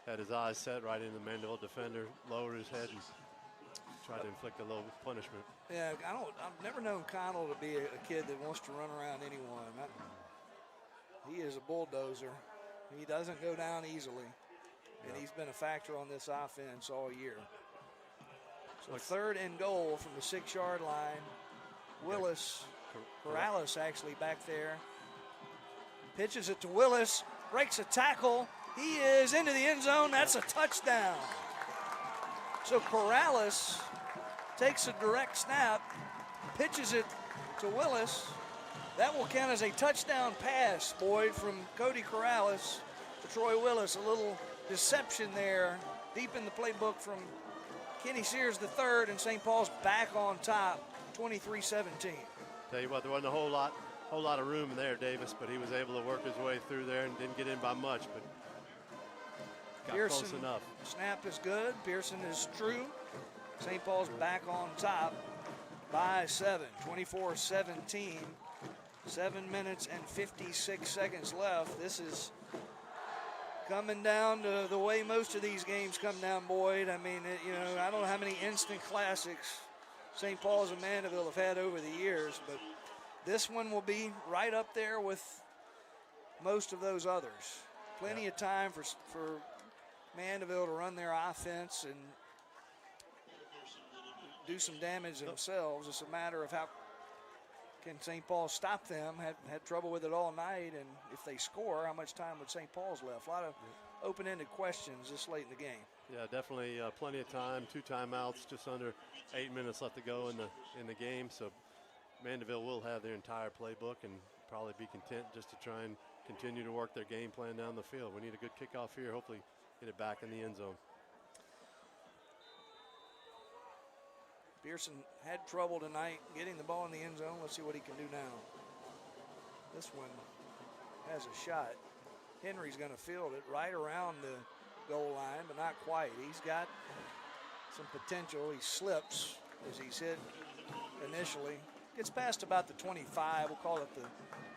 had his eyes set right in the Mandeville defender, lowered his head and tried to inflict a little punishment. Yeah, I've never known Connell to be a kid that wants to run around anyone. He is a bulldozer. He doesn't go down easily. And he's been a factor on this offense all year. So 3rd and goal from the 6-yard line. Willis, Corrales actually back there. Pitches it to Willis, breaks a tackle. He is into the end zone. That's a touchdown. So Corrales takes a direct snap, pitches it to Willis. That will count as a touchdown pass, Boyd, from Cody Corrales to Troy Willis. A little deception there deep in the playbook from Kenny Sears III, and St. Paul's back on top, 23-17. Tell you what, there wasn't a whole lot of room there, Davis, but he was able to work his way through there and didn't get in by much, but got Pearson, close enough. Snap is good. Pearson is true. St. Paul's back on top by 7, 24-17. 7 minutes and 56 seconds left. This is coming down to the way most of these games come down, Boyd. I mean, I don't know how many instant classics St. Paul's and Mandeville have had over the years, but this one will be right up there with most of those others. Plenty of time for Mandeville to run their offense and do some damage themselves. It's a matter of how can St. Paul stop them. Had trouble with it all night, and if they score, how much time would St. Paul's left? A lot of open-ended questions this late in the game. Yeah, definitely plenty of time. 2 timeouts, just under 8 minutes left to go in the game. So Mandeville will have their entire playbook and probably be content just to try and continue to work their game plan down the field. We need a good kickoff here. Hopefully get it back in the end zone. Pearson had trouble tonight getting the ball in the end zone. Let's see what he can do now. This one has a shot. Henry's going to field it right around the goal line, but not quite. He's got some potential. He slips as he's hit initially. Gets past about the 25. We'll call it the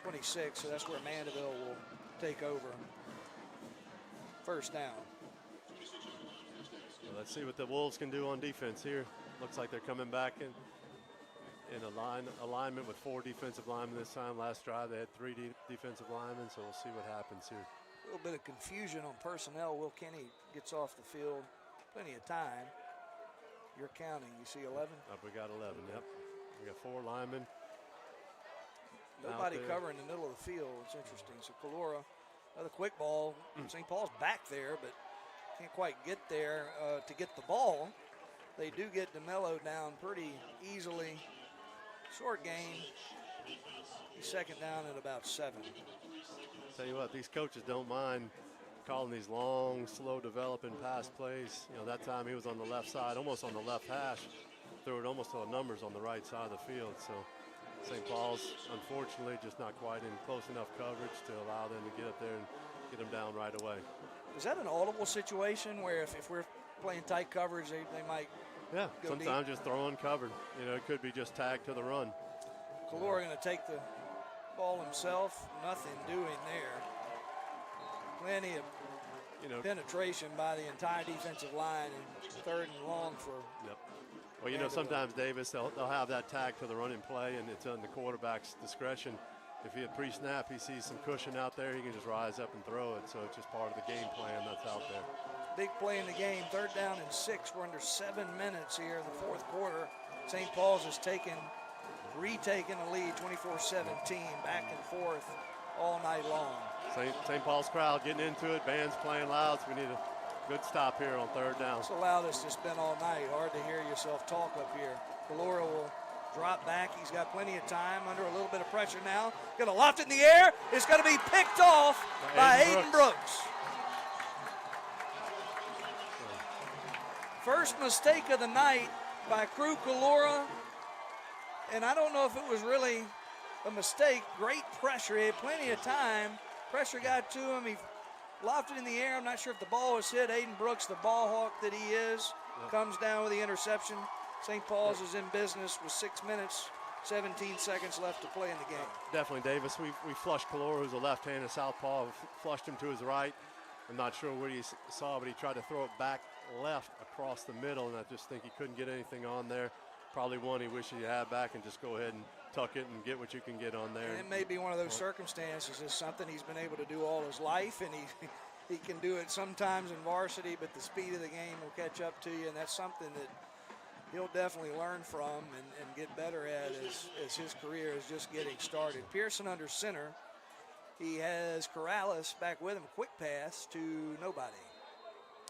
26, so that's where Mandeville will take over. First down. Well, let's see what the Wolves can do on defense here. Looks like they're coming back in alignment with 4 defensive linemen this time. Last drive they had 3 defensive linemen, so we'll see what happens here. A little bit of confusion on personnel. Will Kenny gets off the field. Plenty of time. You're counting. You see 11? We got 11, yep. We got 4 linemen. Nobody covering the middle of the field. It's interesting. So Kalora, another quick ball. St. Paul's back there, but can't quite get there to get the ball. They do get DeMello down pretty easily. Short game. He's second down at about 7. Tell you what, these coaches don't mind calling these long, slow developing pass plays. That time he was on the left side, almost on the left hash. Threw it almost to the numbers on the right side of the field. So St. Paul's, unfortunately, just not quite in close enough coverage to allow them to get up there and get them down right away. Is that an audible situation where if we're playing tight coverage, they might go sometimes deep? Just throw uncovered. It could be just tagged to the run. Kalora going to take the ball himself. Nothing doing there. Plenty of penetration by the entire defensive line, and 3rd and long for. Yep. Well, sometimes Davis, they'll have that tag for the running play, and it's on the quarterback's discretion. If he had pre-snap, he sees some cushion out there, he can just rise up and throw it. So it's just part of the game plan that's out there. Big play in the game, 3rd down and 6. We're under 7 minutes here in the 4th quarter. St. Paul's has retaken the lead 24-17, back and forth all night long. St. Paul's crowd getting into it, band's playing loud, so we need a good stop here on 3rd down. It's the loudest it's been all night. Hard to hear yourself talk up here. Galora will drop back. He's got plenty of time, under a little bit of pressure now. Going to loft it in the air. It's going to be picked off by Aiden Brooks. First mistake of the night by Crew Galora. And I don't know if it was really a mistake. Great pressure. He had plenty of time. Pressure got to him. He lofted in the air. I'm not sure if the ball was hit. Aiden Brooks, the ball hawk that he is, comes down with the interception. St. Paul's is in business with 6 minutes, 17 seconds left to play in the game. Definitely, Davis. We flushed Calora, who's a left-handed southpaw, flushed him to his right. I'm not sure what he saw, but he tried to throw it back left across the middle, and I just think he couldn't get anything on there. Probably one he wished he had back and just go ahead and tuck it and get what you can get on there. And it may be one of those circumstances. It's something he's been able to do all his life, and he can do it sometimes in varsity, but the speed of the game will catch up to you, and that's something that he'll definitely learn from and get better at as his career is just getting started. Pearson under center. He has Corrales back with him. Quick pass to nobody.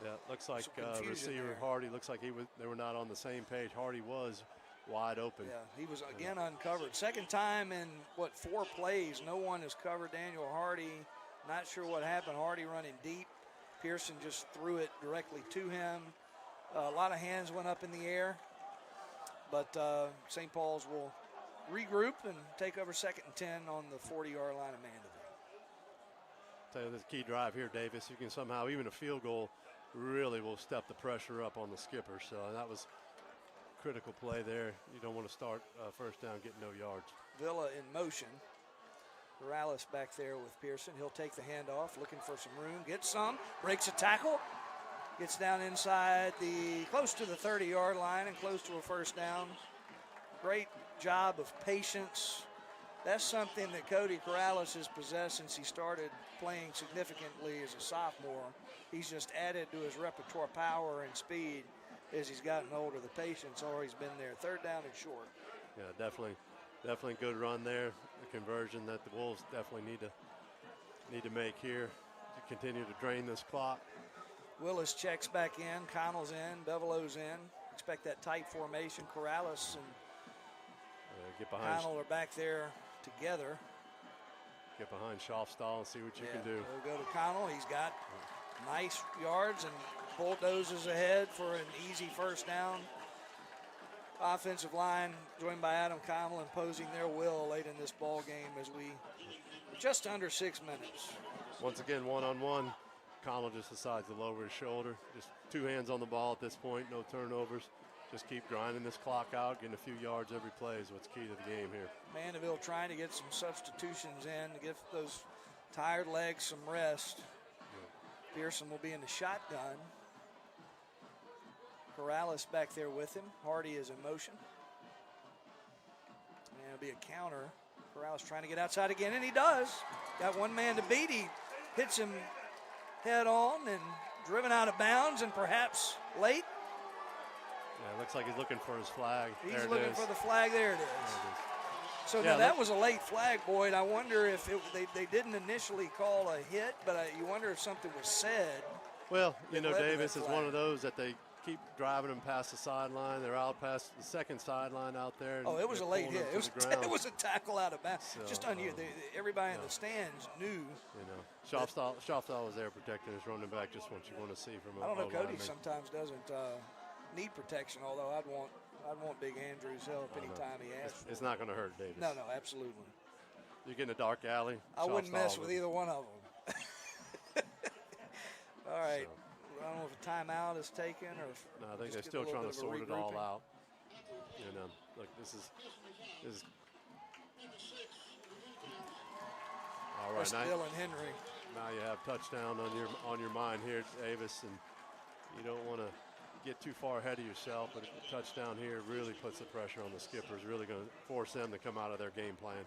Yeah, looks like receiver Hardy, looks like they were not on the same page. Hardy was wide open. Yeah, he was again uncovered. Second time in, 4 plays, no one has covered Daniel Hardy. Not sure what happened. Hardy running deep. Pearson just threw it directly to him. A lot of hands went up in the air. But St. Paul's will regroup and take over 2nd and 10 on the 40-yard line of Mandeville. Tell you this key drive here, Davis. You can somehow, even a field goal, really will step the pressure up on the skipper. So that was critical play there. You don't want to start 1st down getting no yards. Villa in motion. Corrales back there with Pearson. He'll take the handoff, looking for some room. Gets some, breaks a tackle. Gets down inside close to the 30-yard line and close to a 1st down. Great job of patience. That's something that Cody Corrales has possessed since he started playing significantly as a sophomore. He's just added to his repertoire power and speed as he's gotten older. The patience always been there. 3rd down and short. Yeah, definitely good run there. The conversion that the Wolves definitely need to make here to continue to drain this clock. Willis checks back in. Connell's in. Bevelo's in. Expect that tight formation. Corrales and get behind Connell are back there together. Get behind Schaufstall and see what you can do. We'll go to Connell. He's got nice yards and bulldozes ahead for an easy 1st down. Offensive line joined by Adam Connell imposing their will late in this ball game as we just under 6 minutes. Once again, one-on-one. Connell just decides to lower his shoulder. Just 2 hands on the ball at this point, no turnovers. Just keep grinding this clock out, getting a few yards every play is what's key to the game here. Mandeville trying to get some substitutions in to give those tired legs some rest. Yeah. Pearson will be in the shotgun. Corrales back there with him. Hardy is in motion. And it'll be a counter. Corrales trying to get outside again, and he does. Got one man to beat. He hits him head on and driven out of bounds and perhaps late. Yeah, it looks like he's looking for his flag. He's looking for the flag. There it is. So now that was a late flag, Boyd. I wonder if they didn't initially call a hit, but you wonder if something was said. Well, Davis is one of those that they keep driving them past the sideline. They're out past the 2nd sideline out there. And it was a late hit. It was a tackle out of bounds. So, just unusual. Everybody in the stands knew. Schaufstall was there protecting his running back, just what you want to see from a I don't know, Cody sometimes doesn't need protection, although I'd want Big Andrew's help anytime he asks. It's not going to hurt, Davis. No, absolutely. You get in a dark alley. I wouldn't mess with either one of them. All right. So. I don't know if a timeout is taken or if no, I think they're still trying to sort it all out. Look, this is all right. That's Dylan Henry. now you have touchdown on your mind here, Davis, and you don't want to get too far ahead of yourself, but a touchdown here really puts the pressure on the skippers, really going to force them to come out of their game plan.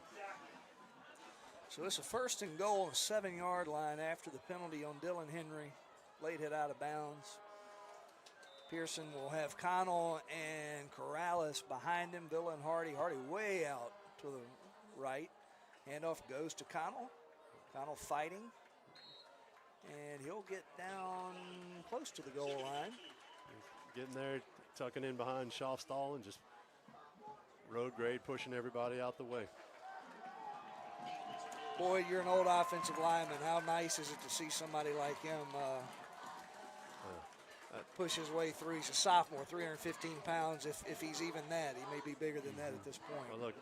So it's a 1st and goal on the 7-yard line after the penalty on Dylan Henry. Late hit out of bounds. Pearson will have Connell and Corrales behind him. Villa and Hardy. Hardy way out to the right. Handoff goes to Connell. Connell fighting. And he'll get down close to the goal line. Getting there, tucking in behind Schaufstall and just road grade, pushing everybody out the way. Boy, you're an old offensive lineman. How nice is it to see somebody like him push his way through? He's a sophomore, 315 pounds. If he's even that, he may be bigger than that at this point. Well, look,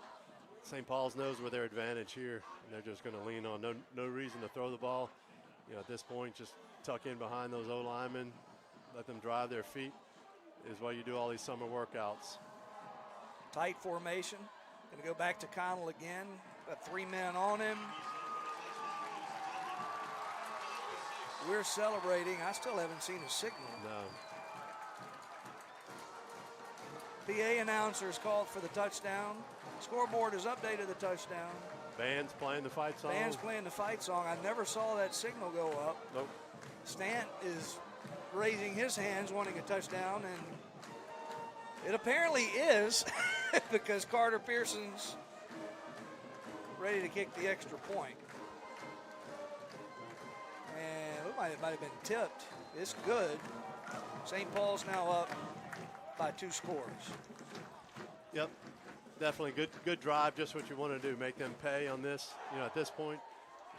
St. Paul's knows where their advantage here, and they're just going to lean on. No reason to throw the ball. You know, at this point, just tuck in behind those O-linemen, let them drive their feet, is why you do all these summer workouts. Tight formation. Going to go back to Connell again. Got 3 men on him. We're celebrating. I still haven't seen a signal. No. PA announcers called for the touchdown. Scoreboard has updated the touchdown. Band's playing the fight song. Band's playing the fight song. I never saw that signal go up. Nope. Stant is raising his hands wanting a touchdown, and it apparently is because Carter Pearson's ready to kick the extra point. And it might have been tipped. It's good. St. Paul's now up by 2 scores. Yep, definitely good drive. Just what you want to do, make them pay on this. You know, at this point,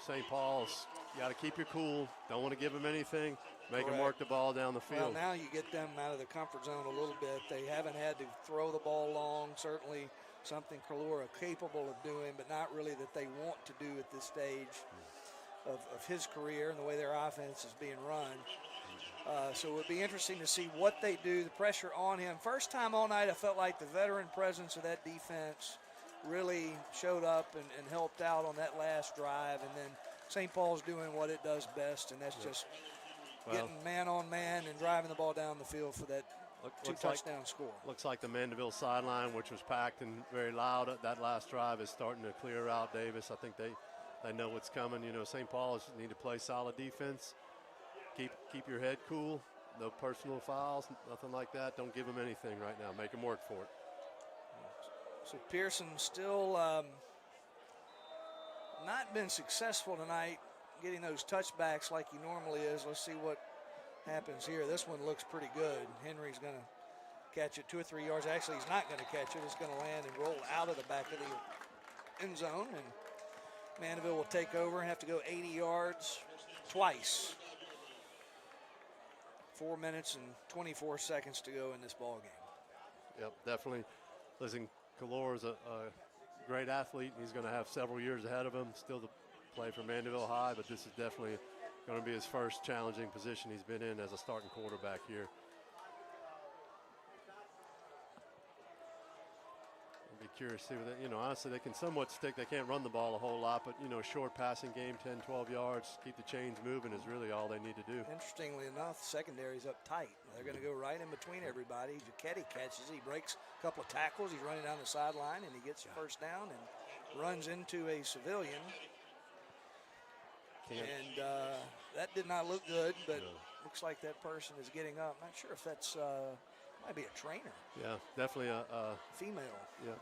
St. Paul's, you got to keep your cool. Don't want to give them anything. Make them work the ball down the field. Well, now you get them out of the comfort zone a little bit. They haven't had to throw the ball long. Certainly something Kalura capable of doing, but not really that they want to do at this stage of his career and the way their offense is being run. So it would be interesting to see what they do, the pressure on him. First time all night, I felt like the veteran presence of that defense really showed up and helped out on that last drive. And then St. Paul's doing what it does best, and that's just getting man on man and driving the ball down the field for that two-touchdown score. Looks like the Mandeville sideline, which was packed and very loud, that last drive is starting to clear out, Davis. I think they know what's coming. You know, St. Paul's need to play solid defense. Keep your head cool. No personal fouls, nothing like that. Don't give them anything right now. Make them work for it. So Pearson still not been successful tonight getting those touchbacks like he normally is. Let's see what happens here. This one looks pretty good. Henry's going to catch it 2 or 3 yards. Actually, he's not going to catch it. It's going to land and roll out of the back of the end zone. And Mandeville will take over and have to go 80 yards twice. 4 minutes and 24 seconds to go in this ball game. Yep, definitely. Listen, Kalor is a great athlete. He's going to have several years ahead of him still to play for Mandeville High, but this is definitely going to be his first challenging position he's been in as a starting quarterback here. I'll be curious to see what you know, honestly, they can somewhat stick. They can't run the ball a whole lot, but, you know, short passing game, 10, 12 yards, keep the chains moving is really all they need to do. Interestingly enough, secondary's up tight. They're going to go right in between everybody. Jacetti catches it. He breaks a couple of tackles. He's running down the sideline, and he gets the first down and runs into a civilian. And that did not look good, but looks like that person is getting up. Not sure if that's might be a trainer. Yeah, definitely a female. Yeah.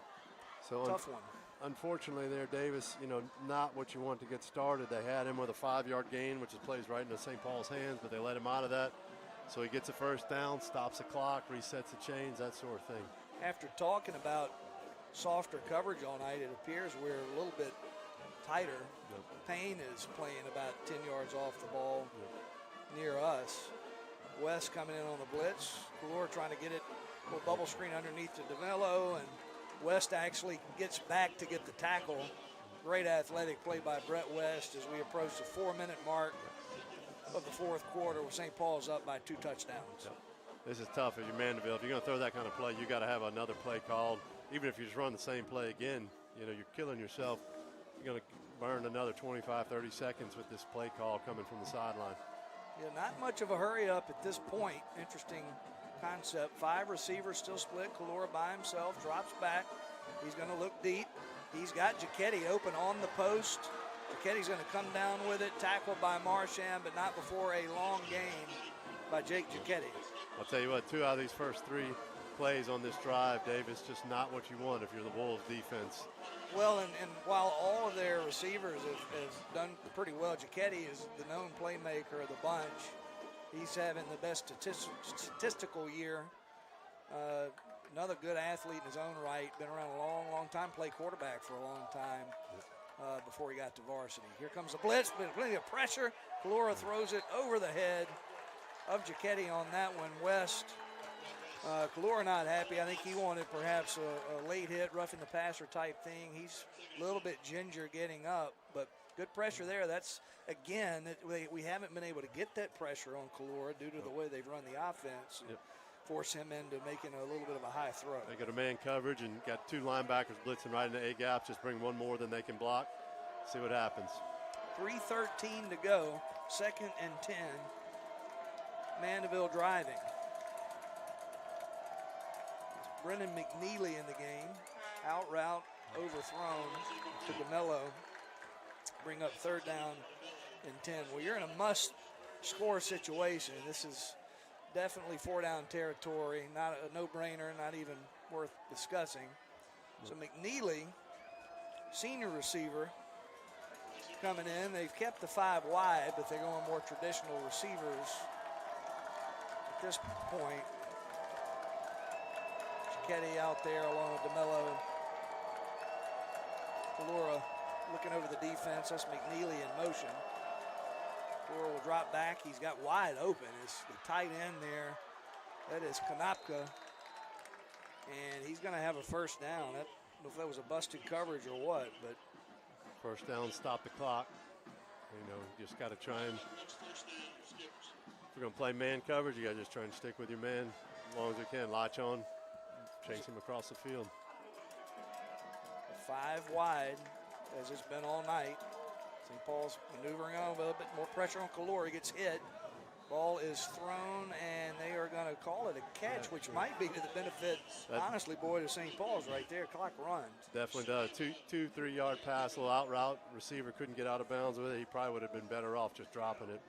So tough one. Unfortunately there, Davis, you know, not what you want to get started. They had him with a 5-yard gain, which plays right into St. Paul's hands, but they let him out of that. So he gets a first down, stops the clock, resets the chains, that sort of thing. After talking about softer coverage all night, it appears we're a little bit tighter. Payne is playing about 10 yards off the ball near us. West coming in on the blitz. Kalor trying to get it, a little bubble screen underneath to DeMello, and West actually gets back to get the tackle. Great athletic play by Brett West as we approach the 4-minute mark of the fourth quarter with St. Paul's up by 2 touchdowns. This is tough if you're Mandeville. If you're going to throw that kind of play, you got to have another play called. Even if you just run the same play again, you know, you're killing yourself. You're going to burn another 25, 30 seconds with this play call coming from the sideline. Yeah, not much of a hurry up at this point. Interesting concept. 5 receivers still split. Kalora by himself, drops back. He's going to look deep. He's got Giacchetti open on the post. Giacchetti's going to come down with it, tackled by Marchand, but not before a long gain by Jake Giacchetti. I'll tell you what, 2 out of these first 3 plays on this drive, Davis, just not what you want if you're the Wolves defense. Well, and while all of their receivers have done pretty well, Giacchetti is the known playmaker of the bunch. He's having the best statistical year. Another good athlete in his own right. Been around a long, long time. Played quarterback for a long time before he got to varsity. Here comes the blitz. Plenty of pressure. Kalora throws it over the head of Giacchetti on that one. West. Kalora not happy. I think he wanted perhaps a late hit, roughing the passer type thing. He's a little bit ginger getting up, but good pressure there. That's, again, we haven't been able to get that pressure on Kalora due to the way they've run the offense. Force him into making a little bit of a high throw. They got a man coverage and got 2 linebackers blitzing right into A gaps. Just bring one more than they can block. See what happens. 3:13 to go. 2nd and 10. Mandeville driving. Brennan McNeely in the game. Out route overthrown to DeMello. Bring up 3rd down and 10. Well, you're in a must-score situation. This is definitely 4-down territory. Not a no-brainer, not even worth discussing. So McNeely, senior receiver, coming in. They've kept the 5 wide, but they're going more traditional receivers at this point. Giacchetti out there along with DeMello. Kalora looking over the defense. That's McNeely in motion. Kalora will drop back. He's got wide open. It's the tight end there. That is Konopka. And he's going to have a 1st down. I don't know if that was a busted coverage or what, but 1st down, stop the clock. You know, you just got to try and, if you're going to play man coverage, you got to just try and stick with your man as long as you can. Latch on, chase him across the field. 5 wide, as it's been all night. St. Paul's maneuvering on a little bit more pressure on Kalora. He gets hit. Ball is thrown, and they are going to call it a catch, which might be to the benefit, honestly, boy, to St. Paul's right there. Clock runs. Definitely does. 2-3 yard pass, a little out route. Receiver couldn't get out of bounds with it. He probably would have been better off just dropping it.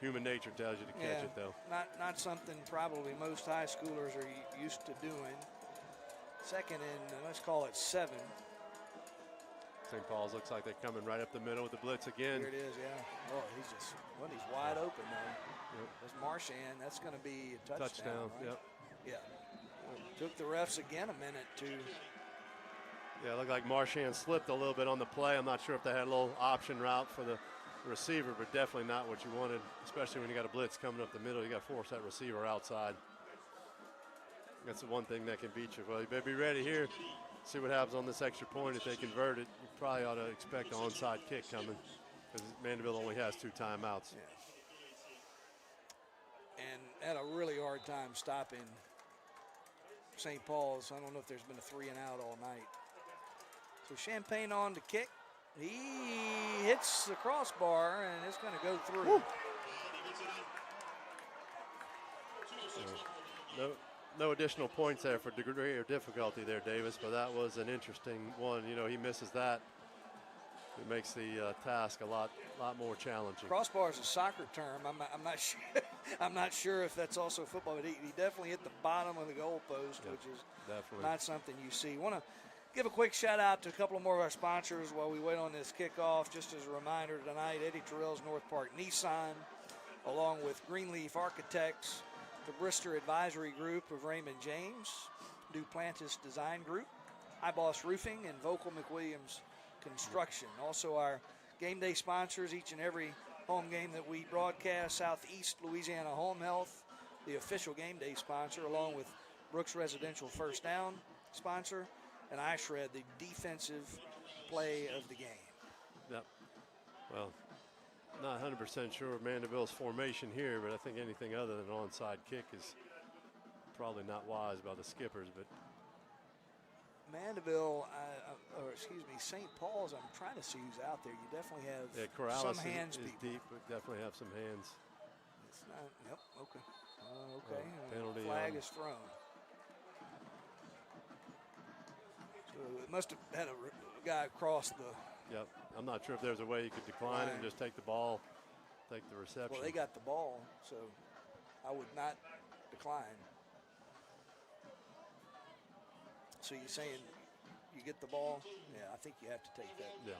Human nature tells you to catch it, though. Not something probably most high schoolers are used to doing. 2nd and let's call it 7. St. Paul's looks like they're coming right up the middle with the blitz again. Here it is, yeah. Oh, he's wide open though. Yep. That's Marchand. That's going to be a touchdown. Right? Yep. Yeah. Took the refs again a minute to. Yeah, it looked like Marchand slipped a little bit on the play. I'm not sure if they had a little option route for the receiver, but definitely not what you wanted, especially when you got a blitz coming up the middle. You got to force that receiver outside. That's the one thing that can beat you. Well, you better be ready here. See what happens on this extra point. If they convert it, you probably ought to expect an onside kick coming because Mandeville only has 2 timeouts. Yeah. And had a really hard time stopping St. Paul's. I don't know if there's been a 3 and out all night. So Champagne on to kick. He hits the crossbar, and it's going to go through. No additional points there for degree or difficulty there, Davis, but that was an interesting one. You know, he misses that. It makes the task a lot more challenging. Crossbar is a soccer term. I'm not sure. I'm not sure if that's also football, but he definitely hit the bottom of the goalpost, which is not something you see. Want to give a quick shout out to a couple more of our sponsors while we wait on this kickoff. Just as a reminder tonight, Eddie Terrell's North Park Nissan, along with Greenleaf Architects, the Brister Advisory Group of Raymond James, Duplantis Design Group, iBoss Roofing, and Vocal McWilliams Construction. Also our game day sponsors, each and every home game that we broadcast, Southeast Louisiana Home Health, the official game day sponsor, along with Brooks Residential First Down sponsor, and iShred, the defensive play of the game. Yep. Well, not 100% sure of Mandeville's formation here, but I think anything other than an onside kick is probably not wise by the skippers. But Mandeville, or excuse me, St. Paul's, I'm trying to see who's out there. You definitely have Corrals some hands is people. deep, but definitely have some hands. It's not, yep, okay. Okay, penalty flag is thrown. So it must have had a guy across the. Yep, I'm not sure if there's a way you could decline it and just take the ball, take the reception. Well, they got the ball, so I would not decline. So you're saying you get the ball? Yeah, I think you have to take that. Yeah.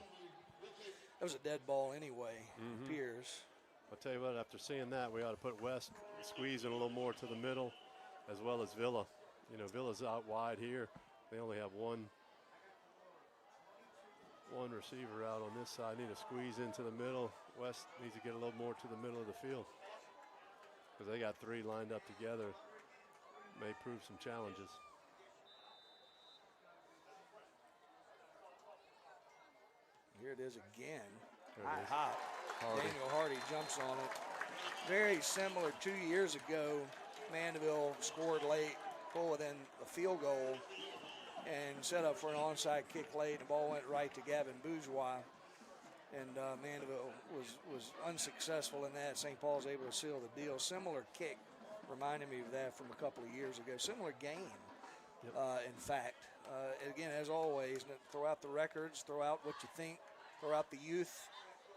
That was a dead ball anyway, it appears. I'll tell you what, after seeing that, we ought to put West squeezing a little more to the middle, as well as Villa. You know, Villa's out wide here. They only have one receiver out on this side. Need to squeeze into the middle. West needs to get a little more to the middle of the field, because they got three lined up together. May prove some challenges. Here it is again. There it High is. hop. Hardy. Daniel Hardy jumps on it. Very similar 2 years ago. Mandeville scored late, pulled within a field goal, and set up for an onside kick late. The ball went right to Gavin Bourgeois, and Mandeville was unsuccessful in that. St. Paul's able to seal the deal. Similar kick, reminded me of that from a couple of years ago. Similar game, in fact. Again, as always, throw out the records, throw out what you think, throw out the youth.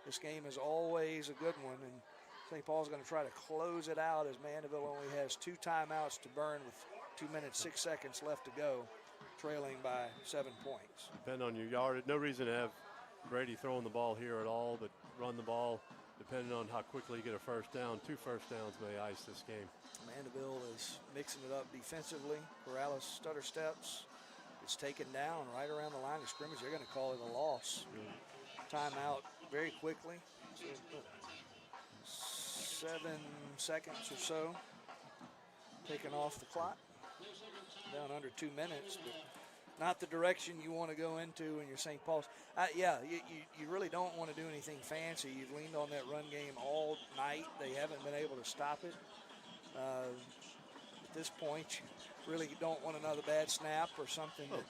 This game is always a good one, and St. Paul's going to try to close it out as Mandeville only has 2 timeouts to burn with 2 minutes, 6 seconds left to go, trailing by 7 points. Depending on your yardage, no reason to have Brady throwing the ball here at all, but run the ball. Depending on how quickly you get a first down, 2 first downs may ice this game. Mandeville is mixing it up defensively. Corrales stutter steps. It's taken down right around the line of scrimmage. They're going to call it a loss. Timeout very quickly. So 7 seconds or so taken off the clock. Down under 2 minutes, but not the direction you want to go into in your St. Paul's. You really don't want to do anything fancy. You've leaned on that run game all night. They haven't been able to stop it. At this point, you really don't want another bad snap or something that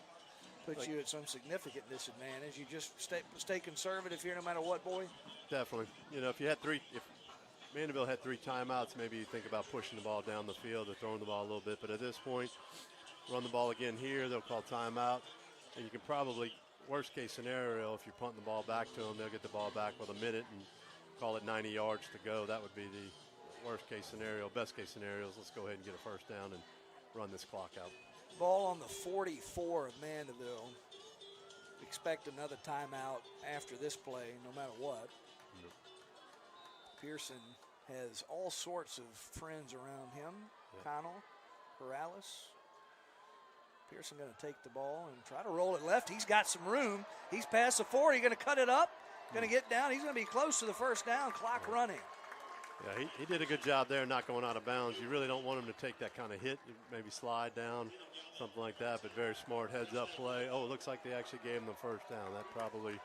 puts you at some significant disadvantage. You just stay conservative here no matter what, boy. Definitely. You know, if Mandeville had 3 timeouts, maybe you think about pushing the ball down the field or throwing the ball a little bit. But at this point, run the ball again here. They'll call timeout. And you can probably, worst case scenario, if you're punting the ball back to them, they'll get the ball back with a minute and call it 90 yards to go. That would be the worst case scenario. Best case scenario is let's go ahead and get a first down and run this clock out. Ball on the 44 of Mandeville. Expect another timeout after this play, no matter what. Yep. Pearson has all sorts of friends around him. Yep. Connell, Corrales. Pearson going to take the ball and try to roll it left. He's got some room. He's past the 40. Going to cut it up. Going to get down. He's going to be close to the first down. Clock running. Yeah, he did a good job there not going out of bounds. You really don't want him to take that kind of hit. You maybe slide down, something like that, but very smart heads-up play. Oh, it looks like they actually gave him the first down. That probably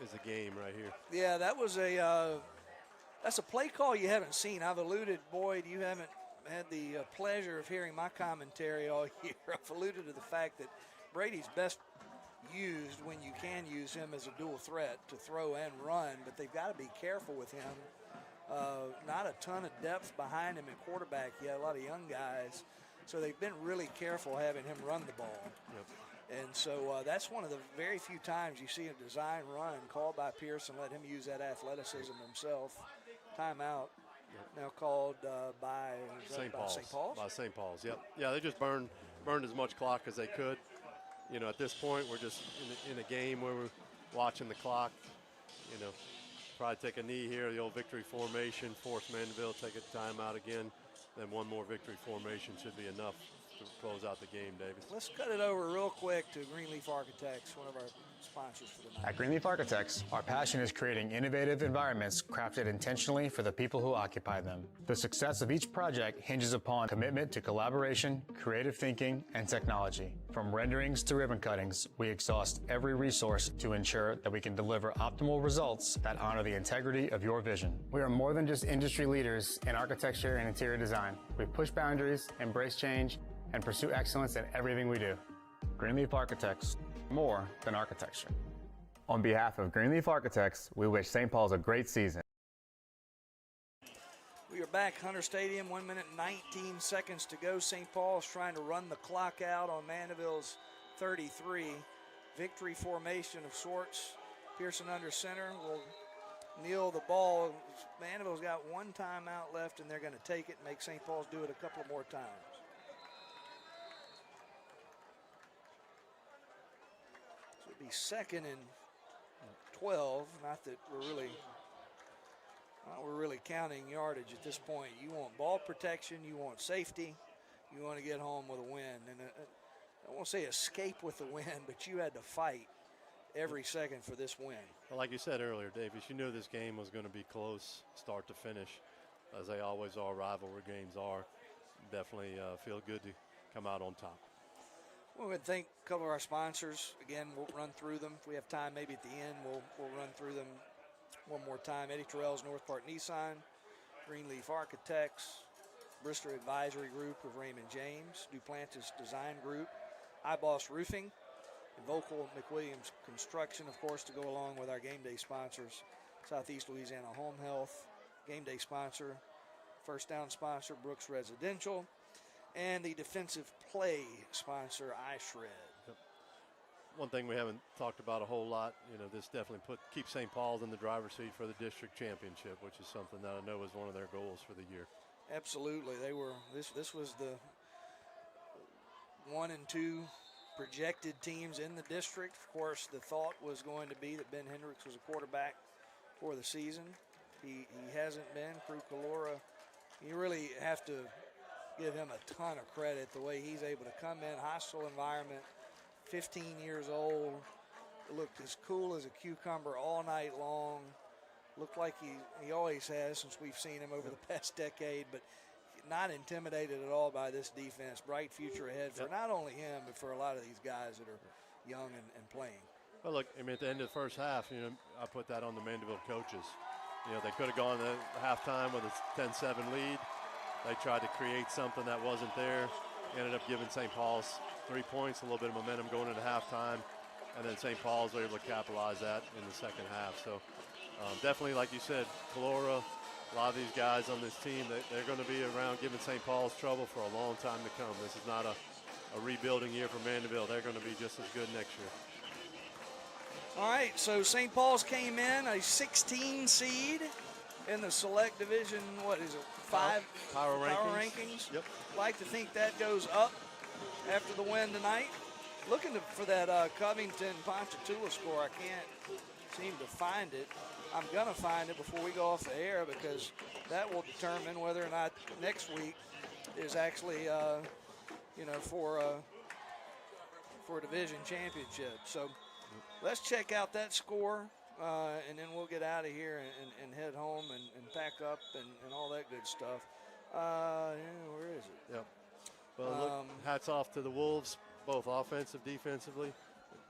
is a game right here. Yeah, that's a play call you haven't seen. I've alluded, Boyd, you haven't had the pleasure of hearing my commentary all year. I've alluded to the fact that Brady's best used when you can use him as a dual threat to throw and run, but they've got to be careful with him. Not a ton of depth behind him at quarterback yet, a lot of young guys. So they've been really careful having him run the ball. Yep. And so that's one of the very few times you see a design run called by Pearson, let him use that athleticism himself. Timeout. Yep. Now called by St. Paul's. St. Paul's? By St. Paul's, yep. Yeah, they just burned as much clock as they could. You know, at this point, we're just in a game where we're watching the clock, you know. Probably take a knee here, the old victory formation, force Mandeville, take a timeout again. Then one more victory formation should be enough to close out the game, Davis. Let's cut it over real quick to Greenleaf Architects, one of our sponsors for the night. At Greenleaf Architects, our passion is creating innovative environments crafted intentionally for the people who occupy them. The success of each project hinges upon commitment to collaboration, creative thinking, and technology. From renderings to ribbon cuttings, we exhaust every resource to ensure that we can deliver optimal results that honor the integrity of your vision. We are more than just industry leaders in architecture and interior design. We push boundaries, embrace change, and pursue excellence in everything we do. Greenleaf Architects, more than architecture. On behalf of Greenleaf Architects, we wish St. Paul's a great season. We are back, Hunter Stadium, 1 minute and 19 seconds to go. St. Paul's trying to run the clock out on Mandeville's 33. Victory formation of sorts. Pearson under center will kneel the ball. Mandeville's got one timeout left, and they're going to take it and make St. Paul's do it a couple more times. So it'll be 2nd and 12. Not that we're really counting yardage at this point. You want ball protection, you want safety, you want to get home with a win. And I won't say escape with the win, but you had to fight every second for this win. Well, like you said earlier, Davis, you knew this game was going to be close, start to finish, as they always are, rivalry games are. Definitely feel good to come out on top. Well, we'd thank a couple of our sponsors. Again, we'll run through them. If we have time, maybe at the end, we'll run through them one more time. Eddie Terrell's North Park Nissan, Greenleaf Architects, Brister Advisory Group of Raymond James, Duplantis Design Group, iBoss Roofing, and Vocal McWilliams Construction, of course, to go along with our game day sponsors, Southeast Louisiana Home Health, game day sponsor, first down sponsor, Brooks Residential, and the defensive play sponsor, iShred. One thing we haven't talked about a whole lot, this definitely keeps St. Paul's in the driver's seat for the district championship, which is something that I know is one of their goals for the year. Absolutely. This was the 1 and 2 projected teams in the district. Of course, the thought was going to be that Ben Hendricks was a quarterback for the season. He hasn't been. Crew Calora, you really have to give him a ton of credit the way he's able to come in, hostile environment, 15 years old, looked as cool as a cucumber all night long. Looked like he always has since we've seen him over the past decade, but not intimidated at all by this defense. Bright future ahead for not only him, but for a lot of these guys that are young and playing. Well, look, at the end of the first half, I put that on the Mandeville coaches. They could have gone to halftime with a 10-7 lead. They tried to create something that wasn't there. Ended up giving St. Paul's 3 points, a little bit of momentum going into halftime, and then St. Paul's were able to capitalize that in the second half. So definitely, like you said, Calora, a lot of these guys on this team, they're going to be around giving St. Paul's trouble for a long time to come. This is not a rebuilding year for Mandeville. They're going to be just as good next year. All right, so St. Paul's came in a 16 seed in the select division, what is it, 5? Power rankings. Yep. Like to think that goes up after the win tonight. Looking for that Covington Ponchatoula score. I can't seem to find it. I'm going to find it before we go off the air because that will determine whether or not next week is actually, for a division championship. So let's check out that score, and then we'll get out of here and head home and pack up and all that good stuff. Where is it? Yep. Well, look, hats off to the Wolves, both offensive, defensively.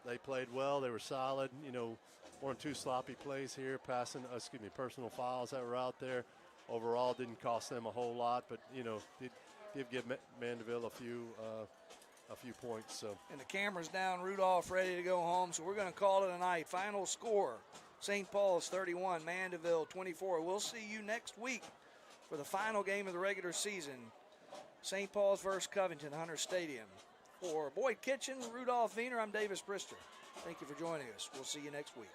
They played well. They were solid. 1 or 2 sloppy plays here, personal fouls that were out there. Overall, didn't cost them a whole lot, but did give Mandeville a few points. So. And the camera's down. Rudolph ready to go home. So we're going to call it a night. Final score: St. Paul's 31, Mandeville 24. We'll see you next week for the final game of the regular season. St. Paul's versus Covington, Hunter Stadium. For Boyd Kitchen, Rudolph Wiener, I'm Davis Brister. Thank you for joining us. We'll see you next week.